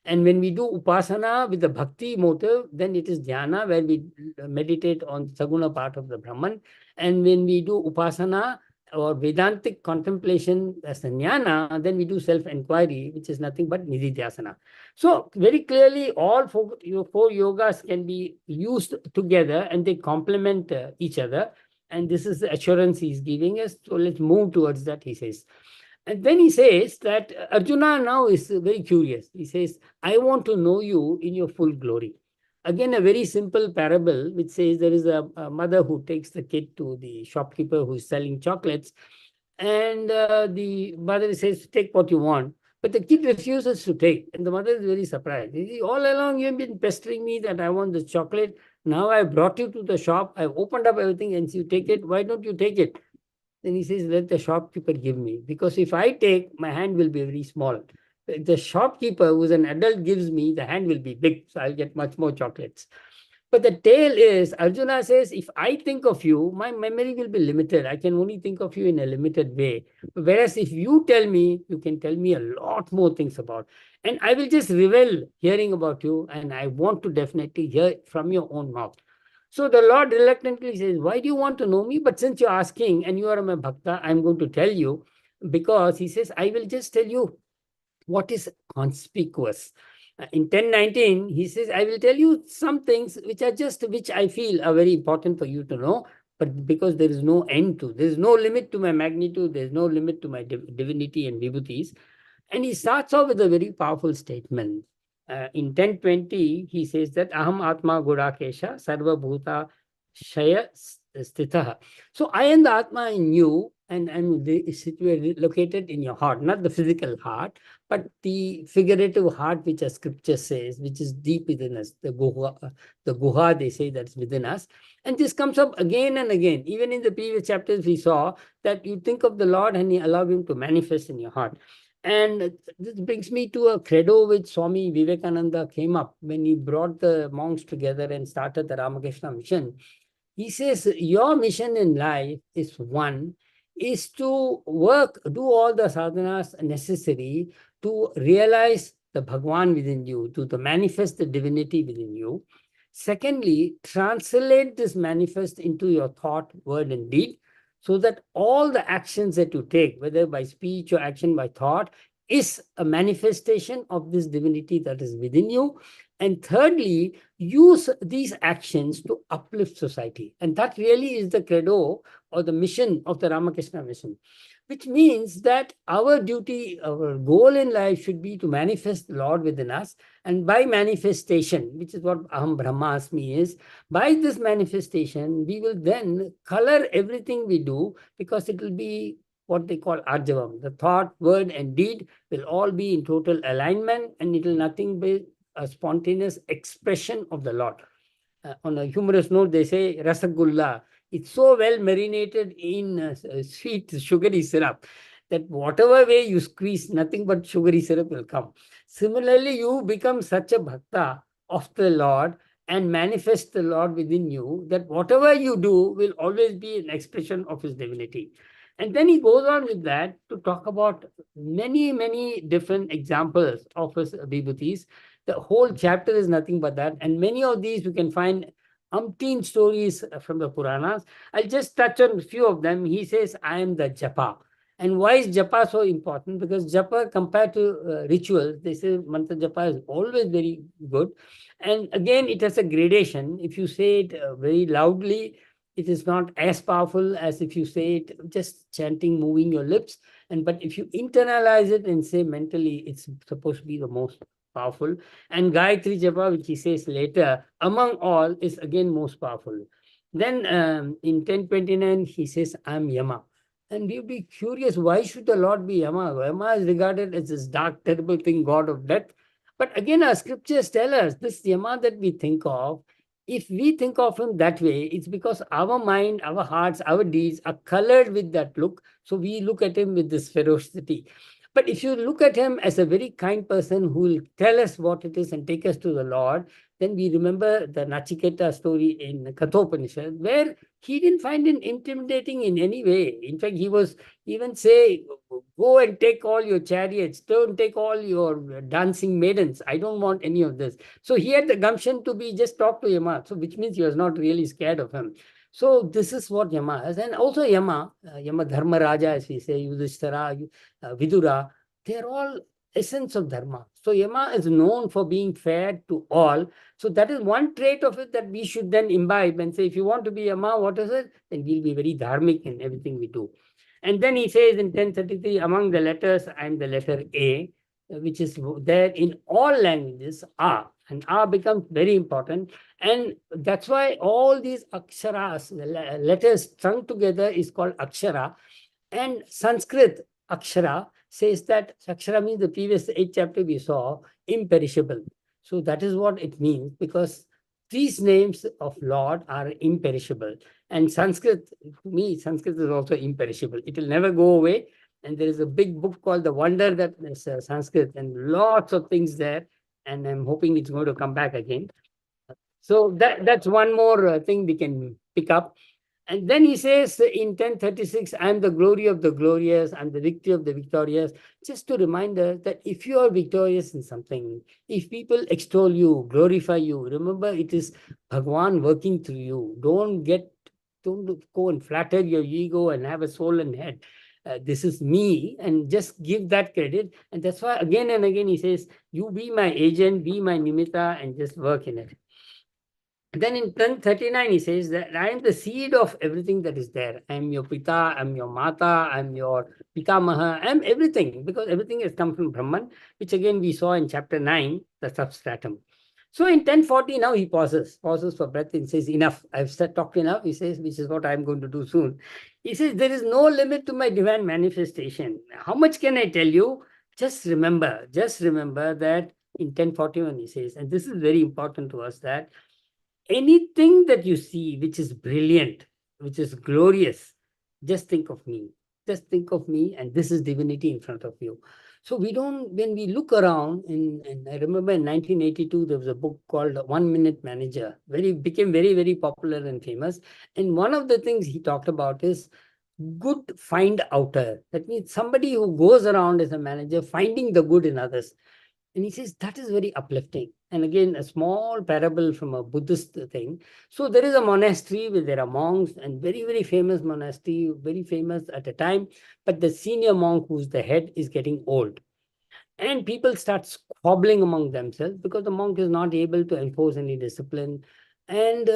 And when we do upasana with the bhakti motive, then it is dhyana, where we meditate on saguna part of the Brahman. And when we do upasana or Vedantic contemplation as a jnana, then we do self-inquiry, which is nothing but nididhyasana. So very clearly, all four yogas can be used together, and they complement each other. And this is the assurance he's giving us. So let's move towards that, he says. And then he says that Arjuna now is very curious. He says, I want to know you in your full glory. Again, a very simple parable which says there is a mother who takes the kid to the shopkeeper who is selling chocolates. And the mother says, take what you want. But the kid refuses to take. And the mother is very surprised. He says, all along you have been pestering me that I want the chocolate. Now I brought you to the shop. I've opened up everything and you take it. Why don't you take it? Then he says, let the shopkeeper give me. Because if I take, my hand will be very small. If the shopkeeper, who's an adult, gives me, the hand will be big. So I'll get much more chocolates. But the tale is, Arjuna says, if I think of you, my memory will be limited. I can only think of you in a limited way. Whereas if you tell me, you can tell me a lot more things about. And I will just revel hearing about you. And I want to definitely hear from your own mouth. So the Lord reluctantly says, why do you want to know me? But since you're asking and you are my bhakta, I'm going to tell you, because he says, I will just tell you what is conspicuous. In 10.19, he says, I will tell you some things which I feel are very important for you to know, but because there is no end to, there is no limit to my magnitude, there is no limit to my divinity and vibhutis. And he starts off with a very powerful statement. In 10.20, he says that Aham Atma Gurakesha Sarva Bhuta Shaya Stitha. So I am the Atma in you, and I'm situated, located in your heart, not the physical heart, but the figurative heart, which a scripture says, which is deep within us, the guha, they say, that's within us. And this comes up again and again. Even in the previous chapters, we saw that you think of the Lord and you allow him to manifest in your heart. And this brings me to a credo which Swami Vivekananda came up when he brought the monks together and started the Ramakrishna mission. He says, your mission in life is one, is to work, do all the sadhanas necessary to realize the Bhagwan within you, to manifest the divinity within you. Secondly, translate this manifest into your thought, word, and deed, so that all the actions that you take, whether by speech or action by thought, is a manifestation of this divinity that is within you. And thirdly, use these actions to uplift society. And that really is the credo or the mission of the Ramakrishna mission, which means that our duty, our goal in life should be to manifest the Lord within us. And by manifestation, which is what Aham Brahmasmi is, by this manifestation, we will then color everything we do, because it will be what they call arjavam. The thought, word, and deed will all be in total alignment, and it will nothing be a spontaneous expression of the Lord. On a humorous note, they say rasagulla. It's so well marinated in sweet sugary syrup that whatever way you squeeze, nothing but sugary syrup will come. Similarly, you become such a bhakta of the Lord and manifest the Lord within you that whatever you do will always be an expression of his divinity. And then he goes on with that to talk about many, many different examples of his vibhutis. The whole chapter is nothing but that. And many of these you can find umpteen stories from the Puranas. I'll just touch on a few of them. He says, I am the japa. And why is japa so important? Because japa, compared to rituals, they say mantra japa is always very good. And again, it has a gradation. If you say it very loudly, it is not as powerful as if you say it just chanting, moving your lips. But if you internalize it and say mentally, it's supposed to be the most powerful. And Gayatri Japa, which he says later, among all, is again most powerful. Then in 1029, he says, I'm Yama. And you'll be curious, why should the Lord be Yama? Yama is regarded as this dark, terrible thing, god of death. But again, our scriptures tell us this Yama that we think of, if we think of him that way, it's because our mind, our hearts, our deeds are colored with that look. So we look at him with this ferocity. But if you look at him as a very kind person who will tell us what it is and take us to the Lord, then we remember the Nachiketa story in Kathopanishad, where he didn't find it intimidating in any way. In fact, he was even say, go and take all your chariots, don't take all your dancing maidens. I don't want any of this. So he had the gumption to be just talk to Yama, so which means he was not really scared of him. So this is what Yama is. And also Yama, Yama Dharma Raja, as we say, Yudhishthira, Vidura, they're all essence of Dharma. So Yama is known for being fair to all. So that is one trait of it that we should then imbibe and say, if you want to be Yama, what is it? Then we'll be very dharmic in everything we do. And then he says in 1033, among the letters, I'm the letter A, which is there in all languages, A. And A becomes very important. And that's why all these aksharas, letters strung together, is called akshara. And Sanskrit akshara says that akshara means the previous 8th chapter we saw, imperishable. So that is what it means, because these names of Lord are imperishable. And Sanskrit, to me, Sanskrit is also imperishable. It will never go away. And there is a big book called The Wonder That is Sanskrit, and lots of things there. And I'm hoping it's going to come back again. So that's one more thing we can pick up. And then he says in 1036, I am the glory of the glorious, I am the victory of the victorious. Just to remind us that if you are victorious in something, if people extol you, glorify you, remember it is Bhagwan working through you. Don't go and flatter your ego and have a soul and head. This is me, and just give that credit. And that's why again and again he says, you be my agent, be my nimitta, and just work in it. Then in 1039, he says that I am the seed of everything that is there. I am your Pita, I am your Mata, I am your Pitamaha, I am everything, because everything has come from Brahman, which again we saw in chapter 9, the substratum. So in 10:40 now he pauses for breath and says, enough, I've talked enough. He says, which is what I'm going to do soon. He says, there is no limit to my divine manifestation. How much can I tell you? Just remember that in 10:41 he says, and this is very important to us, that anything that you see which is brilliant, which is glorious, just think of me. Just think of me, and this is divinity in front of you. So when we look around, and I remember in 1982, there was a book called 1 Minute Manager, became very, very popular and famous. And one of the things he talked about is good find outer. That means somebody who goes around as a manager, finding the good in others. And he says that is very uplifting. And again, a small parable from a Buddhist thing. So there is a monastery where there are monks, and very, very famous monastery, very famous at a time. But the senior monk, who's the head, is getting old. And people start squabbling among themselves because the monk is not able to enforce any discipline. And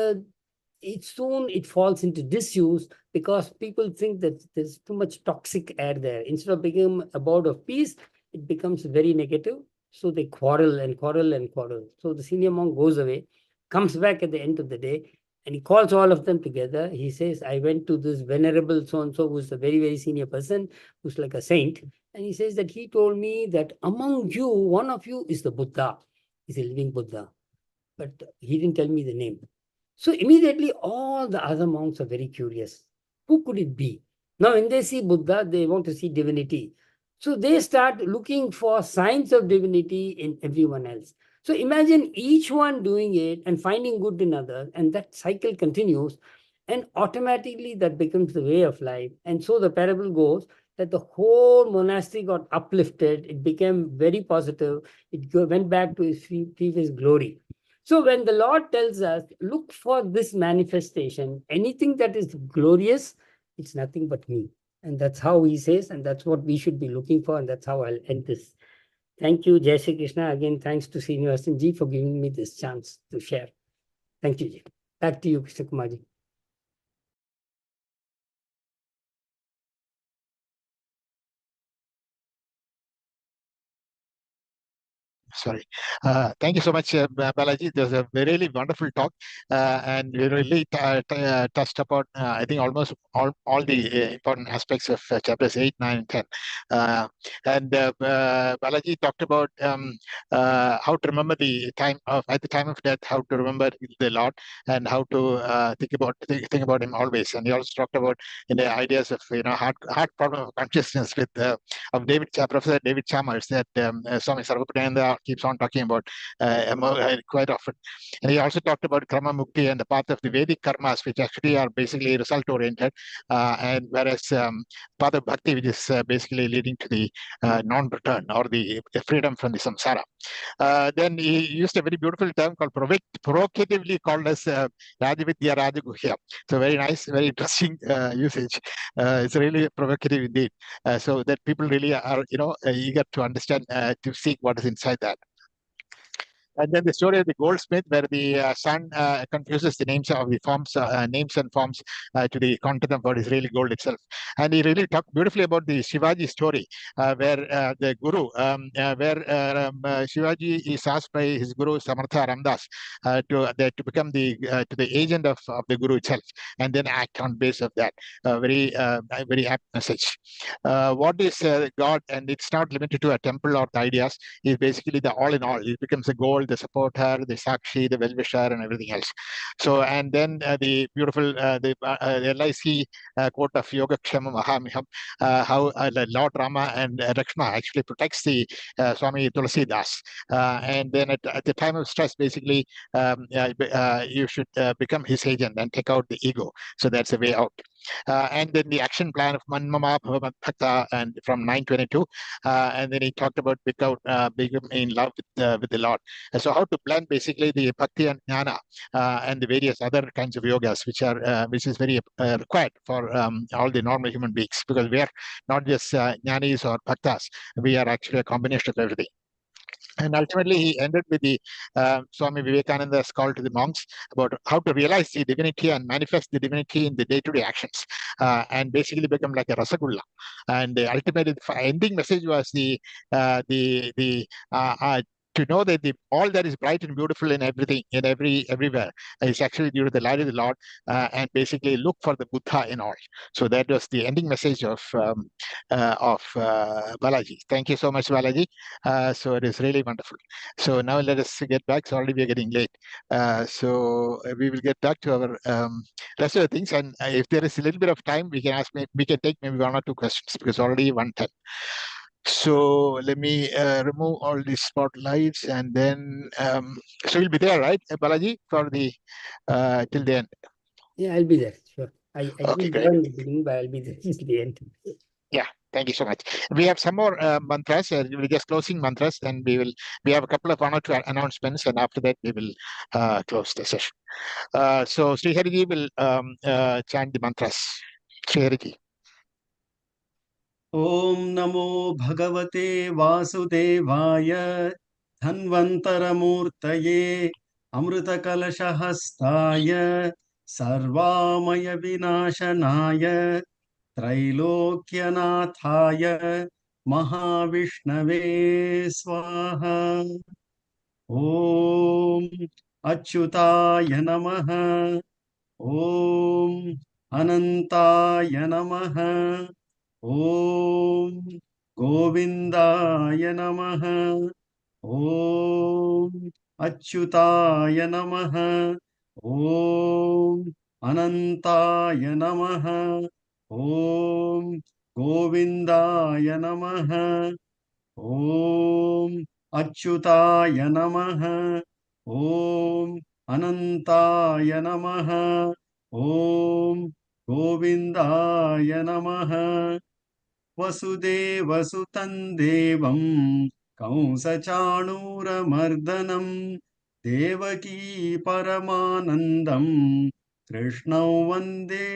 it falls into disuse because people think that there's too much toxic air there. Instead of becoming a abode of peace, it becomes very negative. So they quarrel and quarrel and quarrel. So the senior monk goes away, comes back at the end of the day, and he calls all of them together. He says, I went to this venerable so-and-so, who's a very, very senior person, who's like a saint. And he says that he told me that among you, one of you is the Buddha. He's a living Buddha. But he didn't tell me the name. So immediately all the other monks are very curious. Who could it be? Now, when they see Buddha, they want to see divinity. So they start looking for signs of divinity in everyone else. So imagine each one doing it and finding good in others, and that cycle continues, and automatically that becomes the way of life. And so the parable goes that the whole monastery got uplifted. It became very positive. It went back to its previous glory. So when the Lord tells us, look for this manifestation, anything that is glorious, it's nothing but me. And that's how he says, and that's what we should be looking for, and that's how I'll end this. Thank you, Jai Shri Krishna. Again, thanks to Srinivasan Ji for giving me this chance to share. Thank you, Ji. Back to you, Krishna Kumar Ji. Sorry. Thank you so much, Balaji. It was a really wonderful talk, and we really touched upon, I think, almost all the important aspects of chapters 8, 9, and 10. And Balaji talked about how to remember at the time of death, how to remember the Lord, and how to think about Him always. And he also talked about the ideas of heart problem of consciousness with of Professor David Chalmers that Swami Sarvapriyananda keeps on talking about quite often. And he also talked about Karma Mukti and the path of the Vedic karmas, which actually are basically result oriented, and whereas path of bhakti, which is basically leading to the non-return or the freedom from the samsara. Then he used a very beautiful term called provocatively called as Rajavidya Rajaguhya. So very nice, very interesting usage. It's really provocative indeed. So that people really are eager to understand, to seek what is inside that. And then the story of the goldsmith, where the son confuses the names of the forms, names and forms to the content of what is really gold itself. And he really talked beautifully about the Shivaji story, where the guru, Shivaji is asked by his guru Samartha Ramdas to become the agent of the guru itself, and then act on base of that. Very apt message. What is God? And it's not limited to a temple or the ideas. Is basically the all in all. It becomes the gold, the supporter, the sakshi, the well-wisher, and everything else. So, and then the beautiful the LIC quote of Yoga Kshama Mahamiham, how Lord Rama and Lakshma actually protects the Swami Tulsi Das. And then at the time of stress, basically, you should become his agent and take out the ego. So that's a way out. And then the action plan of Manmama Bhava Bhakta, and from 922, and then he talked about become in love with the Lord. And so how to blend basically the bhakti and jnana and the various other kinds of yogas, which is very required for all the normal human beings, because we are not just jnanis or bhaktas, we are actually a combination of everything. And ultimately, he ended with the Swami Vivekananda's call to the monks about how to realize the divinity and manifest the divinity in the day-to-day actions, and basically become like a rasagulla. And the ultimate ending message was to to know that all that is bright and beautiful in everything, in everywhere, is actually due to the light of the Lord, and basically look for the Buddha in all. So that was the ending message of Balaji. Thank you so much, Balaji. So it is really wonderful. So now let us get back. So already we are getting late. So we will get back to our rest of the things. And if there is a little bit of time, we can take maybe 1 or 2 questions, because already 1:10. So let me remove all these spotlights, and then so you'll be there, right, Balaji, for the till the end? Yeah, I'll be there. Sure. I Okay, didn't great. join the beginning, but I'll be there till the end. Yeah, thank you so much. We have some more mantras. We're just closing mantras, and we have a couple of 1 or 2 announcements, and after that we will close the session. So Sri Hariji will chant the mantras. Sri Hariji. ॐ नमो भगवते वासुदेवाय धन्वन्तरमूर्तये अमृतकलशहस्ताय सर्वामयविनाशनाय त्रैलोक्यनाथाय महाविष्णवे स्वाहा। ॐ अच्युताय नमः। ॐ अनन्ताय नमः। ॐ गोविन्दाय नमः। ॐ अच्युताय नमः। ॐ अनन्ताय नमः। ॐ गोविन्दाय नमः। ॐ अच्युताय नमः। ॐ अनन्ताय नमः। ॐ गोविन्दाय नमः। वसुदेवसुतं देवं कंसचाणूरमर्दनं देवकी परमानन्दं कृष्णौ वन्दे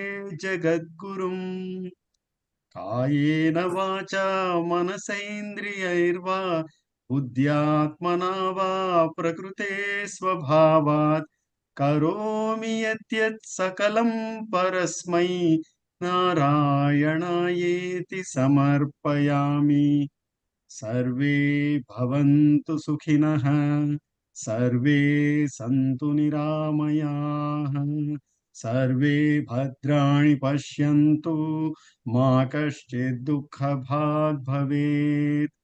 जगद्गुरुम्। कायेन वाचा मनसेन्द्रियैर्वा बुद्ध्यात्मना वा प्रकृते स्वभावात् करोमि यद्यत् सकलं परस्मै नारायणायेति समर्पयामि। सर्वे भवन्तु सुखिनः, सर्वे सन्तु निरामयाः, सर्वे भद्राणि पश्यन्तु, मा कश्चित् दुःखभाग् भवेत्।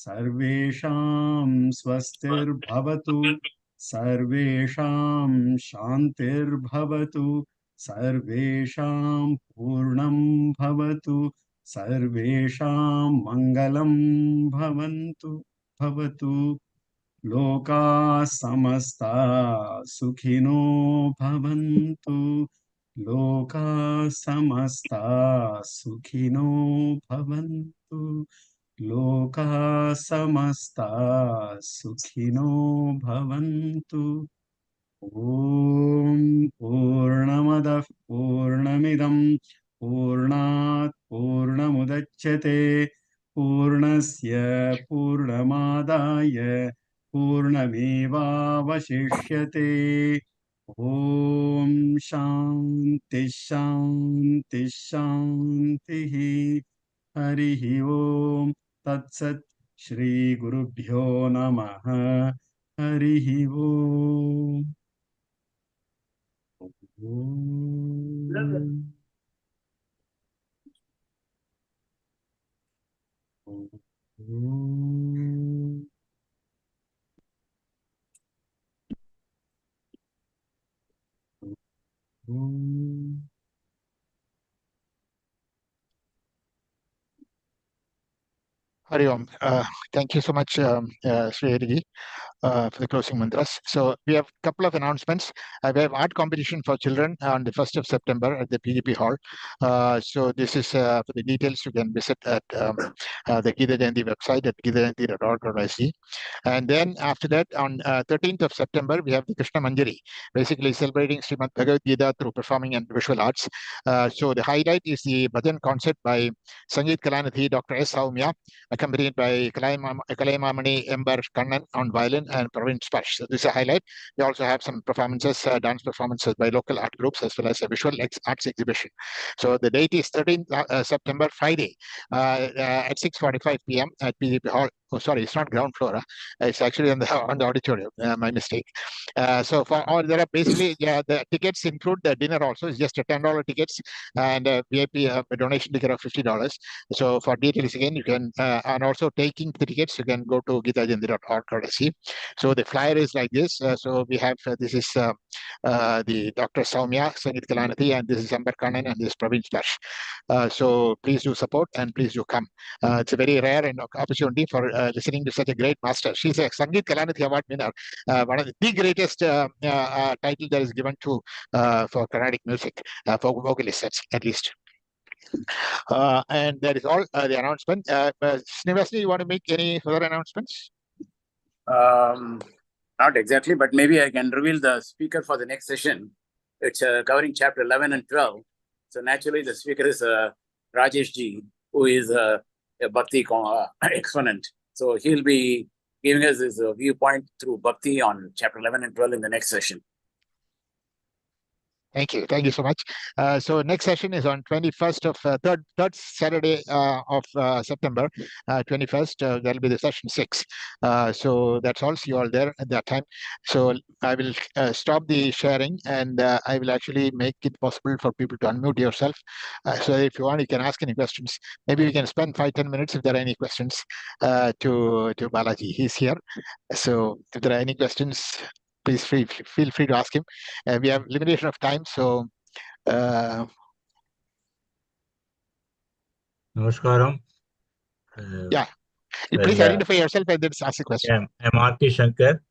सर्वेषां स्वस्तिर्भवतु, सर्वेषां शान्तिर्भवतु, सर्वेषां पूर्णं भवतु, सर्वेषां मङ्गलं भवतु। लोकाः समस्ताः सुखिनो भवन्तु, लोकाः समस्ताः सुखिनो भवन्तु, लोकाः समस्ताः सुखिनो भवन्तु। ॐ पूर्णमदः पूर्णमिदं पूर्णात् पूर्णमुदच्यते पूर्णस्य पूर्णमादाय पूर्णमेवावशिष्यते। ॐ शान्ति शान्ति शान्तिः। हरिः ॐ तत्सत्। श्रीगुरुभ्यो नमः। हरिः ॐ। Hari Om. Thank you so much, Sri Hariji, for the closing mantras. So we have a couple of announcements. We have art competition for children on the 1st of September at the PGP Hall. So this is for the details. You can visit at the Gita Jayanti website at gitajayanti.org. And then after that, on 13th of September, we have the Krishna Manjari, basically celebrating Srimad Bhagavad Gita through performing and visual arts. So the highlight is the bhajan concert by Sangeet Kalanidhi, Dr. S. Saumya, accompanied by Kalaimamani Ember Kannan on violin and Praveen Sparsh. So this is a highlight. We also have some performances, dance performances by local art groups, as well as a visual arts exhibition. So the date is 13th September, Friday, at 6:45 p.m. at PGP Hall. Oh, sorry, it's not ground floor. It's actually on the auditorium. My mistake. So there are basically the tickets include the dinner also. It's just a $10 tickets and VIP a donation ticket of $50. So for details again, you can and also taking the tickets, you can go to gitajayanti.org or see. So the flyer is like this. So we have this is the Dr. Soumya Sangeet Kalanathy, and this is Amber Kannan, and this is Praveen Splash. So please do support and please do come. It's a very rare and opportunity for listening to such a great master. She's a Sangeet Kalanathy Award winner, one of the greatest title that is given to for Carnatic music, for vocalists at least. And that is all the announcement. Srinivasani, you want to make any further announcements? Not exactly, but maybe I can reveal the speaker for the next session. It's covering chapter 11 and 12. So naturally, the speaker is Rajesh Ji, who is a Bhakti exponent. So he'll be giving us his viewpoint through Bhakti on chapter 11 and 12 in the next session. Thank you. Thank you so much. So next session is on 21st of third Saturday of September, 21st. That'll be the session 6. So that's all. See you all there at that time. So I will stop the sharing, and I will actually make it possible for people to unmute yourself. So if you want, you can ask any questions. Maybe we can spend 5-10 minutes if there are any questions to Balaji. He's here. So if there are any questions, please feel free to ask him. We have limitation of time, so. Namaskaram. Yeah, please identify yourself and then ask a question. I'm R.K. Shankar.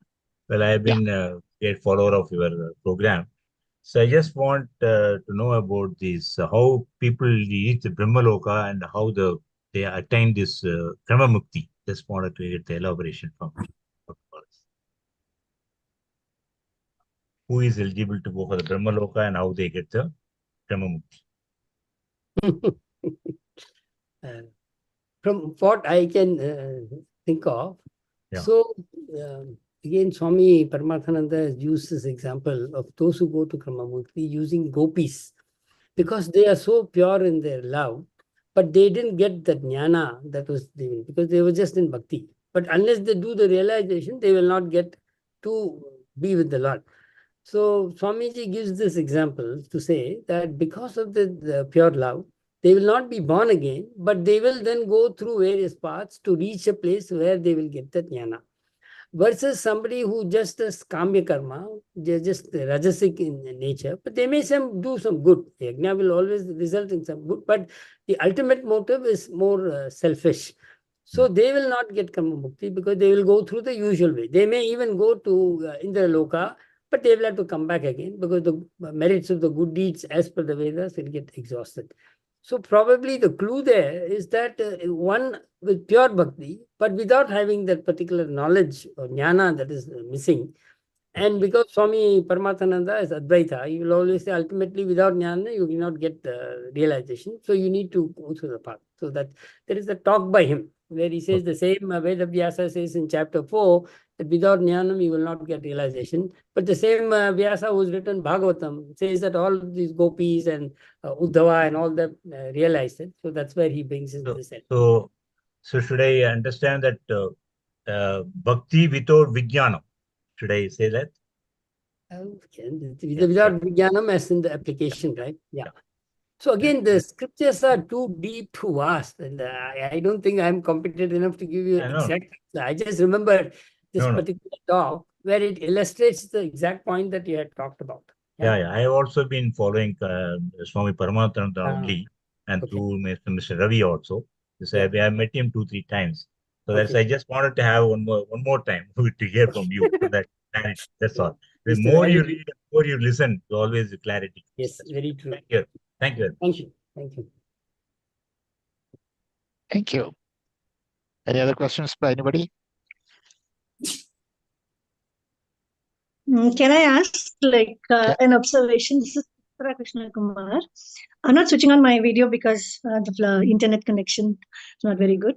Well, I've been a great follower of your program. So I just want to know about this, how people reach the Brahmaloka and how they attain this Krama Mukti. Just wanted to get the elaboration from you. Who is eligible to go for the Brahmaloka and how they get the Krama Mukti? From what I can think of, so again, Swami Paramathananda has used this example of those who go to Krama Mukti using gopis, because they are so pure in their love, but they didn't get the jnana that was given because they were just in bhakti. But unless they do the realization, they will not get to be with the Lord. So Swamiji gives this example to say that because of the pure love, they will not be born again, but they will then go through various paths to reach a place where they will get the jnana. Versus somebody who just does kamya karma, they're just rajasic in nature, but they may do some good. Yajna will always result in some good, but the ultimate motive is more selfish. So they will not get Karma Mukti because they will go through the usual way. They may even go to Indra Loka, but they will have to come back again because the merits of the good deeds as per the Vedas will get exhausted. So probably the clue there is that one with pure bhakti, but without having that particular knowledge or jnana that is missing. And because Swami Paramathananda is Advaita, he will always say ultimately without jnana you will not get realization. So you need to go through the path. So that there is a talk by him where he says the same Veda Vyasa says in chapter 4 that without jnanam you will not get realization. But the same Vyasa who's written Bhagavatam says that all these gopis and Uddhava and all that realized it. So that's where he brings in this. So should I understand that bhakti without vijnanam? Should I say that? Without vijnanam as in the application, right? Yeah. So again, the scriptures are too deep, too vast, and I don't think I'm competent enough to give you exact answer. I just remember this particular talk where it illustrates the exact point that you had talked about. Yeah. I have also been following Swami Paramathananda only, and through Mr. Ravi also. So I have met him 2-3 times. So that's I just wanted to have one more time to hear from you. So that's all. The more you read, the more you listen, always the clarity. Yes, very true. Thank you. Thank you. Thank you. Thank you. Thank you. Any other questions by anybody? Can I ask an observation? This is Krishna Kumar. I'm not switching on my video because the internet connection is not very good.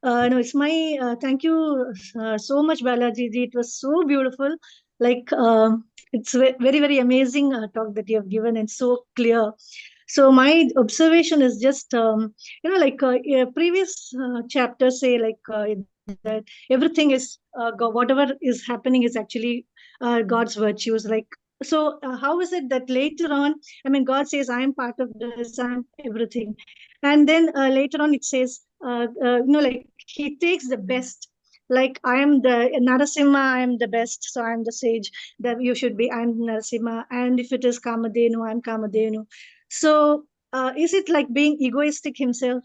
No, it's my thank you so much, Balaji ji. It was so beautiful. It's very, very amazing talk that you have given and so clear. So my observation is just, previous chapters say that everything is whatever is happening is actually God's virtues. Like, so how is it that later on, I mean, God says, I am part of this, I'm everything. And then later on it says, like he takes the best. Like, I am the Narasimha, I am the best, so I am the sage that you should be, I'm Narasimha. And if it is Kamadhenu, I'm Kamadhenu. So is it like being egoistic himself?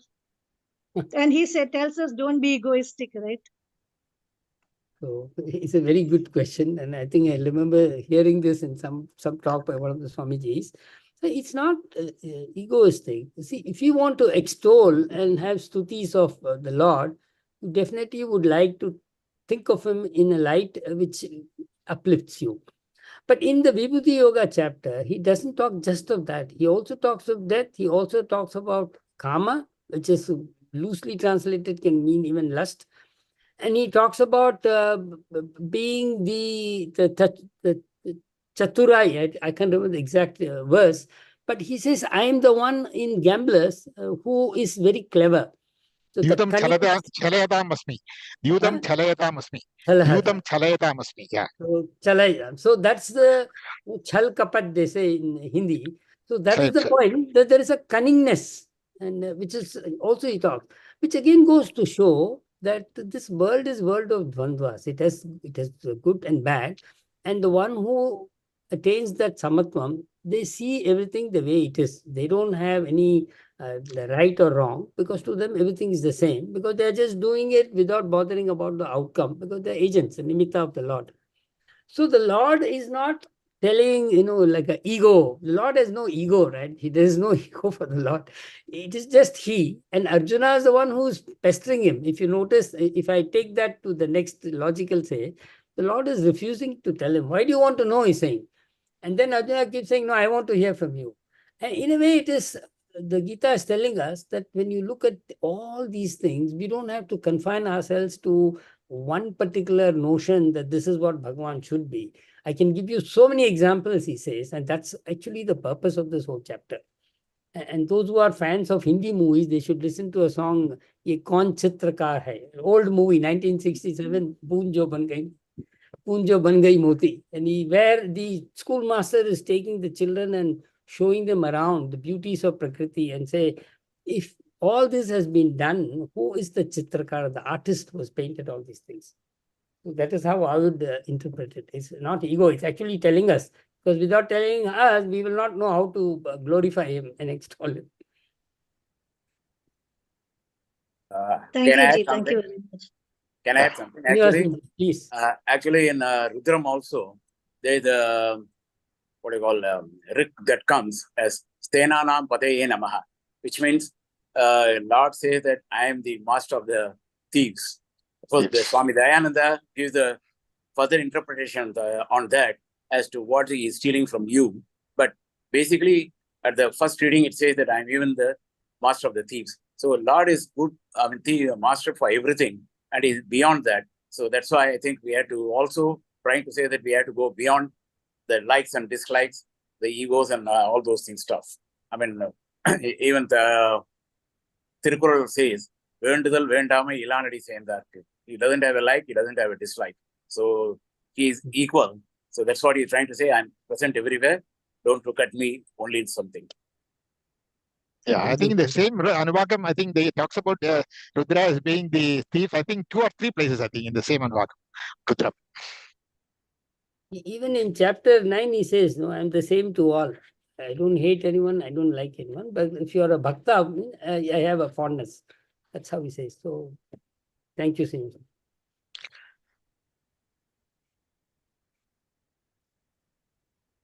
And he tells us, don't be egoistic, right? So it's a very good question, and I think I remember hearing this in some talk by one of the Swamijis. So it's not egoistic. See, if you want to extol and have stutis of the Lord, you definitely would like to think of him in a light which uplifts you. But in the Vibhuti Yoga chapter, he doesn't talk just of that. He also talks of death. He also talks about kama, which is loosely translated can mean even lust. And he talks about being the chaturai. I can't remember the exact verse, but he says, I am the one in gamblers who is very clever. So Yudam chalayadam asmi. Yudam chalayadam asmi. Yudam chalayadam asmi. Yeah. So that's the chal kapat they say in Hindi. So that is the point, that there is a cunningness, and which is also he talks, which again goes to show that this world is world of dvandvas. It has good and bad, and the one who attains that samatvam, they see everything the way it is. They don't have any right or wrong, because to them everything is the same, because they're just doing it without bothering about the outcome, because they're agents, the nimitta of the Lord. So the Lord is not telling, like an ego. The Lord has no ego, right? There is no ego for the Lord. It is just he. And Arjuna is the one who's pestering him. If you notice, if I take that to the next logical say, the Lord is refusing to tell him. Why do you want to know, he's saying. And then Arjuna keeps saying, no, I want to hear from you. And in a way, it is, the Gita is telling us that when you look at all these things, we don't have to confine ourselves to one particular notion that this is what Bhagavan should be. I can give you so many examples, he says, and that's actually the purpose of this whole chapter. And those who are fans of Hindi movies, they should listen to a song, Ye Kaun Chitrakar Hai, old movie, 1967, Poonjo Ban Gai Moti. And where the schoolmaster is taking the children and showing them around the beauties of Prakriti and say, if all this has been done, who is the Chitrakar, the artist who has painted all these things? So that is how I would interpret it. It's not ego, it's actually telling us. Because without telling us, we will not know how to glorify him and extol him. Thank you, Ji. Thank you very much. Can I add something? Actually, please. Actually, in Rudram also, there is a what do you call rik that comes as Stenanam Pataye Namaha, which means Lord says that I am the master of the thieves. So the Swami Dayananda gives the further interpretation on that as to what he is stealing from you. But basically, at the first reading, it says that I am even the master of the thieves. So Lord is good, the master for everything, and is beyond that. So that's why I think we have to also trying to say that we have to go beyond the likes and dislikes, the egos and all those things stuff. I mean, even the Tirukural says, Vendudal Vendama Ilanadi saying that he doesn't have a like, he doesn't have a dislike. So he is equal. So that's what he's trying to say. I'm present everywhere. Don't look at me only in something. Yeah, I think in the same Anuvakam, I think they talks about Rudra as being the thief. I think 2 or 3 places, I think, in the same Anuvakam. Rudra. Even in chapter 9, he says, no, I'm the same to all. I don't hate anyone, I don't like anyone. But if you're a bhakta, I have a fondness. That's how he says. So, thank you, Singh.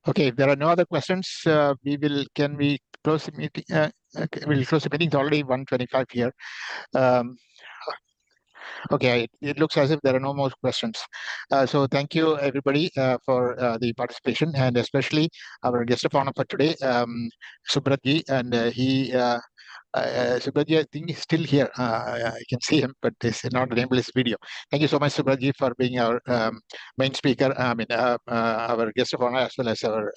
Okay, if there are no other questions, can we close the meeting? We'll close the meeting. It's already 1:25 here. Okay, it looks as if there are no more questions. So thank you, everybody, for the participation, and especially our guest of honor for today, Subratji, and he Subraji, I think he's still here. I can see him, but he's not enabled his video. Thank you so much, Subraji, for being our main speaker. Our guest of honor, as well as our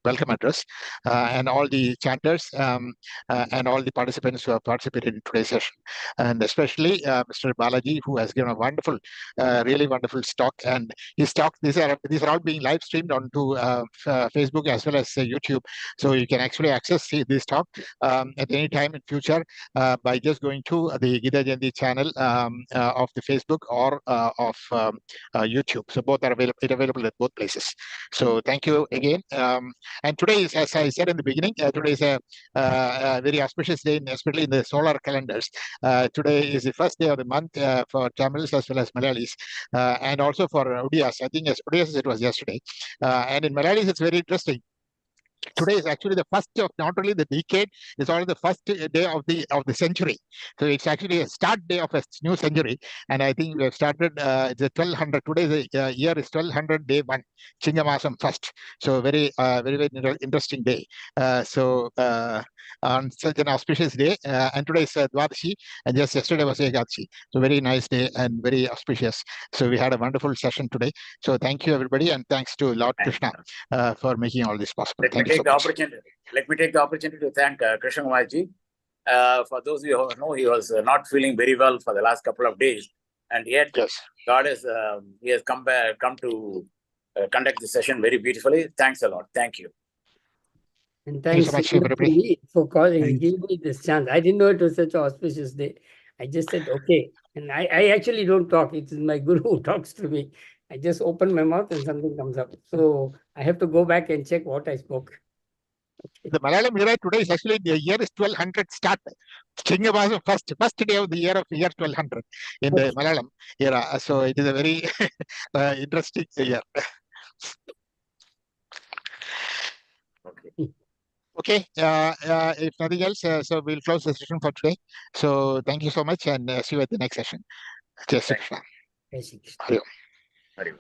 welcome address, and all the chanters and all the participants who have participated in today's session, and especially Mr. Balaji, who has given a wonderful, really wonderful talk. And his talk, these are all being live streamed onto Facebook as well as YouTube, so you can actually access this talk at any time in future by just going to the Gita Jayanti channel of the Facebook or of YouTube. So both are available at both places. So thank you again. And today is, as I said in the beginning, today is a very auspicious day, especially in the solar calendars. Today is the first day of the month for Tamils as well as Malayalis, and also for Odiyas. I think as Odiyas it was yesterday, and in Malayalis it's very interesting. Today is actually the first of not only the decade, it's also the first day of the century. So it's actually a start day of a new century. And I think we have started it's a 1200. Today the year is 1200 day 1, Chingamasam first. So very interesting day. On such an auspicious day, and today is Dwadashi, and just yesterday was Ekadashi. So very nice day and very auspicious. So we had a wonderful session today. So thank you everybody, and thanks to Lord Krishna for making all this possible. Let me take the opportunity to thank Krishna Kumarji. For those of you who know, he was not feeling very well for the last couple of days, and yet God has he has come to conduct this session very beautifully. Thanks a lot. Thank you. And thanks so much for calling, giving me this chance. I didn't know it was such an auspicious day. I just said, okay. And I actually don't talk. It is my guru who talks to me. I just open my mouth and something comes up. So I have to go back and check what I spoke. Okay. The Malayalam era today is actually the year is 1200 start. Chingavasam first day of the year 1200 in the Malayalam era. So it is a very interesting year. Okay, if nothing else, so we'll close the session for today. So thank you so much, and see you at the next session. Jai Shri Krishna. Jai Shri Krishna. Hari Om. Hari Om.